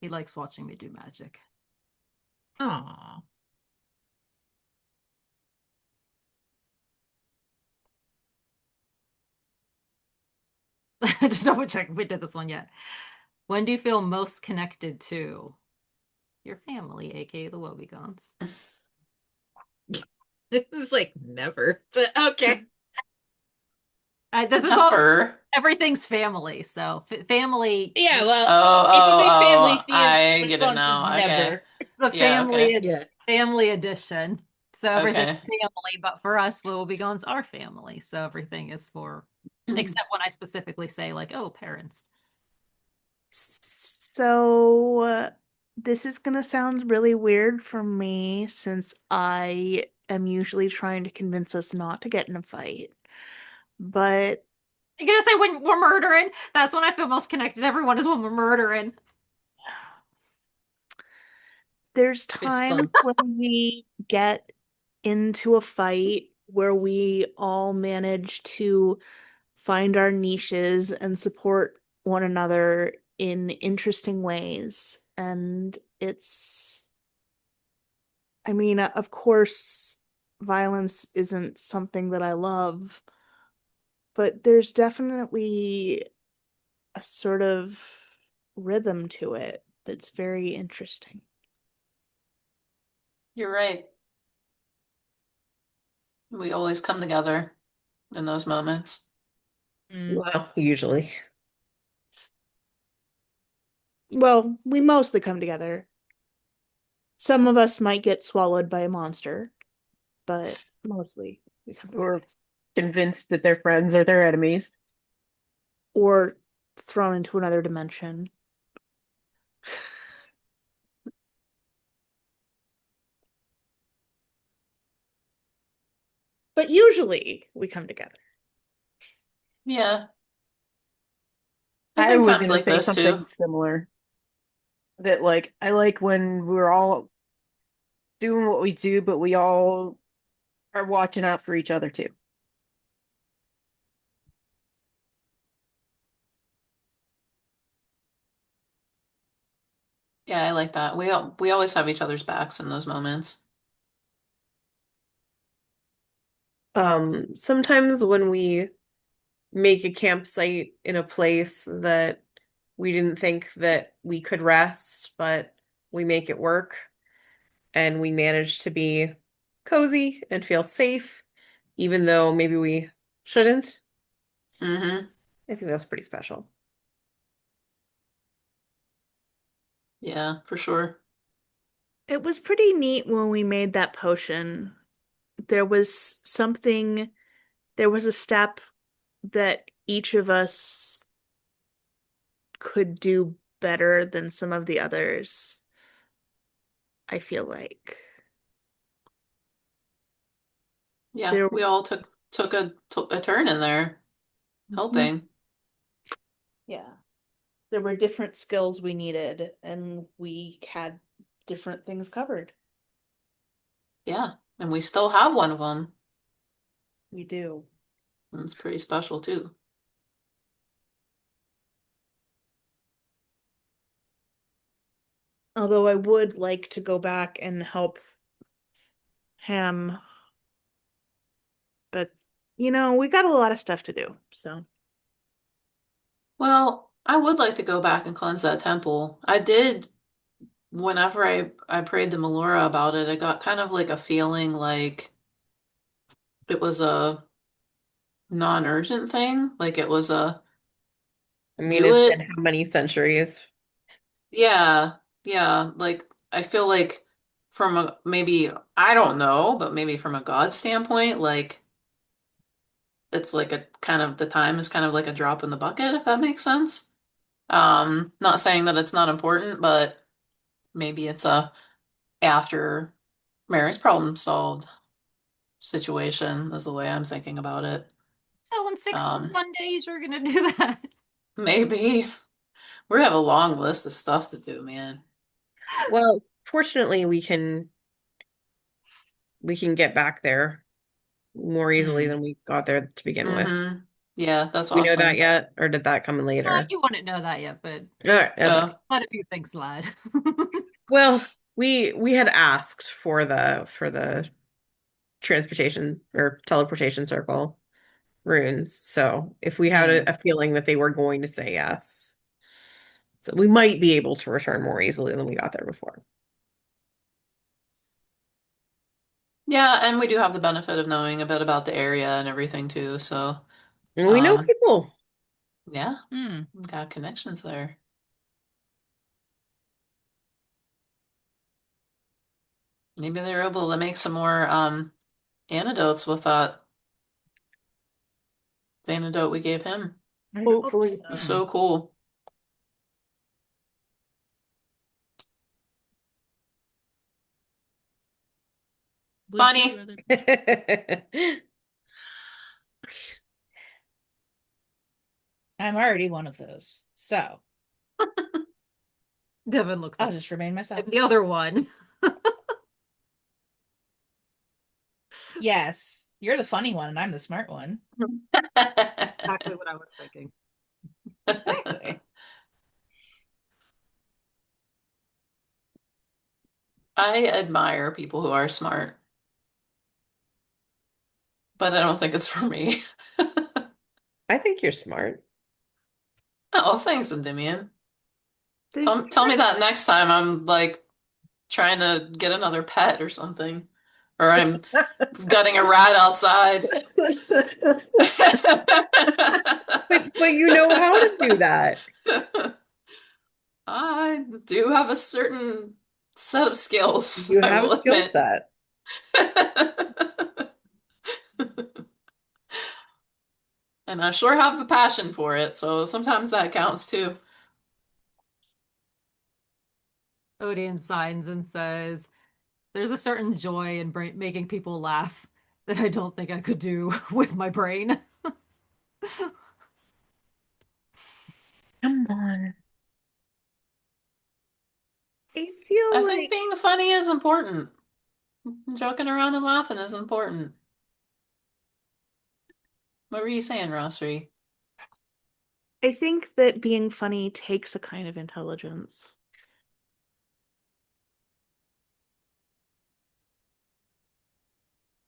he likes watching me do magic. Aw. Just double check if we did this one yet. When do you feel most connected to your family, aka the Wobegons? It's like never, but okay. This is all Never. everything's family, so family. Yeah, Oh, well, if you say family, oh, oh, Thea's I get it response is now. Okay. never. It's the Yeah, okay. Yeah. family edition. So everything's Okay. family, but for us, Wobegons are family. So everything is for, except when I specifically say like, oh, parents. So, this is gonna sound really weird for me since I am usually trying to convince us not to get in a fight. But You're gonna say when we're murdering? That's when I feel most connected. Everyone is when we're murdering. there's Fist times bump. when we get into a fight where we all manage to find our niches and support one another in interesting ways. And I mean, of course, violence isn't something that I love, but there's definitely a sort of rhythm to it that's very interesting. You're right. We always come together in those moments. Mm. Well, usually. Well, we mostly come together. Some of us might get swallowed by a monster, but mostly we come together. Or convinced that their friends are their enemies. Or thrown into another dimension. But usually we come together. Yeah. I I think was times gonna like say this something too. similar. That like I like when we're all doing what we do, but we all are watching out for each other too. Yeah, I like that. We always have each other's backs in those moments. Sometimes when we make a campsite in a place that we didn't think that we could rest, but we make it work and we manage to be cozy and feel safe, even though maybe we shouldn't. Mm-hmm. I think that's pretty special. Yeah, for sure. It was pretty neat when we made that potion. There was something, there was a step that each of us could do better than some of the others, I feel like. Yeah, There, we all took a turn in there Mhm. helping. Yeah. There were different skills we needed, and we had different things covered. Yeah, and we still have one of them. We do. And it's pretty special too. Although I would like to go back and help him, but we got a lot of stuff to do. So, Well, I would like to go back and cleanse that temple. I did whenever I prayed to Melora about it, I got kind of like a feeling like it was a non-urgent thing. Like it was a I mean, do it's been it. how many centuries? Yeah. Yeah. Like I feel like from a maybe I don't know, but maybe from a God standpoint, like it's like a kind of the time is kind of like a drop in the bucket, if that makes sense. Not saying that it's not important, but maybe it's a after Mary's problem solved situation is the way I'm thinking about it. So in Um, 61 days, you're gonna do that. maybe we have a long list of stuff to do, man. Well, fortunately, we can get back there more easily Hmm. than we got there to begin with. Mm-hmm. Yeah, that's We know that awesome. yet, or did that come in later? You wouldn't know that yet, but All right, okay. let a few things slide. Well, we had asked for the transportation or teleportation circle runes, so if we had Hmm. a feeling that they were going to say yes, so we might be able to return more easily than we got there before. Yeah, and we do have the benefit of knowing a bit about the area and everything too. So, And we know um, people. yeah, Hmm. got connections there. Maybe they're able to make some more antidotes with that the antidote we gave him. I hope Hopefully. so. It was Hmm. so cool. Would you Funny. rather? I'm already one of those. So Devin looks I'll like just remain myself. the other one. Yes, you're the funny one and I'm the smart one. Exactly what I was thinking. Exactly. I admire people who are smart, but I don't think it's for me. I think you're smart. Oh, thanks, Endymion. There's Tell me that next time I'm like trying to get another pet or something, or I'm gutting a rat outside. But you know how to do that. I do have a certain set of skills, You I have a will skill admit. set. And I sure have the passion for it, so sometimes that counts too. Odion signs and says, "There's a certain joy in making people laugh that I don't think I could do with my brain." Come on. I feel I think like being funny is important. Joking around and laughing is important. What were you saying, Rosary? I think that being funny takes a kind of intelligence,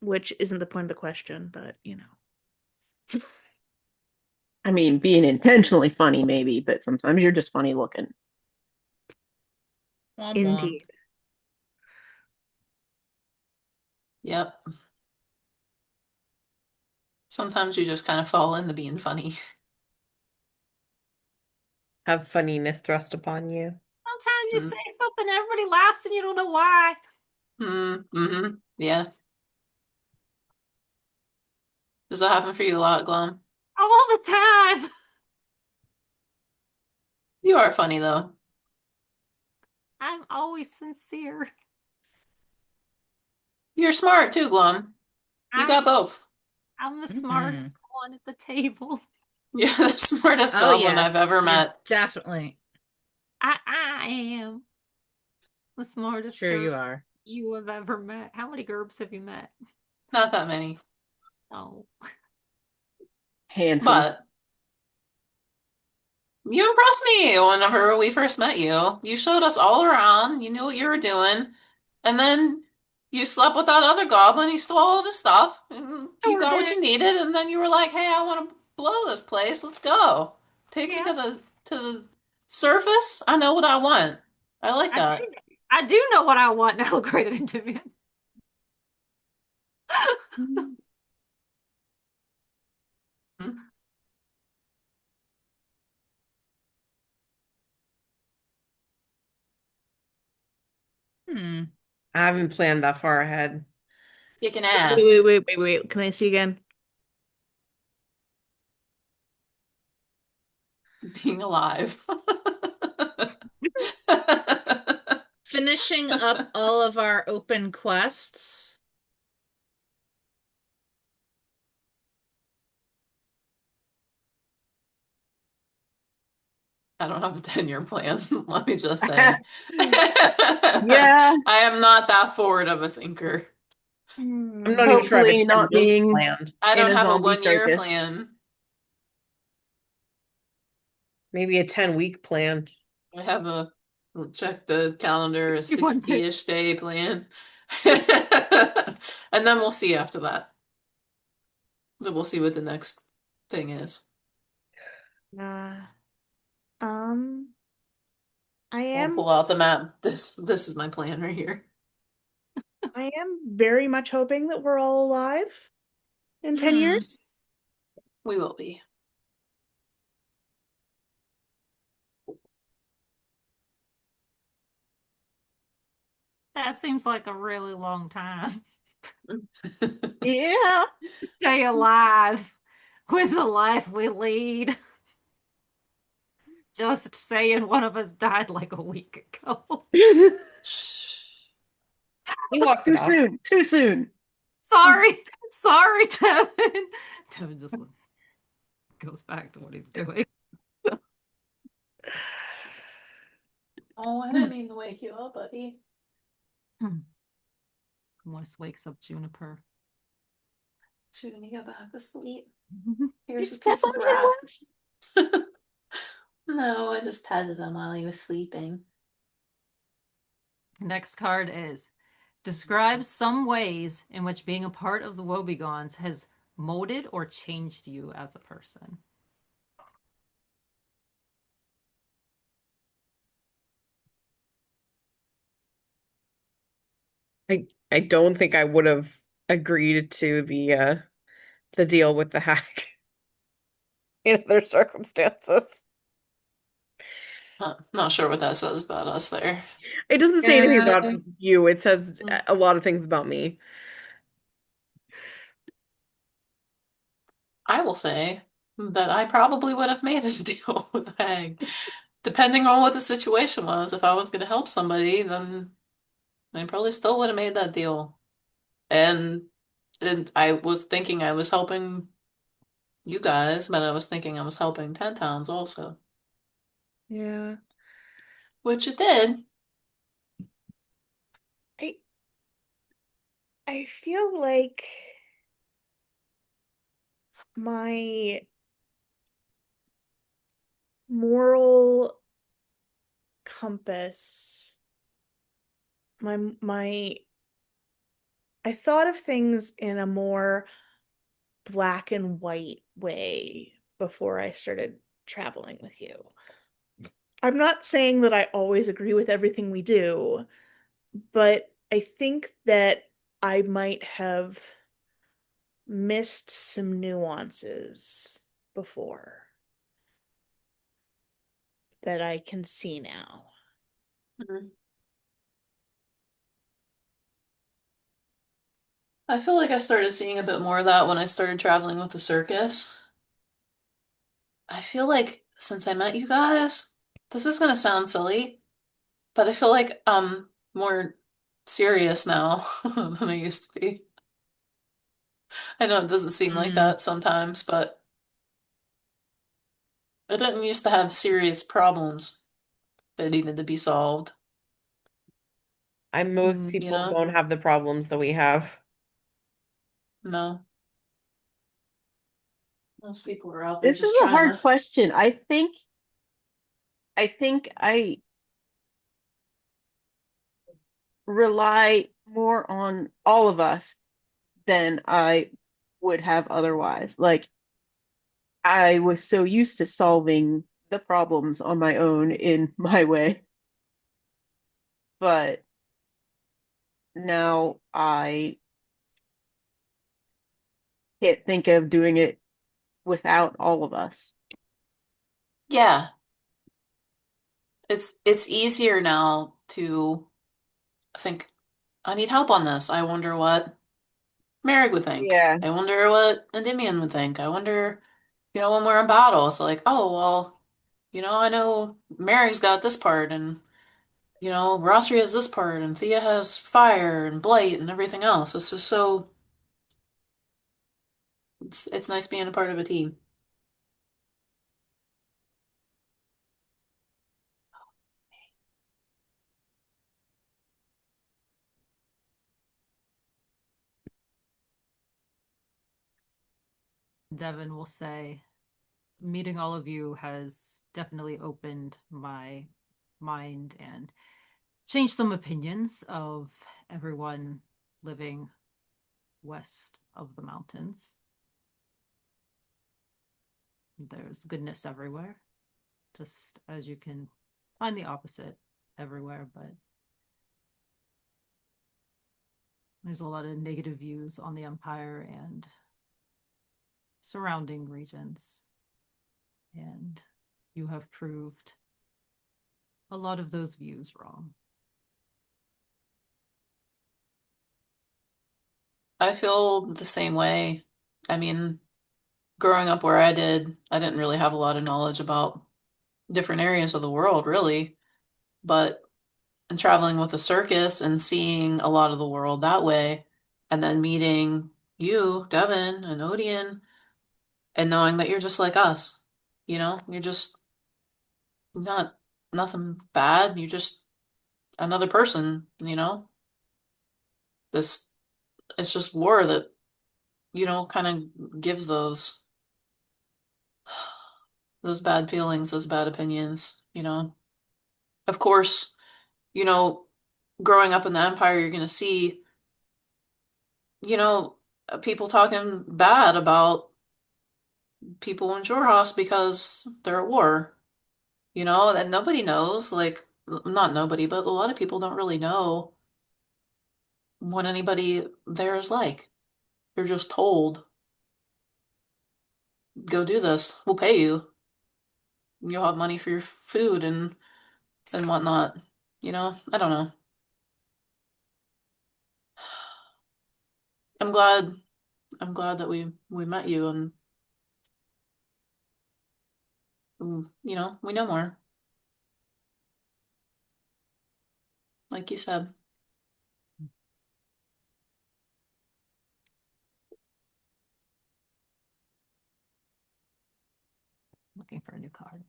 which isn't the point of the question, but I mean, being intentionally funny, maybe, but sometimes you're just funny looking. Womp womp. Indeed. Yep. Sometimes you just kind of fall into being funny. Have funniness thrust upon you. Sometimes you say something, everybody laughs, and you don't know why. Mm-hmm. Yeah. Does that happen for you a lot, Glum? All the time. You are funny though. I'm always sincere. You're smart too, Glum. You I'm got both. I'm the Mm-hmm. smartest one at the table. You're the smartest Oh goblin I've yes, ever you're met. definitely. I am the smartest Sure girl you are. you have ever met. How many GURPS have you met? Not that many. Oh, Handful. But You impressed me whenever we first met you. You showed us all around, you knew what you were doing, and then you slept with that other goblin, you stole all of his stuff, and you Sure got what did. you needed, and then you were like, "Hey, I want to blow this place. Let's go. Take me Yeah, to the surface. I know what I want." I like I do. that. I do know what I want now, graded into me. Hmm. Hmm. I haven't planned that far ahead. Kicking Wait, ass. wait, wait, wait, wait. Can I see again? Being alive. Finishing up all of our open quests. I don't have a 10-year plan, let me just say. Yeah, I am not that forward of a thinker. I'm not even Hmm. sure I have a hopefully 10 not month being planned. I in don't a have a zombie 1-year circus. plan. Maybe a 10-week plan. I have a, we'll check the calendar, a One day. 60-ish day plan. And then we'll see after that. Then we'll see what the next thing is. Uh, um, I I'll am pull out the map. This is my plan right here. I am very much hoping that we're all alive in 10 Hmm. years. We will be. That seems like a really long time. Yeah. Stay alive with the life we lead. Just saying, one of us died like a week ago. We walked it Too off. soon. Too soon. Sorry, sorry, Tevin. Tevin just goes back to what he's doing. Oh, I didn't mean to wake you up, buddy. Wes wakes up Juniper. Shouldn't you go back to sleep? You Here's a step piece of on him rat. once. No, I just petted him while he was sleeping. Next card is describe some ways in which being a part of the Wobegons has molded or changed you as a person. I don't think I would have agreed to the deal with the hack in other circumstances. Not sure what that says about us there. It doesn't say anything Yeah. about you. It says Mm. a lot of things about me. I will say that I probably would have made a deal with Hag. Depending on what the situation was, if I was going to help somebody, then I probably still would have made that deal. And, and I was thinking I was helping you guys, but I was thinking I was helping 10 towns also, Yeah. which it did. I I feel like my moral compass, my I thought of things in a more black and white way before I started traveling with you. I'm not saying that I always agree with everything we do, but I think that I might have missed some nuances before that I can see now. Mhm. I feel like I started seeing a bit more of that when I started traveling with the circus. I feel like since I met you guys, this is gonna sound silly, but I feel like I'm more serious now than I used to be. I know it doesn't seem like Hmm. that sometimes, but I didn't used to have serious problems that needed to be solved, Most Hmm. you people know? don't have the problems that we have. No, most people are out there This is just a trying hard to. question. I think I think I rely more on all of us than I would have otherwise. Like I was so used to solving the problems on my own in my way, but now I can't think of doing it without all of us. Yeah, it's easier now to think, I need help on this. I wonder what Merrick would think. Yeah. I wonder what Endymion would think. I wonder, when we're in battle, it's like, oh, well, I know Merrick's got this part, and, Rosri has this part, and Thea has fire and blight and everything else. It's just so, it's nice being a part of a team. Devin will say, meeting all of you has definitely opened my mind and changed some opinions of everyone living west of the mountains. There's goodness everywhere, just as you can find the opposite everywhere, but there's a lot of negative views on the Empire and surrounding regions. And you have proved a lot of those views wrong. I feel the same way. I mean, growing up where I did, I didn't really have a lot of knowledge about different areas of the world, really. But and traveling with a circus and seeing a lot of the world that way, and then meeting you, Devin, and Odion, and knowing that you're just like us. You're just not nothing bad. You're just another person. This it's just war that, kind of gives those bad feelings, those bad opinions. Of course, you know, growing up in the Empire, you're gonna see, you know, people talking bad about people in Jorhas because they're at war, and nobody knows, like, not nobody, but a lot of people don't really know what anybody there is like. They're just told, go do this, we'll pay you, you'll have money for your food and whatnot. I don't know. I'm glad I'm glad that we met you and we know more, like you said. Looking for a new card.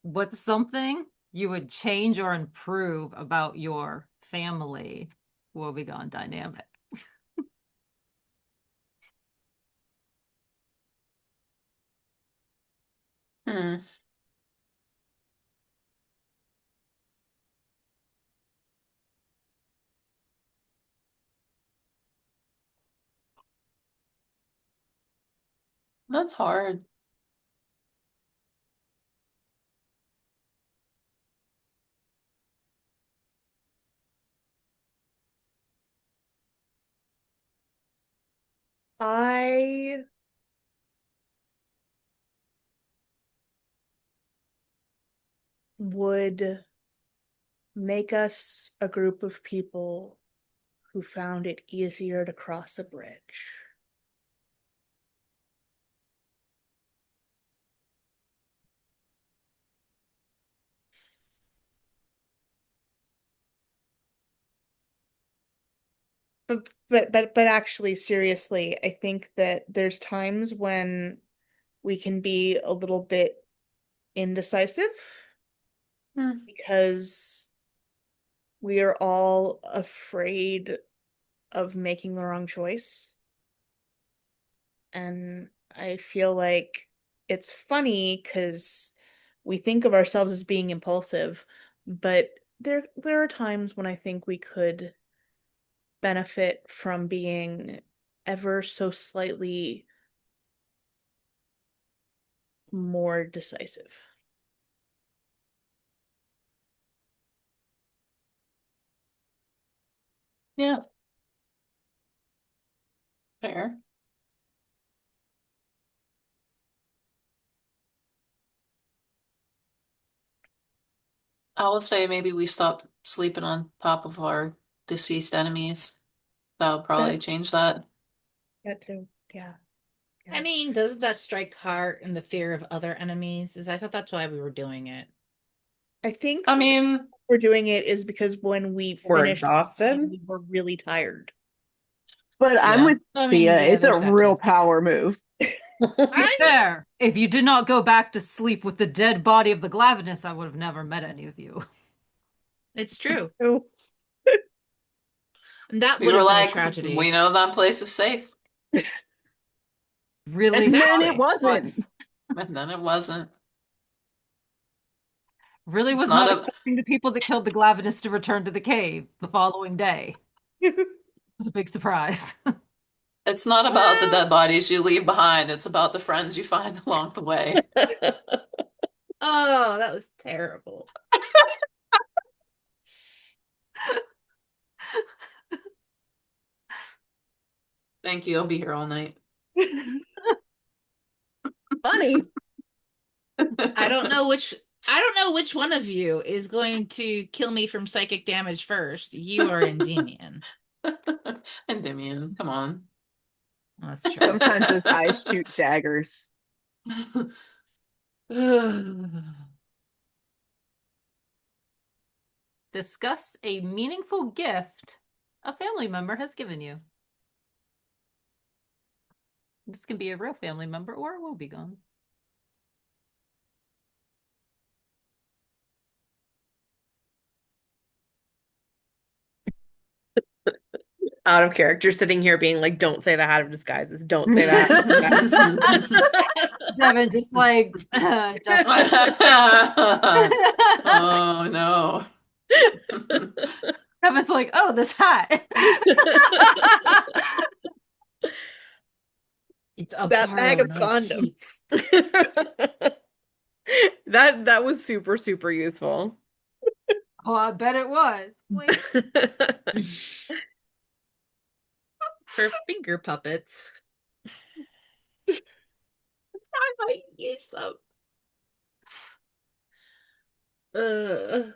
What's something you would change or improve about your family woebegone dynamic? Hmm, that's hard. I would make us a group of people who found it easier to cross a bridge. But actually, seriously, I think that there's times when we can be a little bit indecisive Hmm. because we are all afraid of making the wrong choice. And I feel like it's funny because we think of ourselves as being impulsive, but there are times when I think we could benefit from being ever so slightly more decisive. Yeah, fair. I would say maybe we stop sleeping on top of our deceased enemies. That would probably That change that. that too. Yeah. I Yeah. mean, doesn't that strike heart in the fear of other enemies? Is I thought that's why we were doing it. I think I the reason mean, we're doing it is because when we We're finished, exhausted. we were really tired. But I'm yeah. with I mean, Thea. yeah, It's a there's that real too. power move. To be I'm fair, if you did not go back to sleep with the dead body of the Glavinus, I would have never met any of you. It's true. Oh, And that We would were have been a like, we tragedy. know that place is safe. Really And then it Exactly. wasn't. was. And then it wasn't. Really It's was not not a expecting the people that killed the Glavinus to return to the cave the following day. It was a big surprise. it's not about the Well, dead bodies you leave behind. It's about the friends you find along the way. oh, that was terrible. Thank you. I'll be here all night. Funny. I don't know which I don't know which one of you is going to kill me from psychic damage first. You or Endymion. Endymion, come on. That's true. Sometimes those eyes shoot daggers. Discuss a meaningful gift a family member has given you. This can be a real family member or it will be gone. Out of character, sitting here being like, don't say the hat of disguises. Don't say that. Devin just like just Oh no. Devin's like, oh, this hat. It's a that bag borrow, of not a keep. condoms. That was super, super useful. Oh, I bet it was. For finger puppets. I might use them. Uh,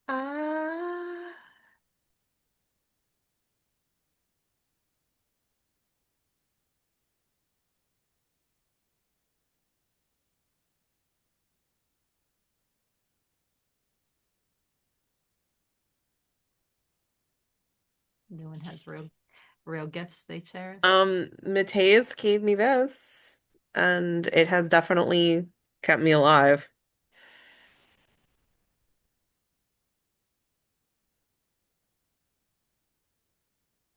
Ah, No one has real gifts they cherish. Mateus gave me this, and it has definitely kept me alive.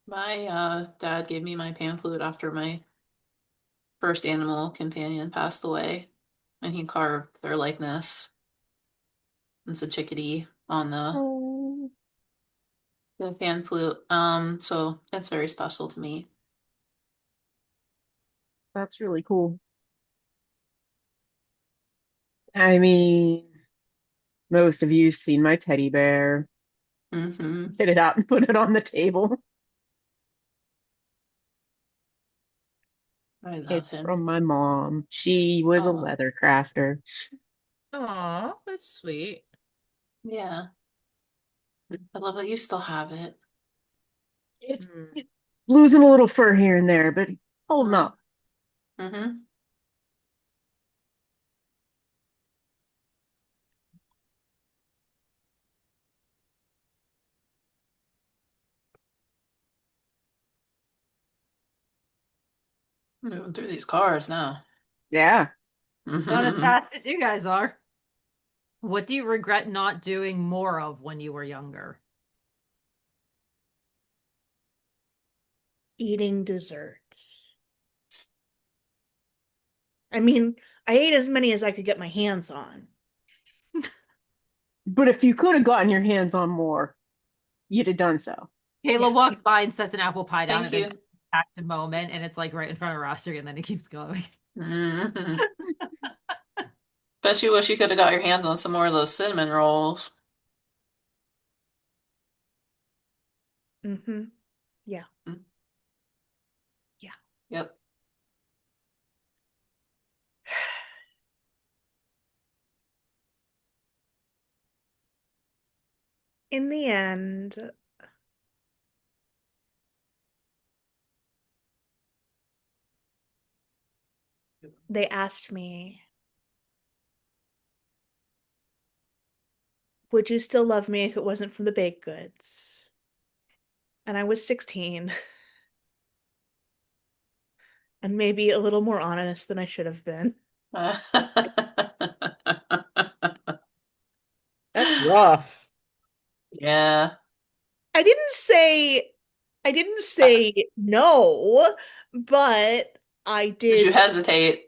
My dad gave me my pan flute after my first animal companion passed away, and he carved their likeness. It's a chickadee on Oh. the pan flute. So that's very special to me. That's really cool. I mean, most of you've seen my teddy bear. Hmm. Get it out and put it on the table. I love It's from him. my mom. She was a Oh, leather crafter. Aw, that's sweet. yeah. I love that you still have it. It's Hmm. losing a little fur here and there, but holding Mm. up. Mm-hmm. Moving through these cars now. Yeah. Not as Hmm. fast as you guys are. What do you regret not doing more of when you were younger? eating desserts. I mean, I ate as many as I could get my hands on. But if you could have gotten your hands on more, you'd have done so. Kayla Yeah. walks by and sets an apple pie down Thank at an you. exact moment, and it's like right in front of Rossi, and then it keeps going. Hmm. Bet you wish you could have got your hands on some more of those cinnamon rolls. Mm-hmm. Yeah. Mm. Yeah. Yep. In the end, they asked me, would you still love me if it wasn't for the baked goods? And I was 16 and maybe a little more honest than I should have been. That's rough. Yeah. I didn't say I didn't say no, but I Did you did hesitate?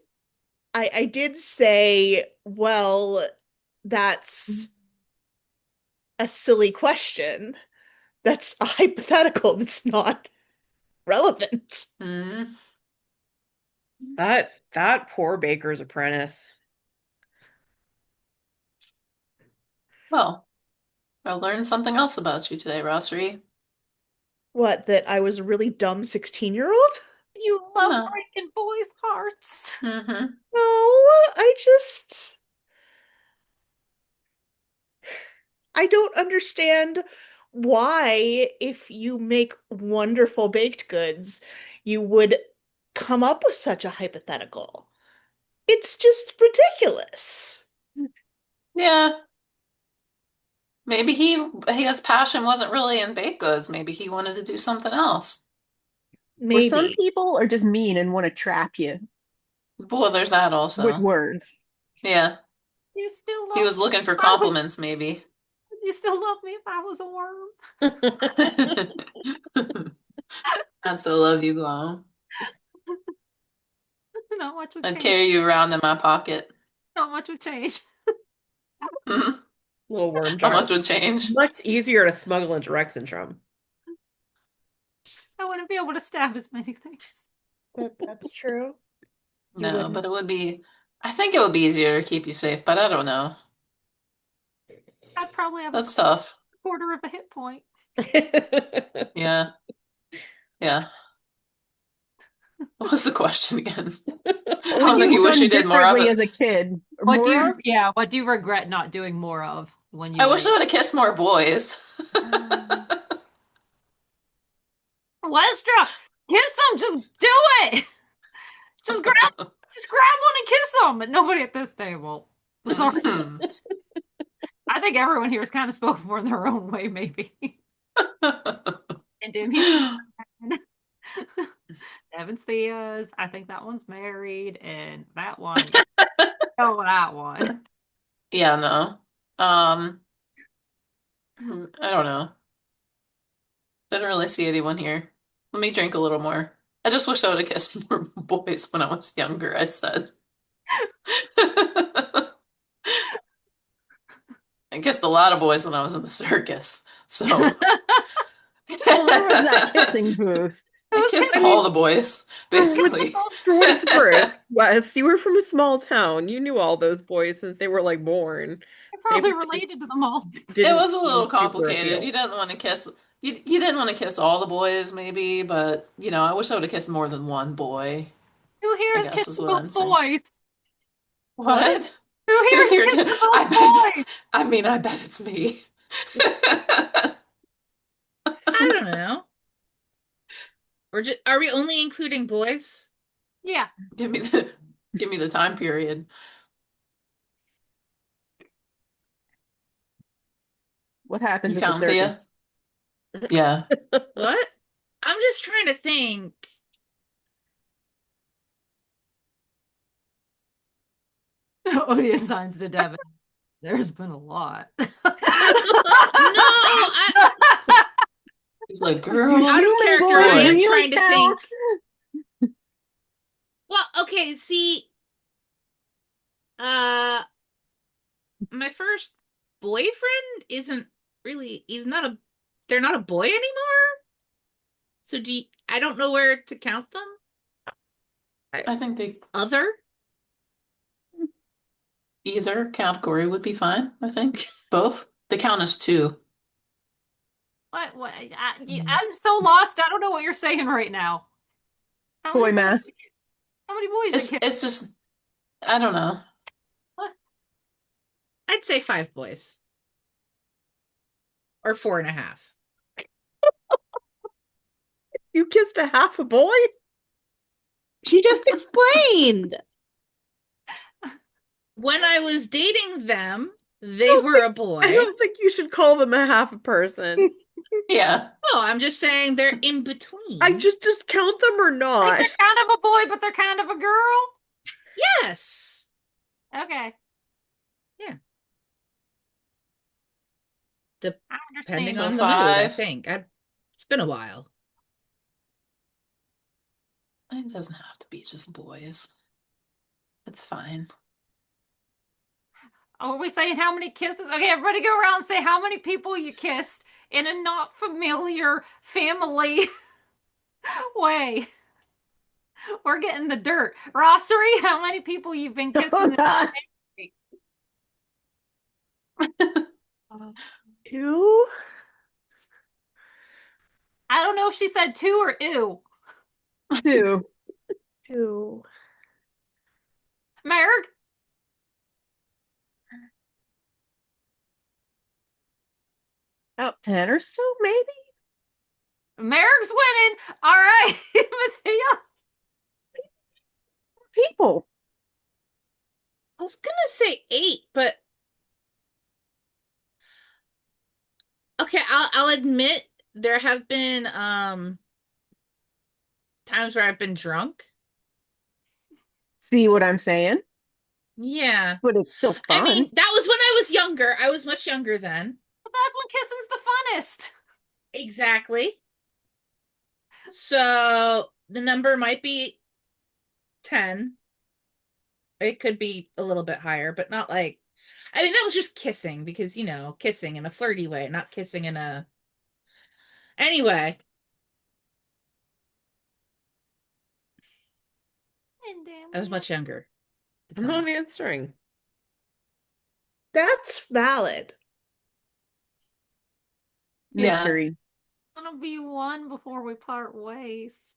I did say, well, that's a silly question. That's a hypothetical that's not relevant. Hmm. That poor baker's apprentice. Well, I learned something else about you today, Rosary. What, that I was a really dumb 16-year-old? You love No. breaking boys' hearts. Hmm. No, I just I don't understand why, if you make wonderful baked goods, you would come up with such a hypothetical. It's just ridiculous. Yeah. Maybe his passion wasn't really in baked goods. Maybe he wanted to do something else. Or some Maybe. people are just mean and want to trap you Well, there's that with also. words. Yeah. You still He love was me looking for if I was. compliments, maybe. You still love me if I was a worm. I still love you, Glow. Not much would I'd change. carry you around in my pocket. Not much would change. Little worm How jar. much would change? Much easier to smuggle into Rexentrum. I wouldn't be able to stab as many things. That's true. You No, wouldn't. but I think it would be easier to keep you safe, but I don't know. I'd probably have a That's tough. quarter of a hit point. Yeah. Yeah. What was the question again? What would Something you you have wish you done did more of differently it. as a kid? Or What do more you, of? yeah, what do you regret not doing more of when you I were wish I would have kissed more boys. Um, Westra, kiss him, just do it. Just grab just grab one and kiss him. But nobody at this table. Sorry. Mhm. I think everyone here is kind of spoken for in their own way, maybe. And Demi's Evan's Thea's. I think that one's married, and that one, oh, that one. Yeah, no. Um, I don't know. Didn't really see anyone here. Let me drink a little more. I just wish I would have kissed more boys when I was younger, I said. I kissed a lot of boys when I was in the circus. So Well, there was that I kissing booth. Who's kissed I kissing? mean, all the boys, Who's kissing basically. both? for what it's worth, Wes, you were from a small town. You knew all those boys since they were like born. You're Maybe probably they related to them all. It didn't was a little seem super complicated. You appealing. didn't want to kiss you didn't want to kiss all the boys, maybe, but I wish I would have kissed more than one boy, Who here I is guess is kissing what both I'm saying. boys? what? What? Who here Who's is here? kissing I both bet. boys? I bet it's me. I don't know. Are we only including boys? Yeah. Give me the time period. What You happens at the found Thea? circus? Yeah. What? I'm just trying to think. Odion signs to Devin. There's been a lot. No, He's like, Do girl, Out of human character, I boys boy. am really trying to count? think. Well, okay, see, uh, my first boyfriend isn't really, they're not a boy anymore. So I don't know where to count them. I think they Other? either category would be fine. I think both. They count as two. What? Mm. I'm so lost. I don't know what you're saying right now. How many Boy boys? math. How many boys are kids? It's just I don't know. What? I'd say 5 boys. Or 4.5. You kissed a half a boy? She just explained. When I was dating them, they were a boy. I don't think you should call them a half a person. Yeah. No, I'm just saying they're in between. I just count them or Like not. they're kind of a boy, but they're kind of a girl. Yes. Okay, I Depending understand. So on the mood, I 5. think. It's been a while. It doesn't have to be just boys. It's fine. Oh, are we saying how many kisses? Okay, everybody go around and say how many people you kissed in a not familiar family way. We're getting the dirt. Rossery, how many people you've been Oh, kissing? God. Two? I don't know if she said two or ew. Two. Two. Merg? About 10 or so, maybe? Merg's winning. All right, Mathia. People. I was gonna say 8, but okay, I'll admit there have been times where I've been drunk. See See what I'm saying? Yeah. But it's still I fun. mean, that was when I was younger. I was much younger then. But that's when kissing's the funnest. Exactly. So the number might be 10. It could be a little bit higher, but not like, I mean, that was just kissing because, kissing in a flirty way, not kissing in a. Anyway, And damn I was it. much younger at the I'm not time. answering. That's valid. Yeah. Mystery. Gonna be one before we part ways.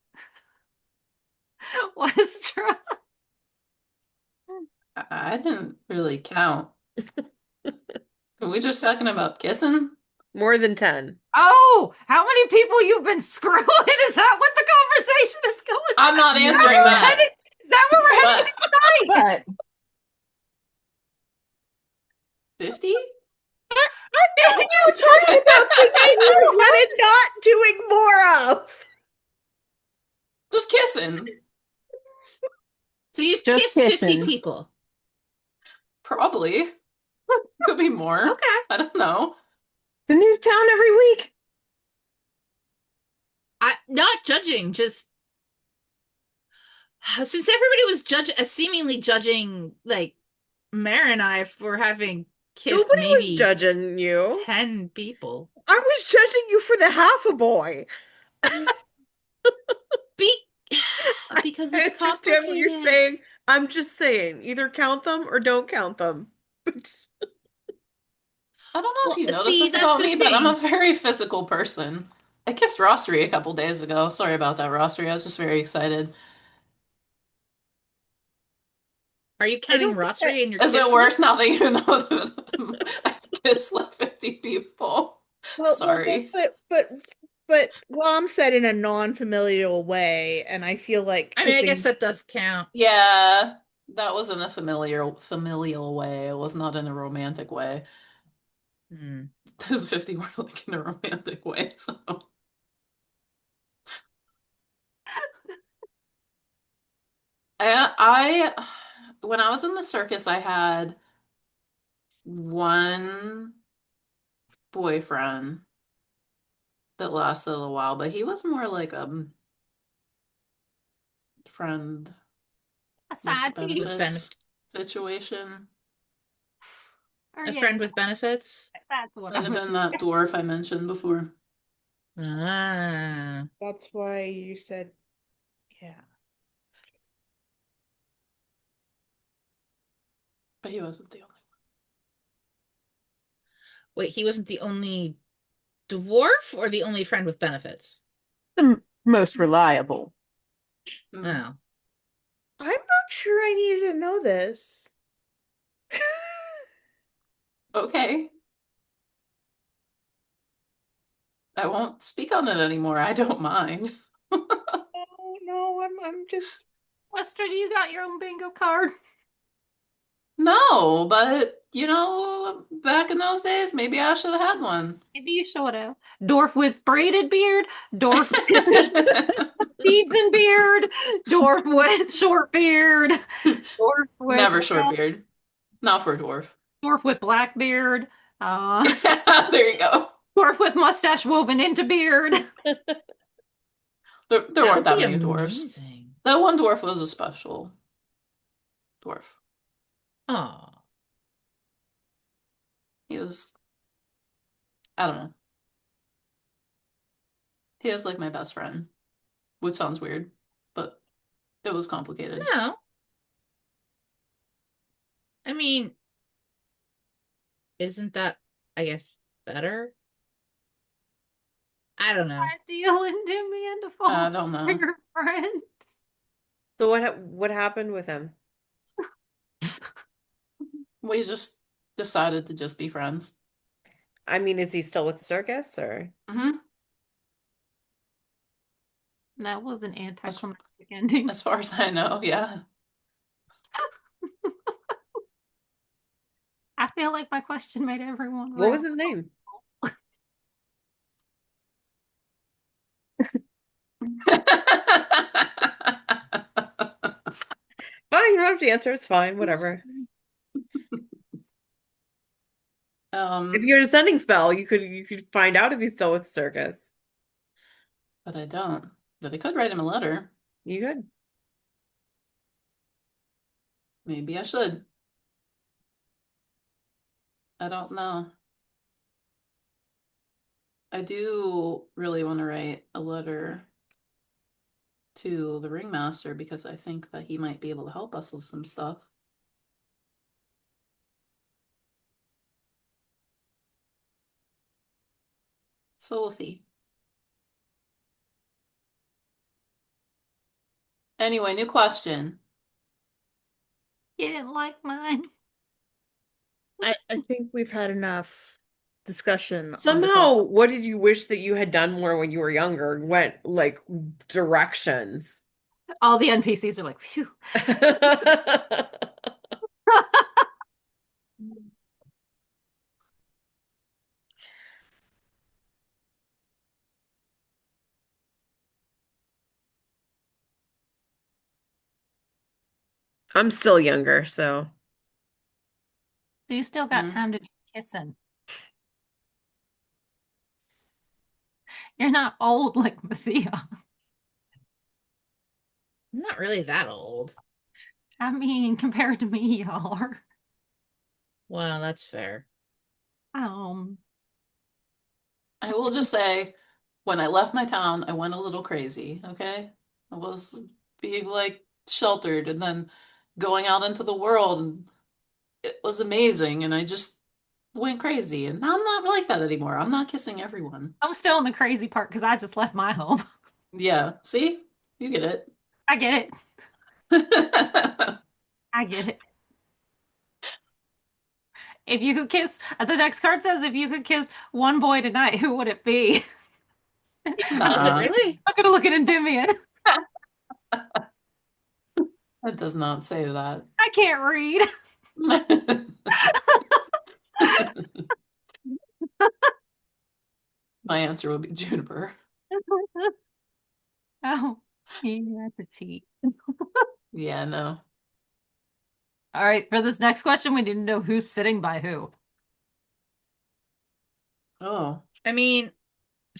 Westra. I didn't really count. Are we just talking about kissing? More than 10. Oh, how many people you've been screwing? Is that what the conversation is going? I'm not Is that answering where we're that. headed? Is that where we're headed But tonight? But 50? We're talking about things you regretted not doing more of. Just kissing. So you've Just kissed 50 kissing. people. Probably. Could be more. Okay. I don't know. it's a new town every week. Not judging, just since everybody was seemingly judging like Mare and I for having kissed Nobody was maybe judging you. 10 people. I was judging you for the half a boy. Be because I it's understand what you're complicated. saying. I'm just saying, either count them or don't count them. I don't know if you Well, noticed see, this that's about the me, but I'm a thing. very physical person. I kissed Rossery a couple days ago. Sorry about that, Rossery. I was just very excited. Are you I counting don't think that Rossery in your Is kiss it worse list? now that you know that I kissed like 50 people? Sorry. but Rom said in a non-familial way, and I feel like I mean, I guess kissing. that does count. Yeah, that was in a familial way. It was not in a romantic way. Hmm. The 50 were like in a romantic way, so I when I was in the circus, I had one boyfriend that lasted a while, but he was more like friend A with side piece. With benefits situation. Or a yeah, friend with benefits. that's what Might I have was. been that dwarf I mentioned before. Ah. That's why you said, yeah. But he wasn't the only Wait, he wasn't the only dwarf or the only friend with benefits? The most reliable. one. Oh. I'm not sure I needed to know this. Okay. I won't speak on it anymore. I don't mind. Oh no, I'm just Lester, do you got your own bingo card? No, but back in those days, maybe I should have had one. Maybe you should have. Dwarf with braided beard, dwarf with beads and beard, dwarf with short beard, dwarf with Never short beard. Not for a dwarf. dwarf with black beard, There you go. dwarf with mustache woven into beard. There That weren't would that be many dwarfs. amazing. That one dwarf was a special dwarf. Oh. He was, I don't know. He was like my best friend, which sounds weird, but it was complicated. No. I mean, isn't that, I guess, better? I don't know. Ideal and Demian to fall I don't for know. your friend. So what happened with him? We just decided to just be friends. I mean, is he still with the circus or? Hmm. That was an anticlimactic ending. As far as I know, yeah. I feel like my question made everyone What was real. his name? Fine, you don't have to answer. It's fine. Whatever. If you're a sending spell, you could find out if he's still with the circus. But I don't. But I could write him a letter. You could. Maybe I should. I don't know. I do really want to write a letter to the ringmaster because I think that he might be able to help us with some stuff. So we'll see. Anyway, new question. You didn't like mine. I think we've had enough discussion on the Somehow, topic. what did you wish that you had done more when you were younger? Went like directions. All the NPCs are like, phew. I'm still younger, so So you still got Mhm. time to be kissing. You're not old like Mathia. I'm not really that old. I mean, compared to me, y'all are. Well, that's fair. Um, I will just say, when I left my town, I went a little crazy, okay? I was being like sheltered and then going out into the world, and it was amazing, and I just went crazy. And now I'm not like that anymore. I'm not kissing everyone. I'm still in the crazy part because I just left my home. Yeah, see? You get it. I get it. I get it. If you could kiss, the next card says, if you could kiss one boy tonight, who would it be? Does it Nuh-uh. really? I'm gonna look at Endymion. That does not say that. I can't read. My answer would be Juniper. Oh, yeah, that's a cheat. Yeah, no. All right, for this next question, we need to know who's sitting by who. Oh, I mean,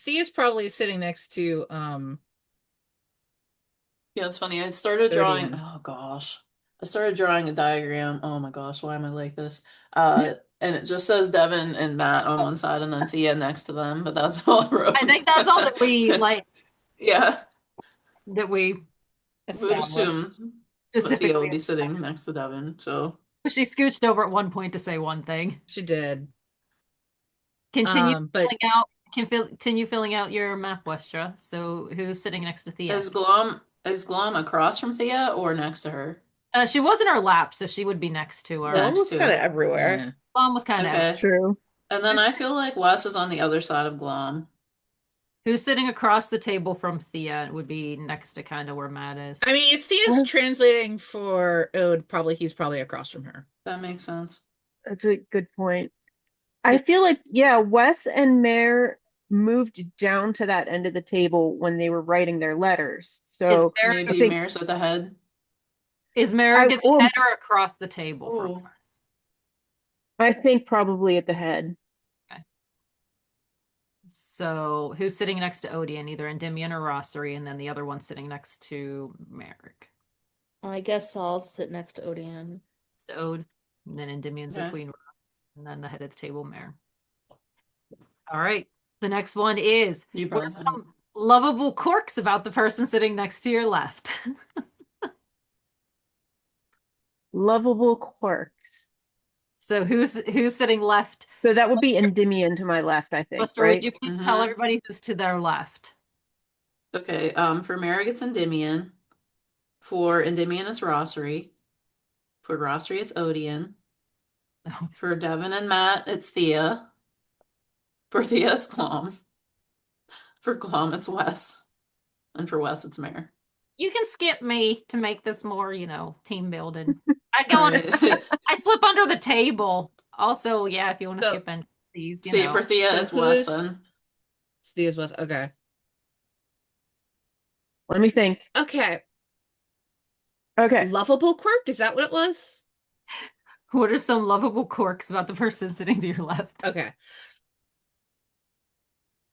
Thea's probably sitting next to Yeah, it's funny. I started drawing. Odion. Oh gosh, I started drawing a diagram. Oh my gosh, why am I like this? And it just says Devin and Matt on one side, and then Thea next to them. But that's all I I wrote. think that's all that we like Yeah, that we we would Established. assume that Thea would specifically. be sitting next to Devin. So She scooched over at one point to say one thing. She did. Continue But filling out. Continue filling out your map, Westra. So who's sitting next to Thea? is Glom across from Thea or next to her? She was in her lap, so she would be next to her. Glom Next was kind of to. everywhere. yeah. Mom was kind of. Okay. True. And then I feel like Wes is on the other side of Glom. Who's sitting across the table from Thea would be next to kind of where Matt is. I mean, if Thea's translating for Ode, he's probably across from her. That makes sense. That's a good point. I feel like, yeah, Wes and Mare moved down to that end of the table when they were writing their letters. Is So Mary, I Maybe think Mare's at the head. is Mary at the well, head or across the table from Ooh. us? I think probably at the head. Okay. So who's sitting next to Odion, either Endymion or Rosary, and then the other one sitting next to Merrick. I guess I'll sit next to Odion. It's to Ode, and then Endymion's Okay. between Ross, and then the head of the table, Mare. All right. The next one is You what probably are some lovable quirks about the person sitting next to your left? Lovable quirks. So who's sitting left? So that would be Endymion to my left, I think, Buster, would right? you please tell Mhm. everybody who's to their left? Okay, for Merrick it's Endymion. For Endymion it's Rosary. For Rosary it's Odion. Oh. For Devin and Matt it's Thea. For Thea it's Glom. For Glom it's Wes. And for Wes it's Mare. You can skip me to make this more, team building. I go on. Alright. I slip under the table. Also, yeah, if you want to So- skip in, please, See, for Thea So it's Wes who's- then. Thea's was okay. Let me think. Okay. Okay. Lovable quirk? Is that what it was? What are some lovable quirks about the person sitting to your left? Okay.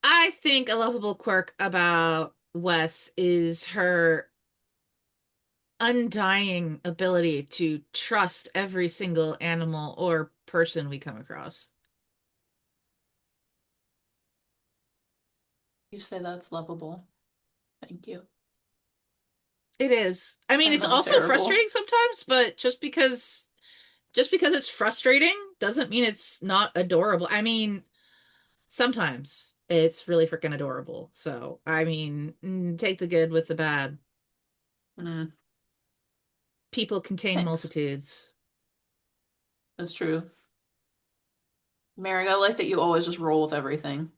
I think a lovable quirk about Wes is her undying ability to trust every single animal or person we come across. You say that's lovable. Thank you. It is. I mean, I it's know, also terrible. frustrating sometimes, but just because it's frustrating doesn't mean it's not adorable. I mean, sometimes it's really freaking adorable. So, I mean, take the good with the bad. Mm, People contain Thanks. multitudes. that's true. Merrick, I like that you always just roll with everything.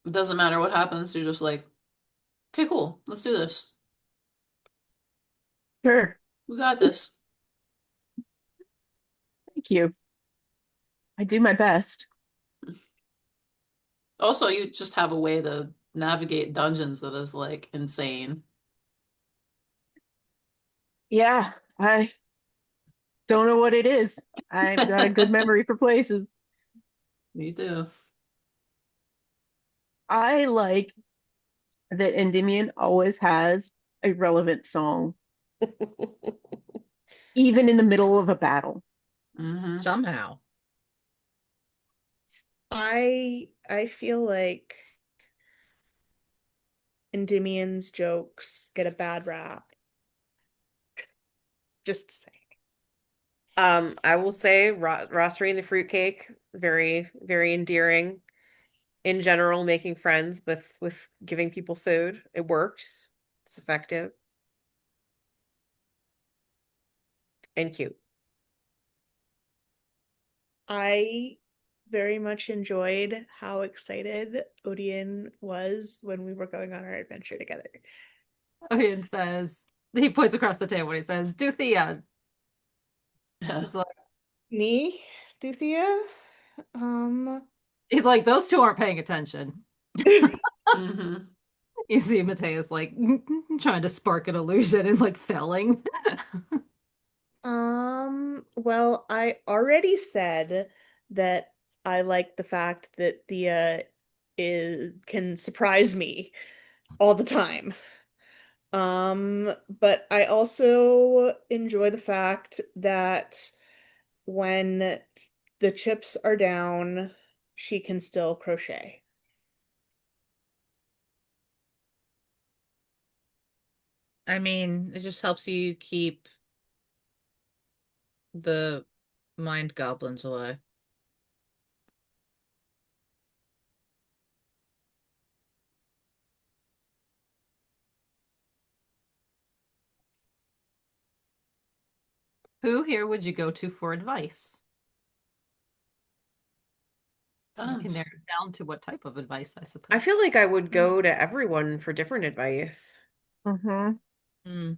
It doesn't matter what happens, you're just like, okay, cool, let's do this. Sure. We got this. Thank you. I do my best. Also, you just have a way to navigate dungeons that is like insane. Yeah, I don't know what it is. I've got a good memory for places. Me too. I like that Endymion always has a relevant song, even in the middle of a battle. Mm-hmm. Somehow. I feel like Endymion's jokes get a bad rap. Just saying. I will say Rosary and the fruitcake, very, very endearing. In general, making friends with giving people food. It works. It's effective. And cute. I very much enjoyed how excited Odion was when we were going on our adventure together. Odion says, he points across the table and he says, Duthia. It's like, Me, Duthia? he's like, those two aren't paying attention. Mm-hmm. You see Mateus like trying to spark an illusion and like failing. Well, I already said that I like the fact that Thea can surprise me all the time. But I also enjoy the fact that when the chips are down, she can still crochet. I mean, it just helps you keep the mind goblins away. Who here would you go to for advice? You can narrow Depends. it down to what type of advice, I I suppose. feel like I would go to everyone for different advice. Mm-hmm. Mm.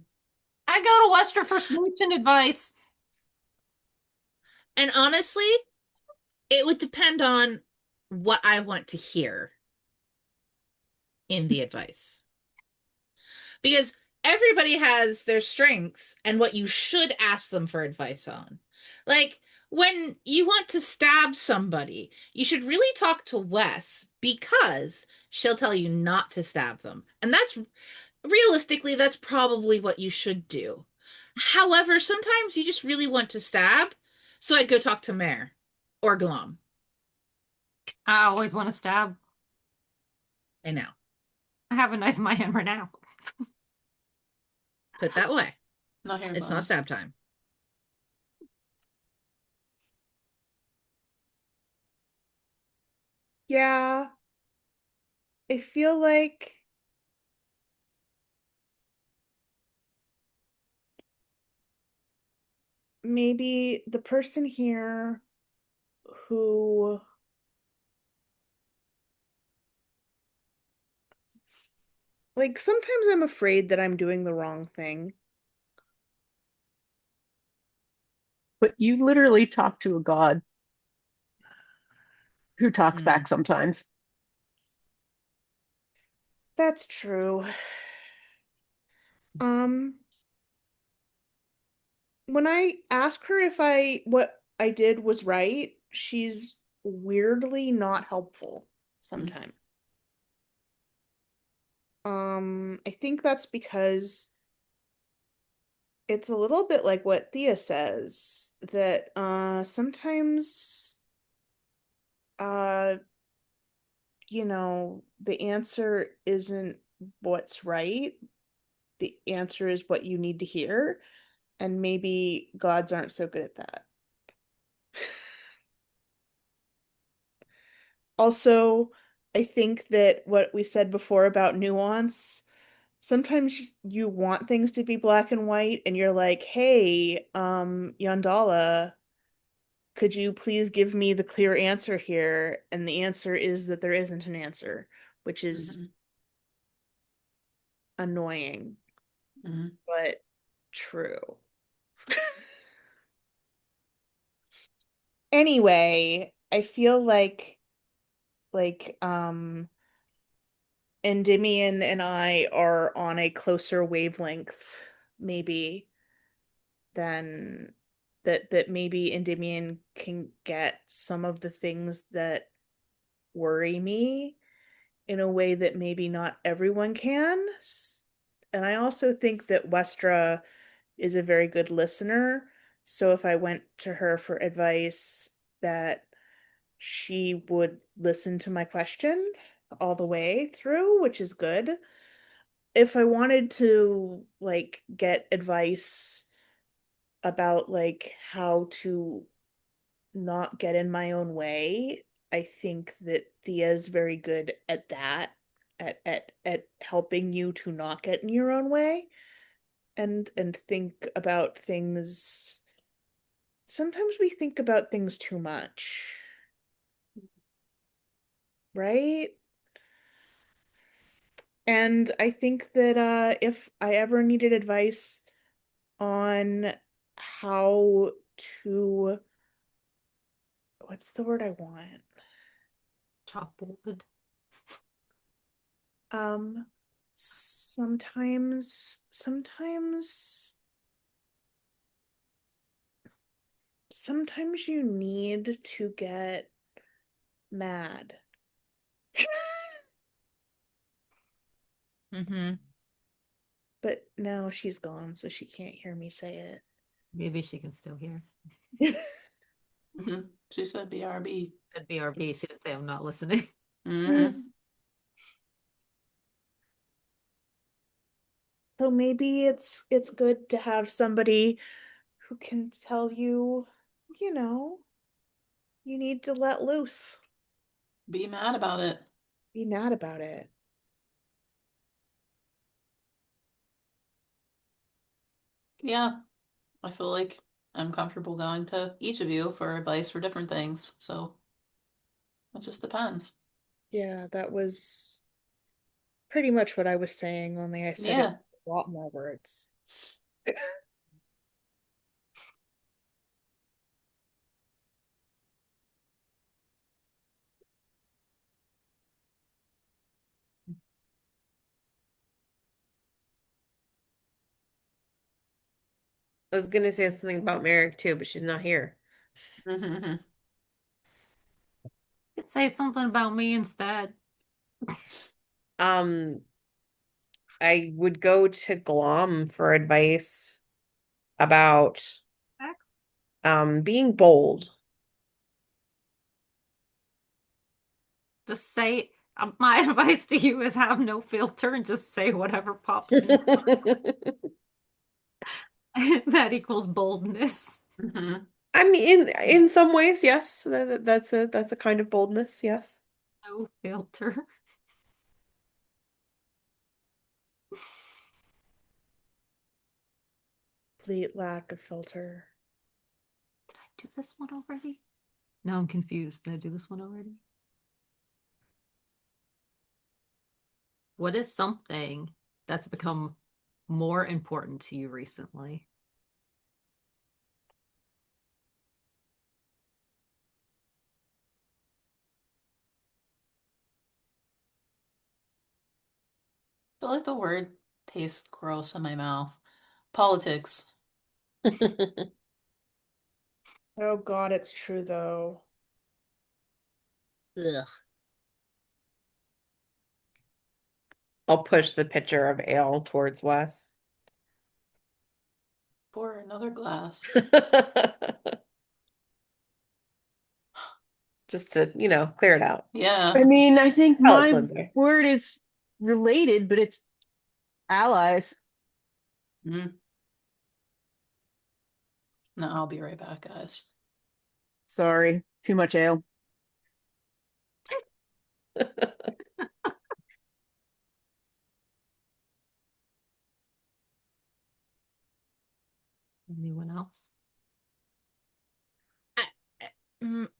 I go to Wester for smooching advice. And honestly, it would depend on what I want to hear in the advice. Because everybody has their strengths and what you should ask them for advice on. Like, when you want to stab somebody, you should really talk to Wes because she'll tell you not to stab them. And that's realistically, that's probably what you should do. However, sometimes you just really want to stab, so I'd go talk to Mare or Glom. I always want to stab. I know. I have a knife in my hand right now. Put it that way. Not here, It's not Glom. stab time. Yeah, I feel like maybe the person here who like sometimes I'm afraid that I'm doing the wrong thing. But you literally talk to a god who talks back Mm. sometimes. That's true. Um, when I ask her if I what I did was right, she's weirdly not helpful Mm. sometimes. I think that's because it's a little bit like what Thea says, that sometimes uh the answer isn't what's right. The answer is what you need to hear, and maybe gods aren't so good at that. Also, I think that what we said before about nuance, sometimes you want things to be black and white, and you're like, hey, Yandala, could you please give me the clear answer here? And the answer is that there isn't an answer, which is Mhm. annoying, Mhm. but true. Anyway, I feel like Endymion and I are on a closer wavelength, maybe, than that maybe Endymion can get some of the things that worry me in a way that maybe not everyone can. And I also think that Westra is a very good listener. So if I went to her for advice, that she would listen to my question all the way through, which is good. If I wanted to like get advice about like how to not get in my own way, I think that Thea's very good at that, at helping you to not get in your own way and think about things. Sometimes we think about things too much, right? And I think that if I ever needed advice on how to, what's the word I want? Chop wood. Um, sometimes you need to get mad. Mm-hmm. But now she's gone, so she can't hear me say Maybe she can still hear. it. She said BRB. Could be RB. She didn't say I'm not listening. Hmm. So maybe it's good to have somebody who can tell you, you know, you need to let loose. Be mad about it. Be mad about it. Yeah, I feel like I'm comfortable going to each of you for advice for different things. So it just depends. Yeah, that was pretty much what I was saying, only I said it Yeah. with a lot more words. I was gonna say something about Merrick too, but she's not here. Hmm. Could say something about me instead. Um, I would go to Glom for advice about being bold. Just say, my advice to you is have no filter and just say whatever pops in. That equals boldness. Hmm. I mean, in some ways, yes, that's a kind of boldness, yes. No filter. Complete lack of filter. Did I do this one already? No, I'm confused. Did I do this one already? What is something that's become more important to you recently? I feel like the word tastes gross in my mouth. Politics. Oh God, it's true though. Ugh. I'll push the pitcher of ale towards Wes. Pour another glass. Just to, clear it out. Yeah. I mean, I think Palate my cleanser. word is related, but it's allies. Mm. No, I'll be right back, guys. Sorry, too much ale. Anyone else?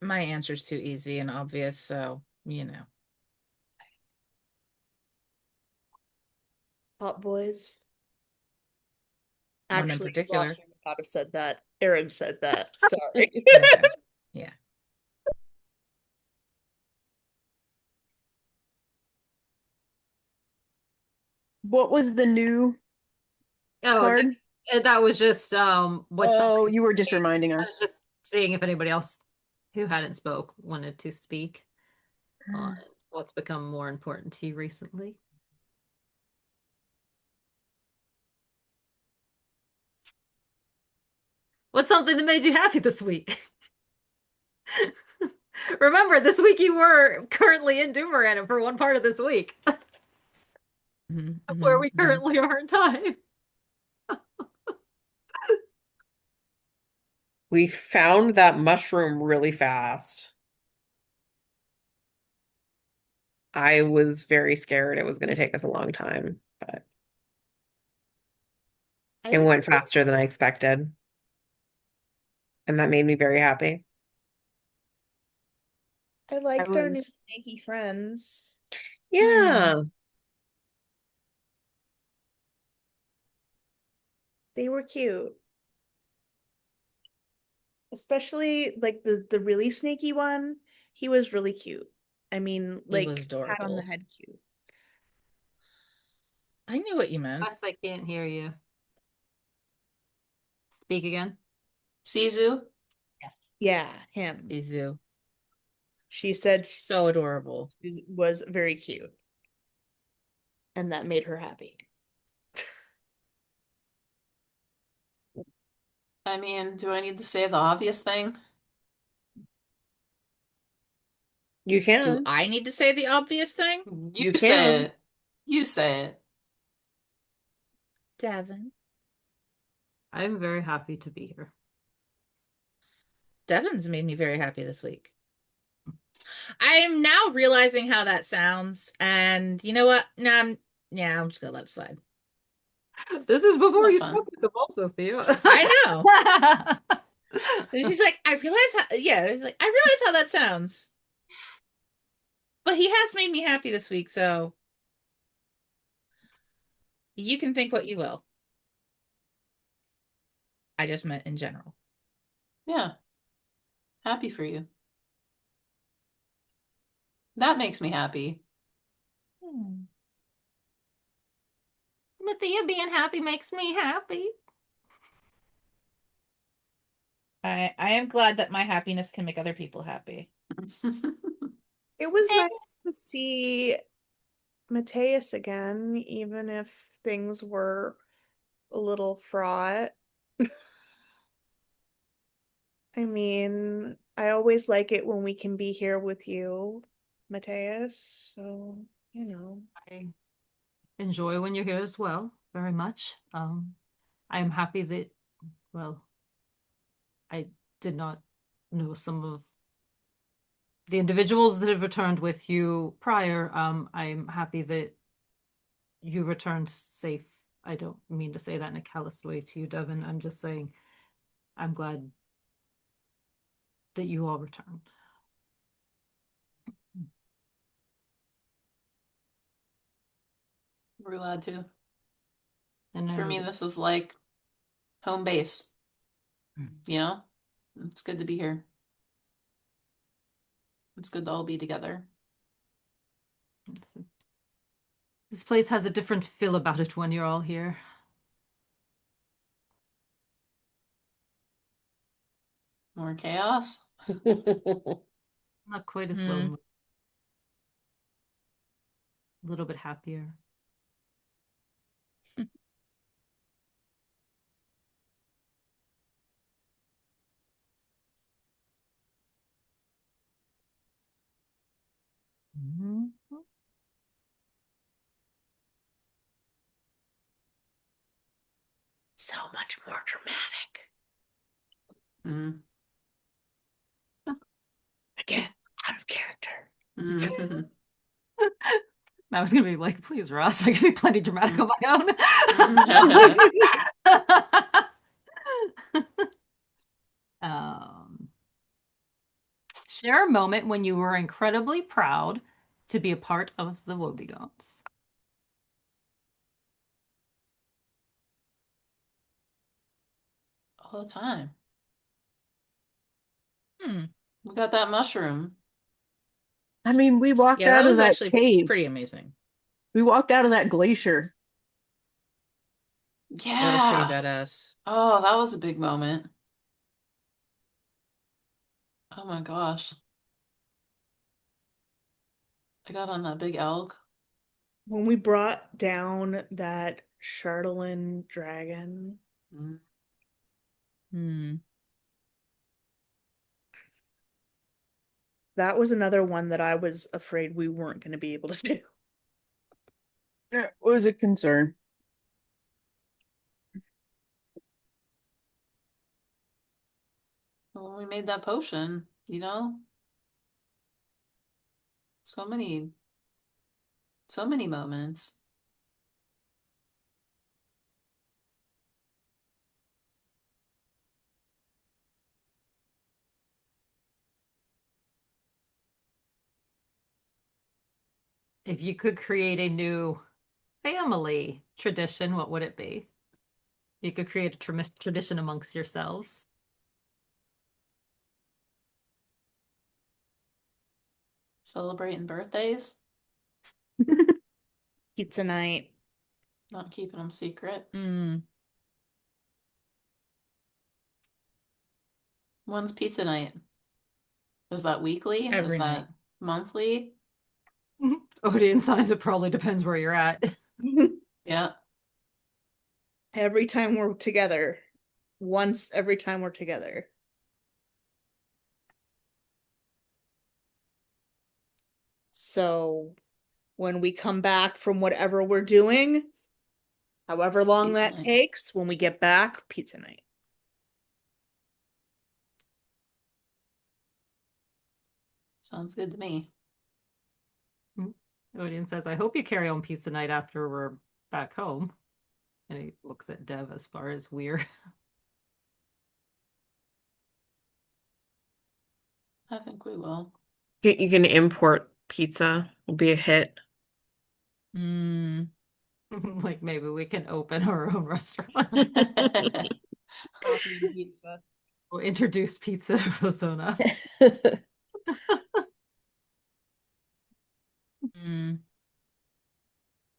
My answer's too easy and obvious, so Hot boys. one in Actually, particular. Ross would not have said that. Aaron said that. Sorry. Okay. Yeah. What was the new Oh, card? that was just what Oh, somebody you were just I reminding was us. just seeing if anybody else who hadn't spoke wanted to speak on what's become more important to you recently. What's something that made you happy this week? Remember, this week you were currently in Doomeran for one part of this week, Mhm, where mhm, we mhm. currently are in time. We found that mushroom really fast. I was very scared it was going to take us a long time, but I it didn't. went faster than I expected. And that made me very happy. I I liked our new was snaky friends. Hmm. Yeah. They were cute. Especially like the really snaky one. He was really cute. I mean, He was like pat on the adorable. head cute. I knew what you meant. Wes, I can't hear you. Speak again. Sisu? Yeah, him. Izu. She said So adorable. she was very cute. and that made her happy. I mean, do I need to say the obvious thing? You Do can. I need to say the obvious thing? You You say can. it. You say it. Devin. I'm very happy to be here. Devin's made me very happy this week. I am now realizing how that sounds, and you know what? I'm just gonna let it slide. This is before That's you fine. spoke with them also, Theo. I know. And she's like, I realize how, yeah, it's like, I realize how that sounds. But he has made me happy this week, so you can think what you will. I just meant in general. Yeah. Happy for you. That makes me happy. But Thea being happy makes me happy. I am glad that my happiness can make other people happy. It was Eh. nice to see Mateus again, even if things were a little fraught. I mean, I always like it when we can be here with you, Mateus. So, you know. I enjoy when you're here as well, very much. I am happy that, well, I did not know some of the individuals that have returned with you prior. I'm happy that you returned safe. I don't mean to say that in a callous way to you, Devin. I'm just saying I'm glad that you all returned. We're glad to. And For me, this is like home base. You know? It's good to be here. It's good to all be together. this place has a different feel about it when you're all here. More chaos. Not quite as Hmm. lonely. A little bit happier. Mhm. So much more dramatic. Mm. Again, out of character. Mm-hmm. I was gonna be like, please, Ross, I can be plenty dramatic on my own. um, share a moment when you were incredibly proud to be a part of the Wobegons. All the time. Hmm. We got that mushroom. I mean, we walked Yeah, that out of was that actually cave. pretty amazing. We walked out of that glacier. That was pretty Yeah. badass. Oh, that was a big moment. Oh my gosh. I got on that big elk. When we brought down that Chardelin dragon, Mm. Hmm. that was another one that I was afraid we weren't going to be able to do. It was a concern. Well, when we made that potion, you know? So many, so many moments. If you could create a new family tradition, what would it be? You could create a tradition amongst yourselves. Celebrating birthdays, Pizza night. not keeping them secret. Hmm. When's pizza night? Is that weekly? Is Every night. that monthly? Odion signs, it probably depends where you're at. Yeah. Every time we're together. Once every time we're together. So when we come back from whatever we're doing, however long Pizza that night. takes, when we get back, pizza night. Sounds good to me. Odion says, I hope you carry on pizza night after we're back home. And he looks at Dev as far as we're. I think we will. You can import pizza. Will be a hit. Mm. Like maybe we can open our own restaurant. Coffee and pizza. We'll introduce pizza to Rosanna. Mm.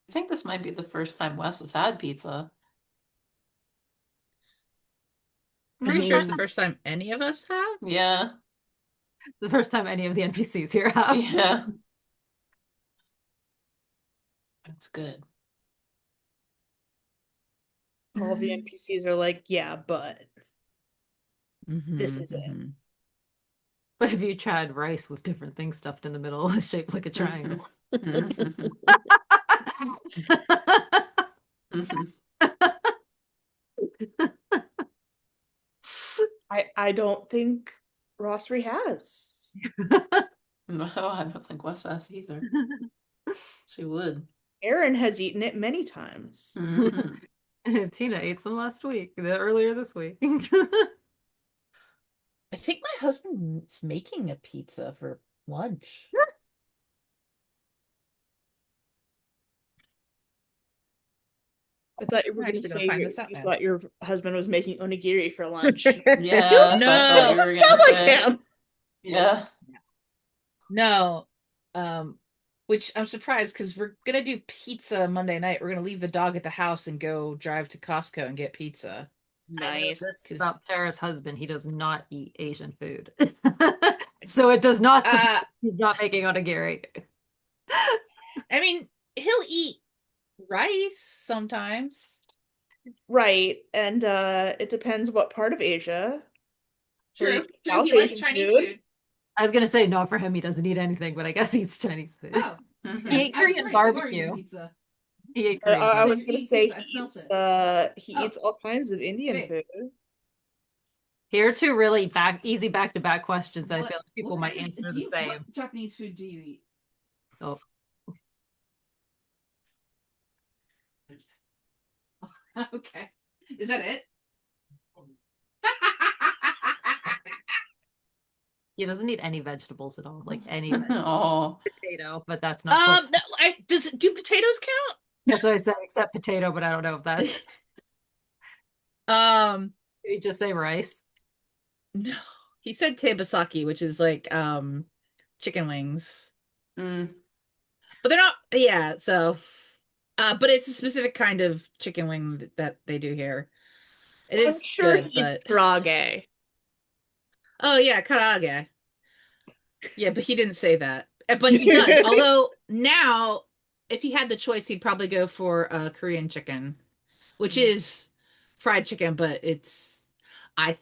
I think this might be the first time Wes has had pizza. Pretty sure it's the first time any of us have. Yeah. The first time any of the NPCs here have. Yeah. That's good. All the NPCs are like, yeah, but this is it. Mhm. But if you tried rice with different things stuffed in the middle, shaped like a triangle. Mhm. Mhm. I don't think Rosary has. No, I don't think Wes has either. She would. Aaron has eaten it many times. Mhm. Tina ate some last week, earlier this week. I think my husband's making a pizza for lunch. I thought you I'm were going to actually gonna say find this out you now. thought your husband was making onigiri for lunch. Yeah, so I thought you were gonna Sound like say. him. Yeah. No. Which I'm surprised because we're gonna do pizza Monday night. We're gonna leave the dog at the house and go drive to Costco and get pizza. I know Nice. this about Tara's husband. He does not eat Asian food. So it does not support he's not making onigiri. I mean, he'll eat rice sometimes. Right. And it depends what part of Asia. True. South He likes Asian Chinese food. food. I was gonna say no for him. He doesn't eat anything, but I guess he eats Chinese food. Oh, Mhm. He ate I was Korean right. You are eating barbecue. pizza. He ate I Korean was barbecue. going to Eating say pizza, I smelt he Oh. eats all kinds of Indian Wait. food. Here are two really easy back-to-back questions that I What- feel like people what might kind of- answer do the you- same. What Japanese food do you eat? Oh, Okay. Is that it? he doesn't eat any vegetables at all, like any vegetable. Oh. Potato, but that's not quite. No, do potatoes count? That's what I said, except potato, but I don't know if that's. Um, Did he just say rice? no. He said tebasaki, which is like chicken wings. Mm. But they're not so but it's a specific kind of chicken wing that they do here. It I'm is sure good, he eats but karage. oh yeah, karage. Yeah, but he didn't say that. But he does. Although now, if he had the choice, he'd probably go for Korean chicken, which is fried chicken, but it's I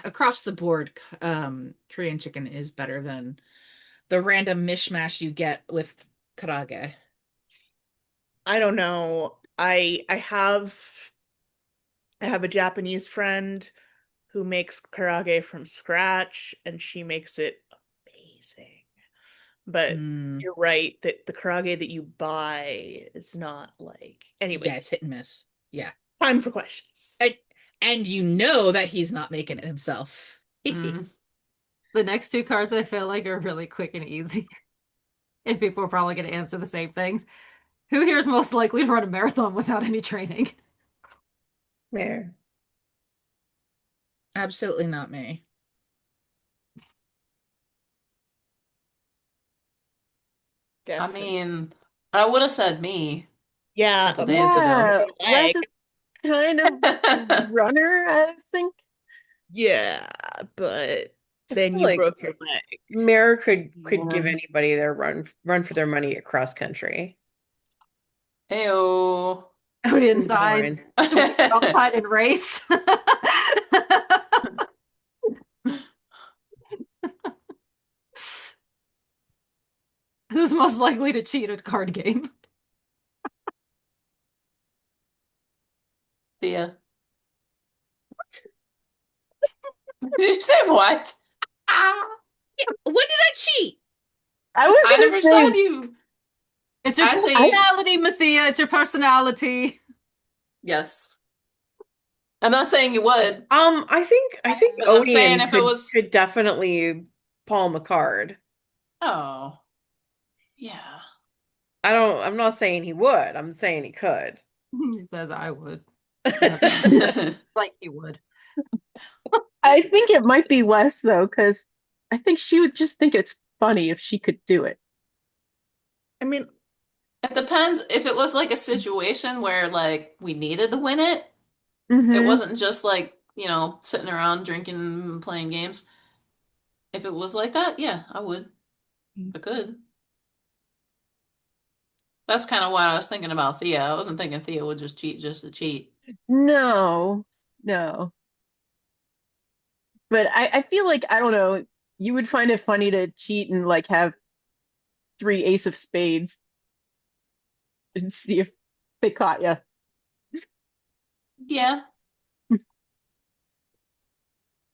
across the board, Korean chicken is better than the random mishmash you get with karage. I don't know. I have a Japanese friend who makes karage from scratch, and she makes it amazing. But Mm, you're right that the karage that you buy is not like. yeah, Anyways, it's hit and miss. Yeah. time for questions. And you know that he's not making it himself. Mm. The next two cards I feel like are really quick and easy. And people are probably going to answer the same things. Who here is most likely to run a marathon without any training? There. Absolutely not me. I Definitely. mean, I would have said me a Yeah, couple days ago. Yeah, Wes like, is kind of runner, I think. yeah, but Then you Like broke your leg. Mare could give Yeah. anybody their run for their money at cross country. Heyo. Out Never inside. mind. Should we go outside and race? Who's most likely to cheat at a card game? Thea. Did you say what? Ah, When did I cheat? I was I gonna never said say, you. It's your I'd say personality, Mathia. It's your personality. yes. I'm not saying you would, I think but I'm saying Odion if it could was. could definitely palm a card. Oh, yeah. I'm not saying he would. I'm saying he could. He says I would. Yeah, like he would. I think it might be Wes though, because I think she would just think it's funny if she could do it. I mean, It depends if it was like a situation where like we needed to win it. It Hmm. wasn't just like, sitting around drinking and playing games. If it was like that, yeah, I would. I could. That's kind of what I was thinking about Thea. I wasn't thinking Thea would just cheat just to cheat. No, no. But I feel like, I don't know, you would find it funny to cheat and like have three ace of spades and see if they caught you. Yeah.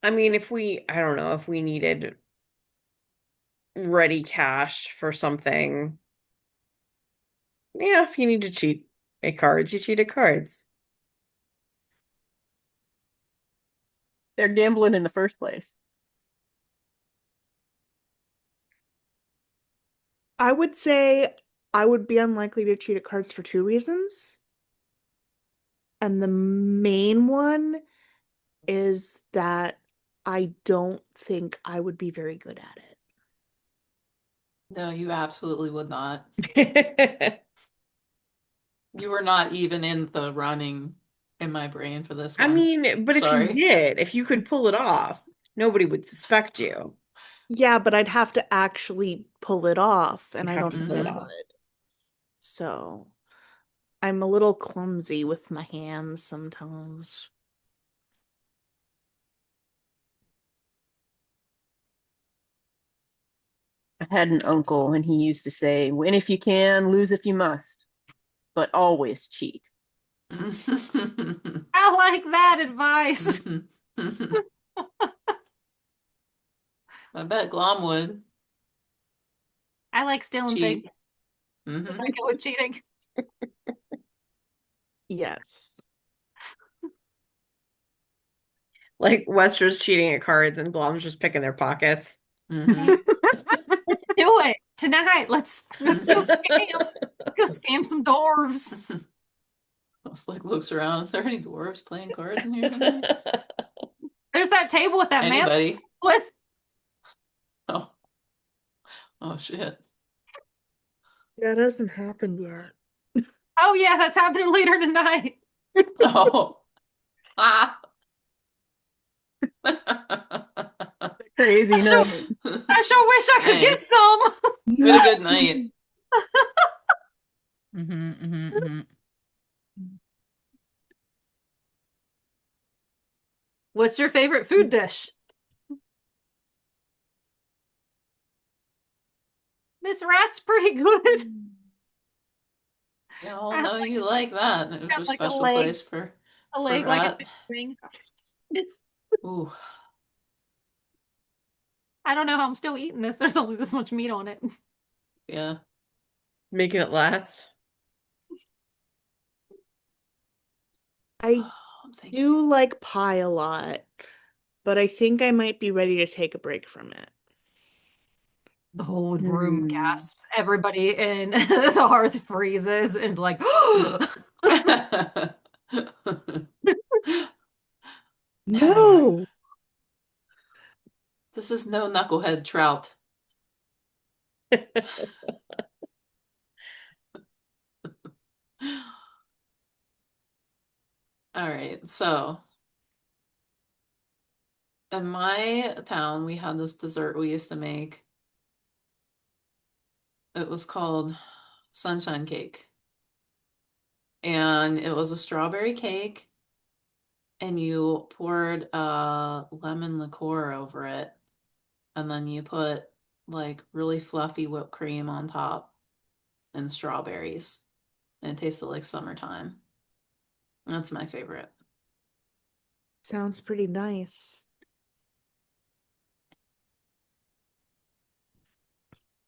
I mean, I don't know, if we needed ready cash for something. Yeah, if you need to cheat at cards, you cheat at cards. They're gambling in the first place. I would say I would be unlikely to cheat at cards for two reasons. And the main one is that I don't think I would be very good at it. No, you absolutely would not. You were not even in the running in my brain for this I one. mean, but Sorry. if you could pull it off, nobody would suspect you. Yeah, but I'd have to actually pull it off, and You'd I have don't to know pull if it I Hmm. off. would. So I'm a little clumsy with my hands sometimes. I had an uncle and he used to say, win if you can, lose if you must, but always cheat. I like that advice. I bet Glom would I like stealing things. cheat. I Hmm. like it with cheating. Yes. Like Wester's cheating at cards and Glom's just picking their pockets. Hmm. Do it tonight. Let's go scam. Let's go scam some dwarves. Just like looks around. Are there any dwarves playing cards in here tonight? There's that table with that man Anybody? with. Oh, oh shit. That hasn't happened yet. Oh yeah, that's happening later tonight. Oh. Ah. Crazy I sure, night. I sure wish I could Dang. get some. We had a good night. Mm-hmm, mm-hmm, mm-hmm. What's your favorite food dish? This rat's pretty good. We all I know you like that. There's have a like a special leg, place for a for leg like a that. chicken wing. Ooh. I don't know how I'm still eating this. There's only this much meat on it. Yeah. Making it last. I I'm thinking. do like pie a lot, but I think I might be ready to take a break from it. The whole room Hmm. gasps. Everybody in the hearth freezes and like, Never. No. This is no knucklehead trout. All right, so In my town, we had this dessert we used to make. It was called sunshine cake. And it was a strawberry cake, and you poured lemon liqueur over it, and then you put like really fluffy whipped cream on top and strawberries. And it tasted like summertime. That's my favorite. Sounds pretty nice.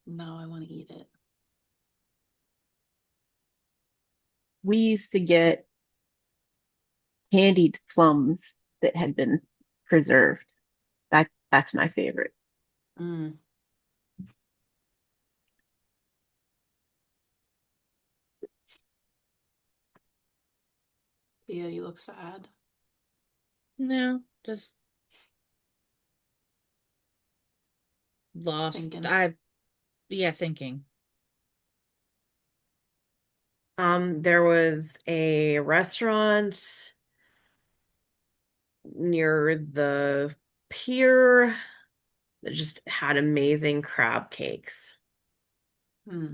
Now I want to eat it. We used to get candied plums that had been preserved. That's my favorite. Mm. Yeah, you look sad. No, just lost. Thinking. Yeah, thinking. There was a restaurant near the pier that just had amazing crab cakes. Hmm.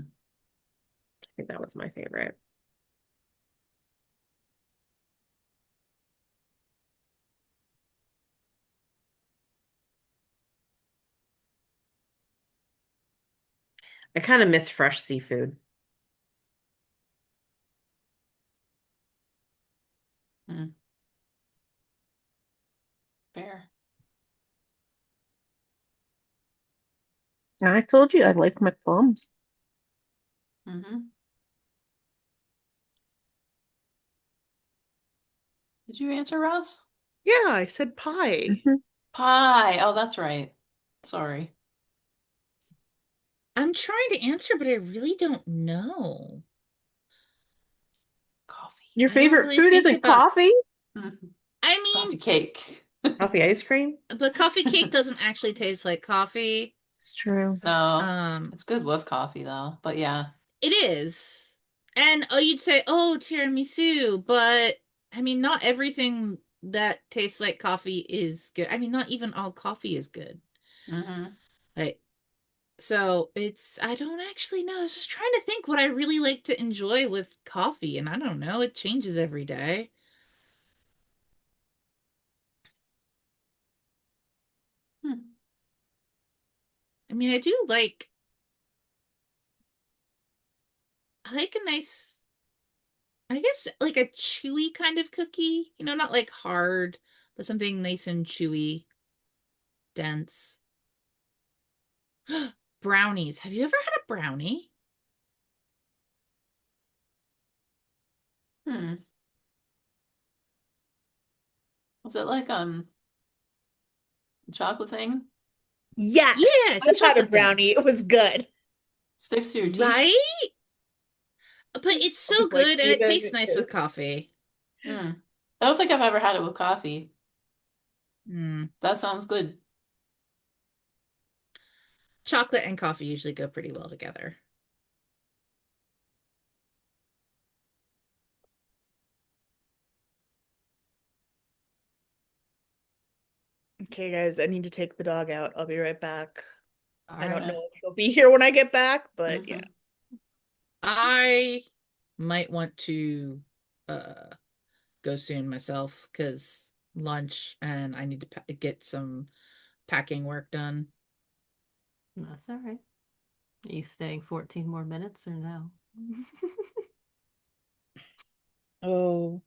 I think that was my favorite. I kind of miss fresh seafood. Hmm. Fair. I told you I like my plums. Mm-hmm. Did you answer, Ross? Yeah, I said pie. Hmm. Pie. Oh, that's right. Sorry. I'm trying to answer, but I really don't know. Coffee. Your I don't favorite really food think isn't about. coffee? Mhm. I Coffee mean, cake. Coffee ice cream? but coffee cake doesn't actually taste like coffee. It's true. No, Um, it's good with coffee though. But yeah. it is. And oh, you'd say, oh, tiramisu, but I mean, not everything that tastes like coffee is good. I mean, not even all coffee is good. Mm-hmm. Like, so I don't actually know. I was just trying to think what I really like to enjoy with coffee, and I don't know. It changes every day. Hmm. I mean, I like a nice, I guess, like a chewy kind of cookie. Not like hard, but something nice and chewy, dense. Brownies. Have you ever had a brownie? Hmm. Was it like chocolate thing? Yes, Yeah, it's a I've had a chocolate thing, brownie. It was good. Sticks to your teeth? right? But it's I was so like, good and it even tastes nice with is. coffee. Hmm. I don't think I've ever had it with coffee. Mm. That sounds good. Chocolate and coffee usually go pretty well together. Okay, guys, I need to take the dog out. I'll be right back. All I don't right. know Okay. if he'll be here when I get back, but yeah. Mm-hmm. I might want to uh go soon myself because lunch and I need to get some packing work done. That's all right. Are you staying 14 more minutes or no? Oh,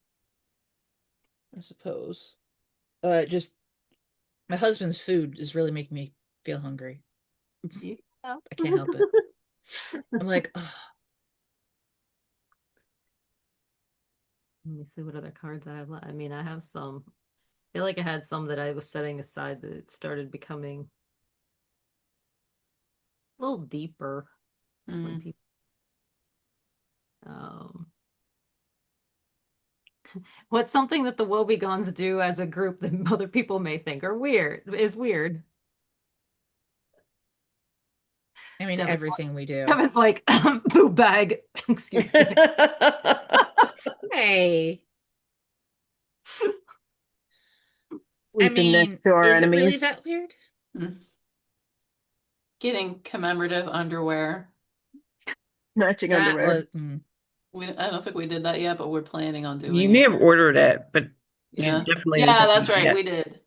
I suppose. Just my husband's food is really making me feel hungry. You know. I can't help it. I'm like, oh, Let me see what other cards I have. I mean, I have some. I feel like I had some that I was setting aside that started becoming a little deeper when Mm. people. Um, what's something that the Wobegons do as a group that other people may think are weird is weird. I mean, Devin's like, everything we do. Devin's like boo bag. Excuse me. Hey, I sleeping next mean, to our is it really enemies. that weird? Mm. Getting commemorative underwear. Matching That underwear. was I don't think we did that yet, but we're planning on You doing may it. have ordered it, but you Yeah. definitely didn't Yeah, pick it that's up right. yet. We did.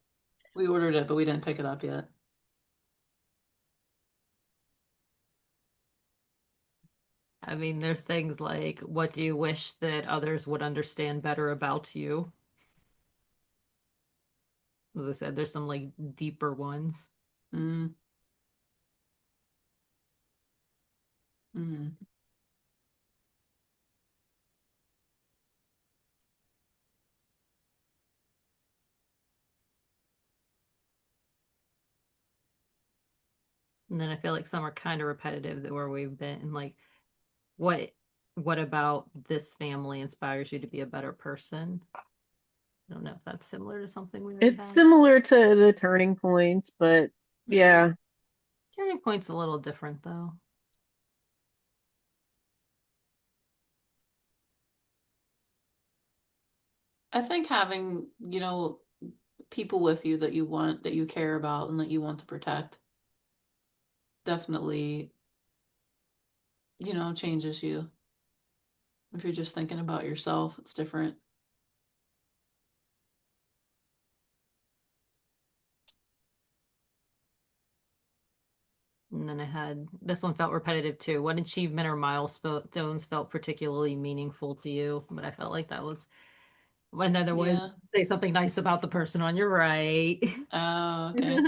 We ordered it, but we didn't pick it up yet. I mean, there's things like, what do you wish that others would understand better about you? As I said, there's some like deeper ones. Mm. Mm. And then I feel like some are kind of repetitive that where we've been like, what what about this family inspires you to be a better person? I don't know if that's similar to something we already It's have. similar to the turning points, but Mm. yeah. Turning point's a little different though. I think having, people with you that you want, that you care about, and that you want to protect definitely, changes you. If you're just thinking about yourself, it's different. And then I had this one felt repetitive too. What achievement or milestones felt particularly meaningful to you? But I felt like that was when then there was Yeah. say something nice about the person on your right. Oh, okay.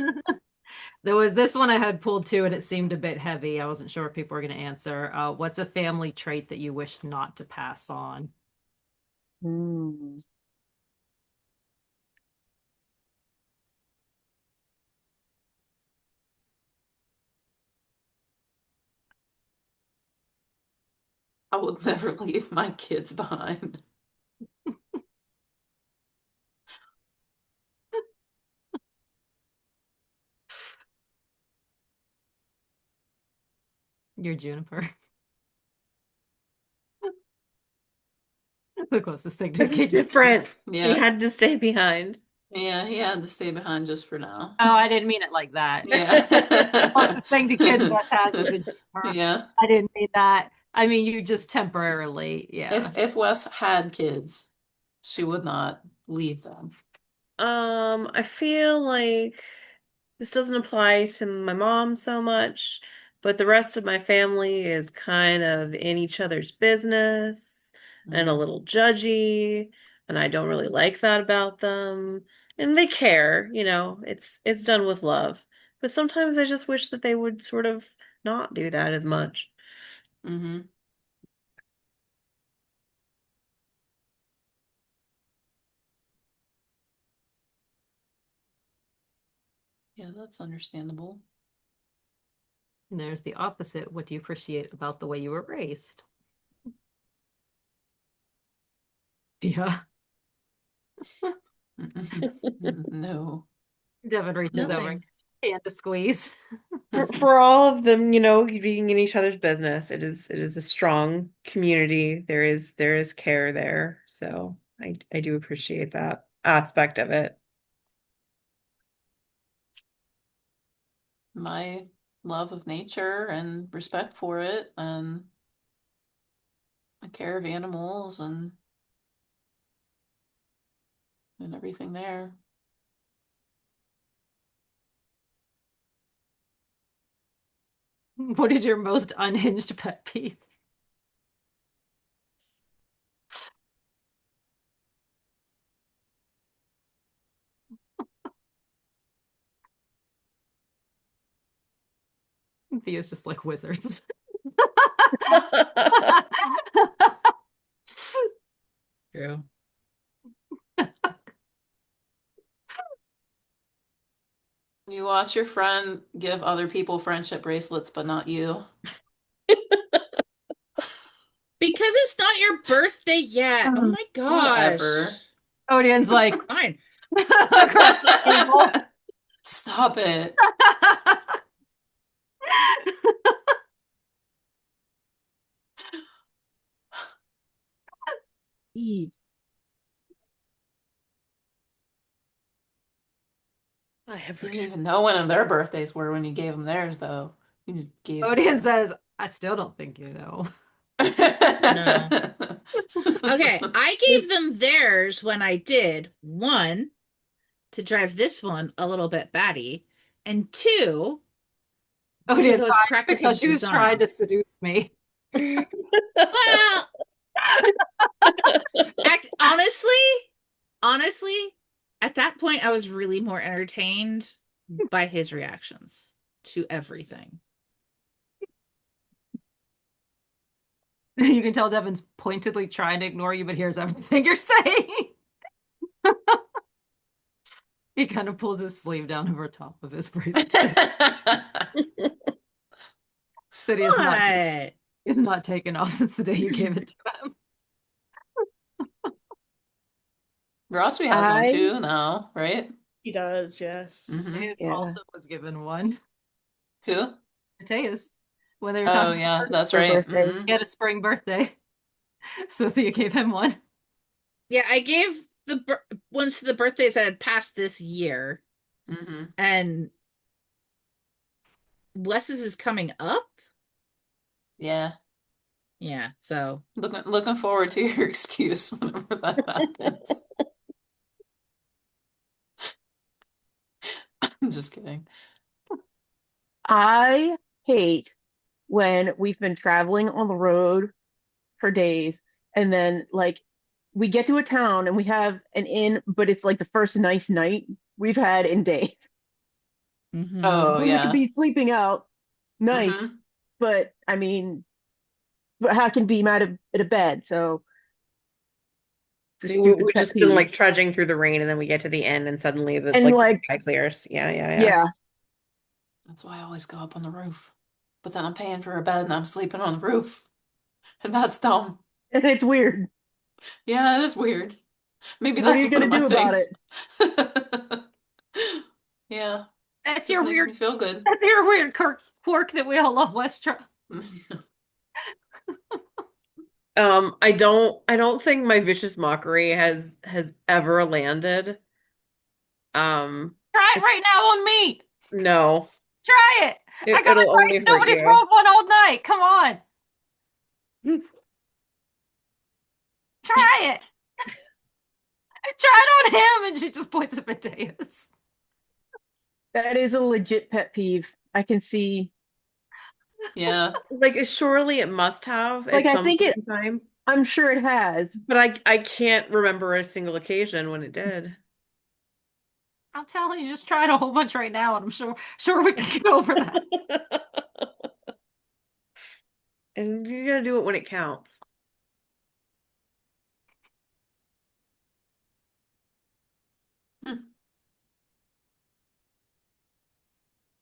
There was this one I had pulled too, and it seemed a bit heavy. I wasn't sure if people were going to answer. What's a family trait that you wish not to pass on? Hmm. I will never leave my kids behind. Your Juniper. The closest thing to a It's kid. different. He Yeah. had to stay behind. Yeah, he had to stay behind just for now. Oh, I didn't mean it like that. The Yeah. closest thing to kids Wes has is a Juniper. Yeah. I didn't mean that. I mean you just temporarily, yeah. If Wes had kids, she would not leave them. I feel like this doesn't apply to my mom so much, but the rest of my family is kind of in each other's business and a Mm. little judgy, and I don't really like that about them. And they care, it's done with love. But sometimes I just wish that they would sort of not do that as much. Mm-hmm. Yeah, that's understandable. And there's the opposite. What do you appreciate about the way you were raised? Yeah. No. Devin reaches over and Nothing. gets your hand to squeeze. For all of them, being in each other's business, it is a strong community. There is care there. So I do appreciate that aspect of it. My love of nature and respect for it and my care of animals and everything there. What is your most unhinged pet peeve? Thea's just like wizards. true. You watch your friend give other people friendship bracelets, but not you. Because it's not your birthday yet. Oh my Whatever. gosh. Odin's like Fine. across the table. Stop it. Eee. You didn't even know when their birthdays were when you gave them theirs, though. You just gave them Odion to says, I still don't think you know. No. Okay, I gave them theirs when I did. One, to drive this one a little bit batty, and two, because I Odion's was hiding practicing because she was trying design. to seduce me. Well, honestly, at that point, I was really more entertained by his reactions to everything. You can tell Devin's pointedly trying to ignore you, but hears everything you're saying. He kind of pulls his sleeve down over top of his bracelet that What? he has not taken off since the day you gave it to him. Rosby has one I too now, right? He does, yes. Mateus yeah. also was given one. Who? Mateus, when they were Oh, talking yeah, about that's For right. birthdays. he had a spring birthday. So Thea gave him one. Yeah, I gave the ones to the birthdays that had passed this year, Mm-hmm. and Wes's is coming up. Yeah. Yeah, so Looking forward to your excuse whenever that happens. I'm just kidding. I hate when we've been traveling on the road for days and then like we get to a town and we have an inn, but it's like the first nice night we've had in days. mhm. Oh, When we could yeah. be sleeping out, nice, Mm-hmm. but I mean, but how can be mad at a bed? So it's a See, we, stupid we've pet just been peeve. like trudging through the rain and then we get to the end and suddenly the And like the like, sky clears. Yeah, yeah, yeah. yeah, That's why I always go up on the roof. But then I'm paying for a bed and I'm sleeping on the roof. And that's dumb. and it's weird. Yeah, it is weird. Maybe What are that's you one gonna of my do about things. it? Yeah, That's just your makes weird me feel good. that's your weird quirk that we all love Westra. I don't think my vicious mockery has ever landed. Um, Try it right now on me. no. Try it. I got It'll only advice. hurt Nobody's you. rolled one all night. Come on. Try it. Try it on him. And she just points at Mateus. That is a legit pet peeve. I can see. Yeah. Like surely it must have Like, at I some think point it. in time, I'm sure it has. but I can't remember a single occasion when it did. I'm telling you, just try it a whole bunch right now, and I'm sure we can get over that. And you gotta do it when it counts. Hmm.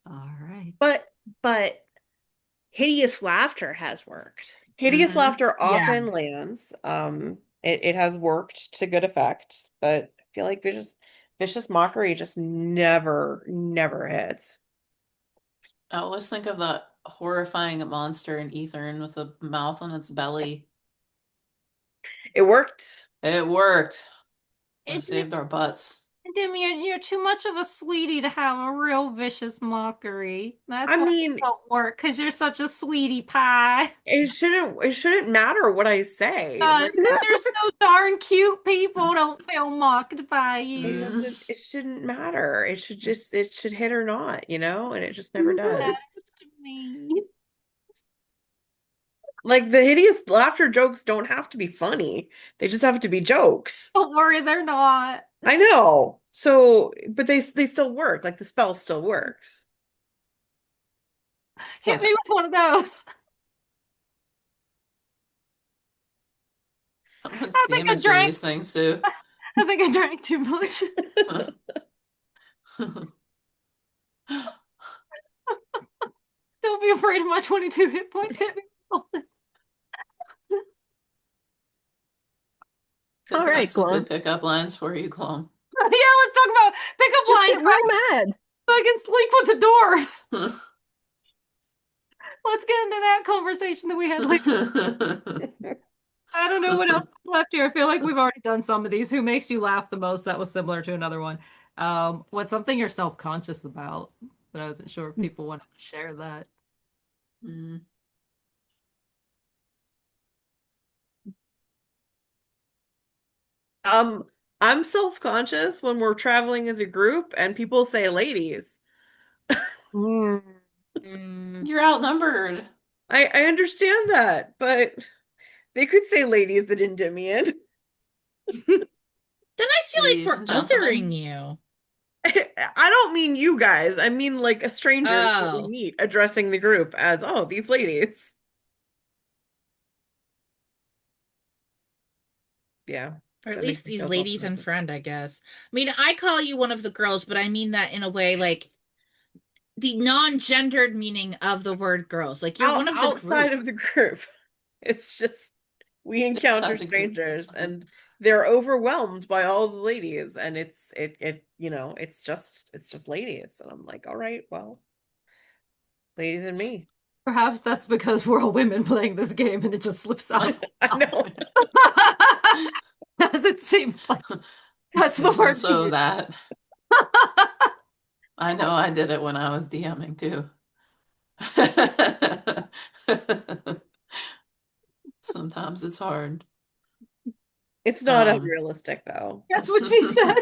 All right. But hideous laughter has worked. Hideous Mhm. laughter Yeah. often lands. It has worked to good effect, but I feel like vicious mockery just never hits. I always think of that horrifying monster in Ethern with a mouth on its belly. It worked. It worked. It It's saved our butts. Jimmy, you're too much of a sweetie to have a real vicious mockery. That's I why it mean, don't work, because you're such a sweetie pie. it shouldn't matter what I say. Like Because you're so darn cute, people don't feel mocked by you. Mm. it shouldn't matter. It should hit or not, and it just never does. That's to me. Like the hideous laughter jokes don't have to be funny. They just have to be jokes. Don't worry, they're not. I know. So, but they still work. Like the spell still works. Hit me with one of those. How much I think I damage do drank. these things do? I think I drank too much. Don't be afraid of my 22 hit points. Hit me. Think All I have right, some Glum. good pickup lines for you, Clone. Yeah, let's talk about pickup Just lines get real mad. so I can sleep with the door. Let's get into that conversation that we had later. I don't know what else is left here. I feel like we've already done some of these. Who makes you laugh the most? That was similar to another one. What's something you're self-conscious about? But I wasn't sure if people wanted to share that. Mm. Um, I'm self-conscious when we're traveling as a group and people say ladies. Mm. Mm. You're outnumbered. I understand that, but they could say ladies at Endymion. Then I feel like Ladies we're and othering gentlemen. you. I don't mean you guys. I mean like a stranger that we Oh, meet addressing the group as, oh, these ladies. Yeah, or at that makes least me these feel ladies and self-conscious. friend, I guess. I mean, I call you one of the girls, but I mean that in a way like the non-gendered meaning of the word girls. Like you're one of the Outside group. of the group, it's just we encounter Inside the group, that's strangers fine. and they're overwhelmed by all the ladies, and it's just ladies, and I'm like, all right, well, ladies and me. Perhaps that's because we're all women playing this game and it just slips out. I know. As it seems like that's the There's word to also use. that. I know I did it when I was DMing too. Sometimes it's hard. It's not Um, unrealistic though. That's what she said.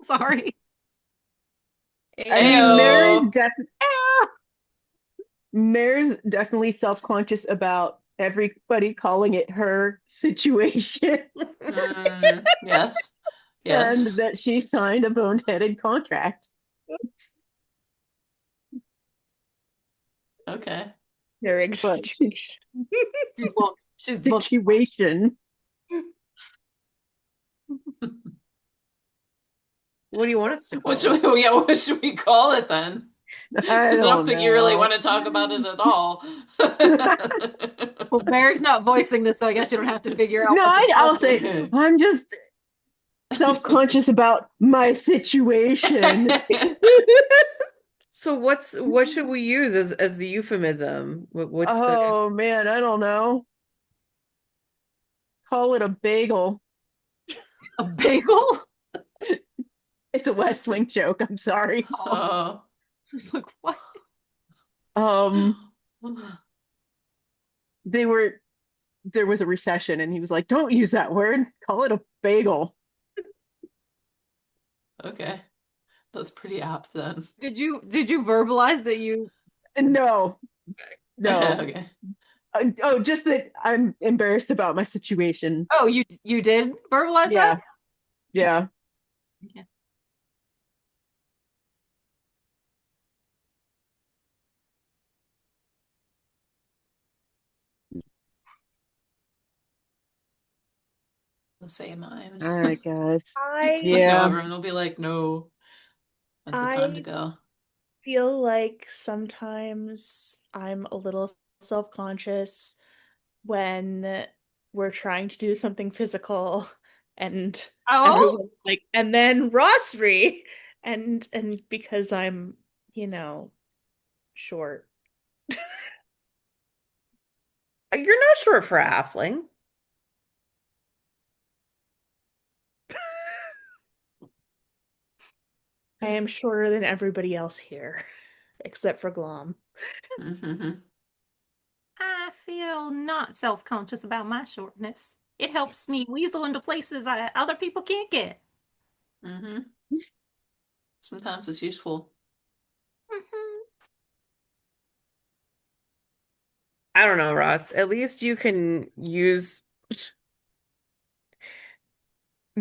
Sorry. I mean, Ayo. Heyo. Mare's definitely self-conscious about everybody calling it her situation Yes. Yes. and that she signed a boneheaded contract Okay. During but she's She's well, situation. What do you want us to What call it? should we, yeah, what should we call it then? I Because I don't don't think you really want know. to talk about it at all. well, Mary's not voicing this, so I guess you don't have to figure out No, what to I'll call it. say I'm just self-conscious about my situation. So what should we use as the euphemism? What's the Oh man, I don't know. Call it a bagel. A bagel? It's a West That's Wing joke. I'm sorry. oh. I was like, what? Um, they were there was a recession, and he was like, "Don't use that word. Call it a bagel." Okay. That's pretty apt then. Did you verbalize that you And no, no. Okay. Oh, just that I'm embarrassed about my situation. oh you did verbalize that? Yeah, yeah. Okay. Let's say mine. All right, guys. It's like I no, Yeah. everyone will be like, no, that's the time to I go. feel like sometimes I'm a little self-conscious when we're trying to do something physical and Oh, everyone's like, and then Rossry and because I'm, you know, short. You're not short for a halfling. I am shorter than everybody else here, except for Glom. Hmm. I feel not self-conscious about my shortness. It helps me weasel into places other people can't get. Hmm. Sometimes it's useful. Mhm. I don't know, Ross. At least you can use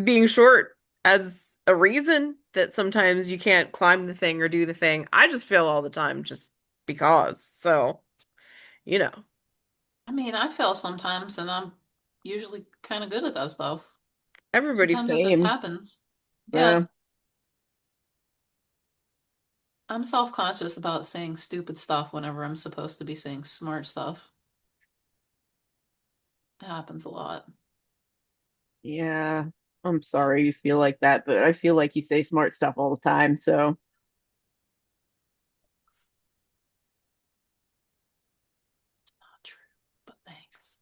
being short as a reason that sometimes you can't climb the thing or do the thing. I just fail all the time just because. So, you know, I mean, I fail sometimes and I'm usually kind of good at that stuff. everybody Sometimes it fails. just Same. happens. Yeah. Yeah. I'm self-conscious about saying stupid stuff whenever I'm supposed to be saying smart stuff. It happens a lot. Yeah. I'm sorry you feel like that, but I feel like you say smart stuff all the time. So, Not true, but thanks.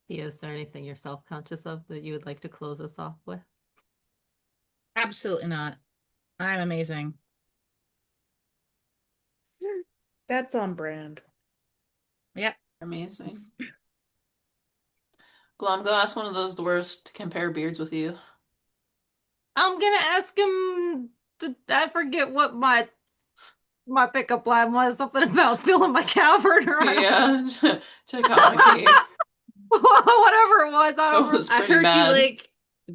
Is there anything you're self-conscious of that you would like to close us off with? Absolutely not. I'm amazing. That's on brand. Yep. Amazing. Glom, go ask one of those dwarves to compare beards with you. I'm gonna ask him I forget what my pickup line was, something about filling my cavern or I don't Yeah, check out my cave. whatever it was. I It don't was I pretty heard you bad. like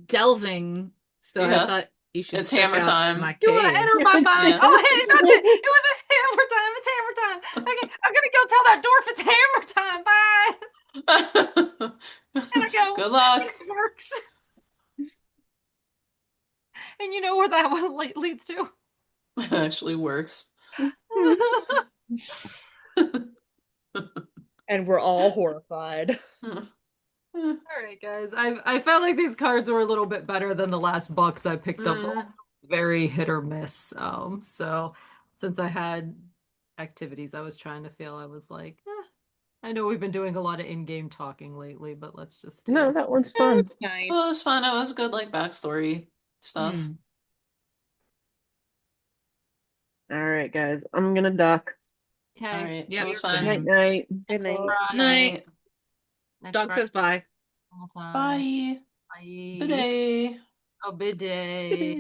delving, so I Yeah, thought you should it's check hammer out time. my You want to cave. enter my mind? Yeah. Oh, hey, that's it. It was a hammer time. It's hammer time. Okay, I'm gonna go tell that dwarf it's hammer time. Bye. And I go. Good And luck. it works. And you know where that one leads to? It actually works. And we're all horrified. All right, guys. I felt like these cards were a little bit better than the last box I picked up. The Mm. last one was very hit or miss. So since I had activities I was trying to feel, I was like, I know we've been doing a lot of in-game talking lately, but let's just do. No, that one's Oh, fun. it's nice. Well, it was fun. It was good, like backstory stuff. Hmm. All right, guys. I'm gonna duck. Okay. All right, Yep, it was same. fun. Night night. Good night. Friday. Night. Next Dog Friday. says bye. All time. Bye. Bye. Bidet. Oh, bidet.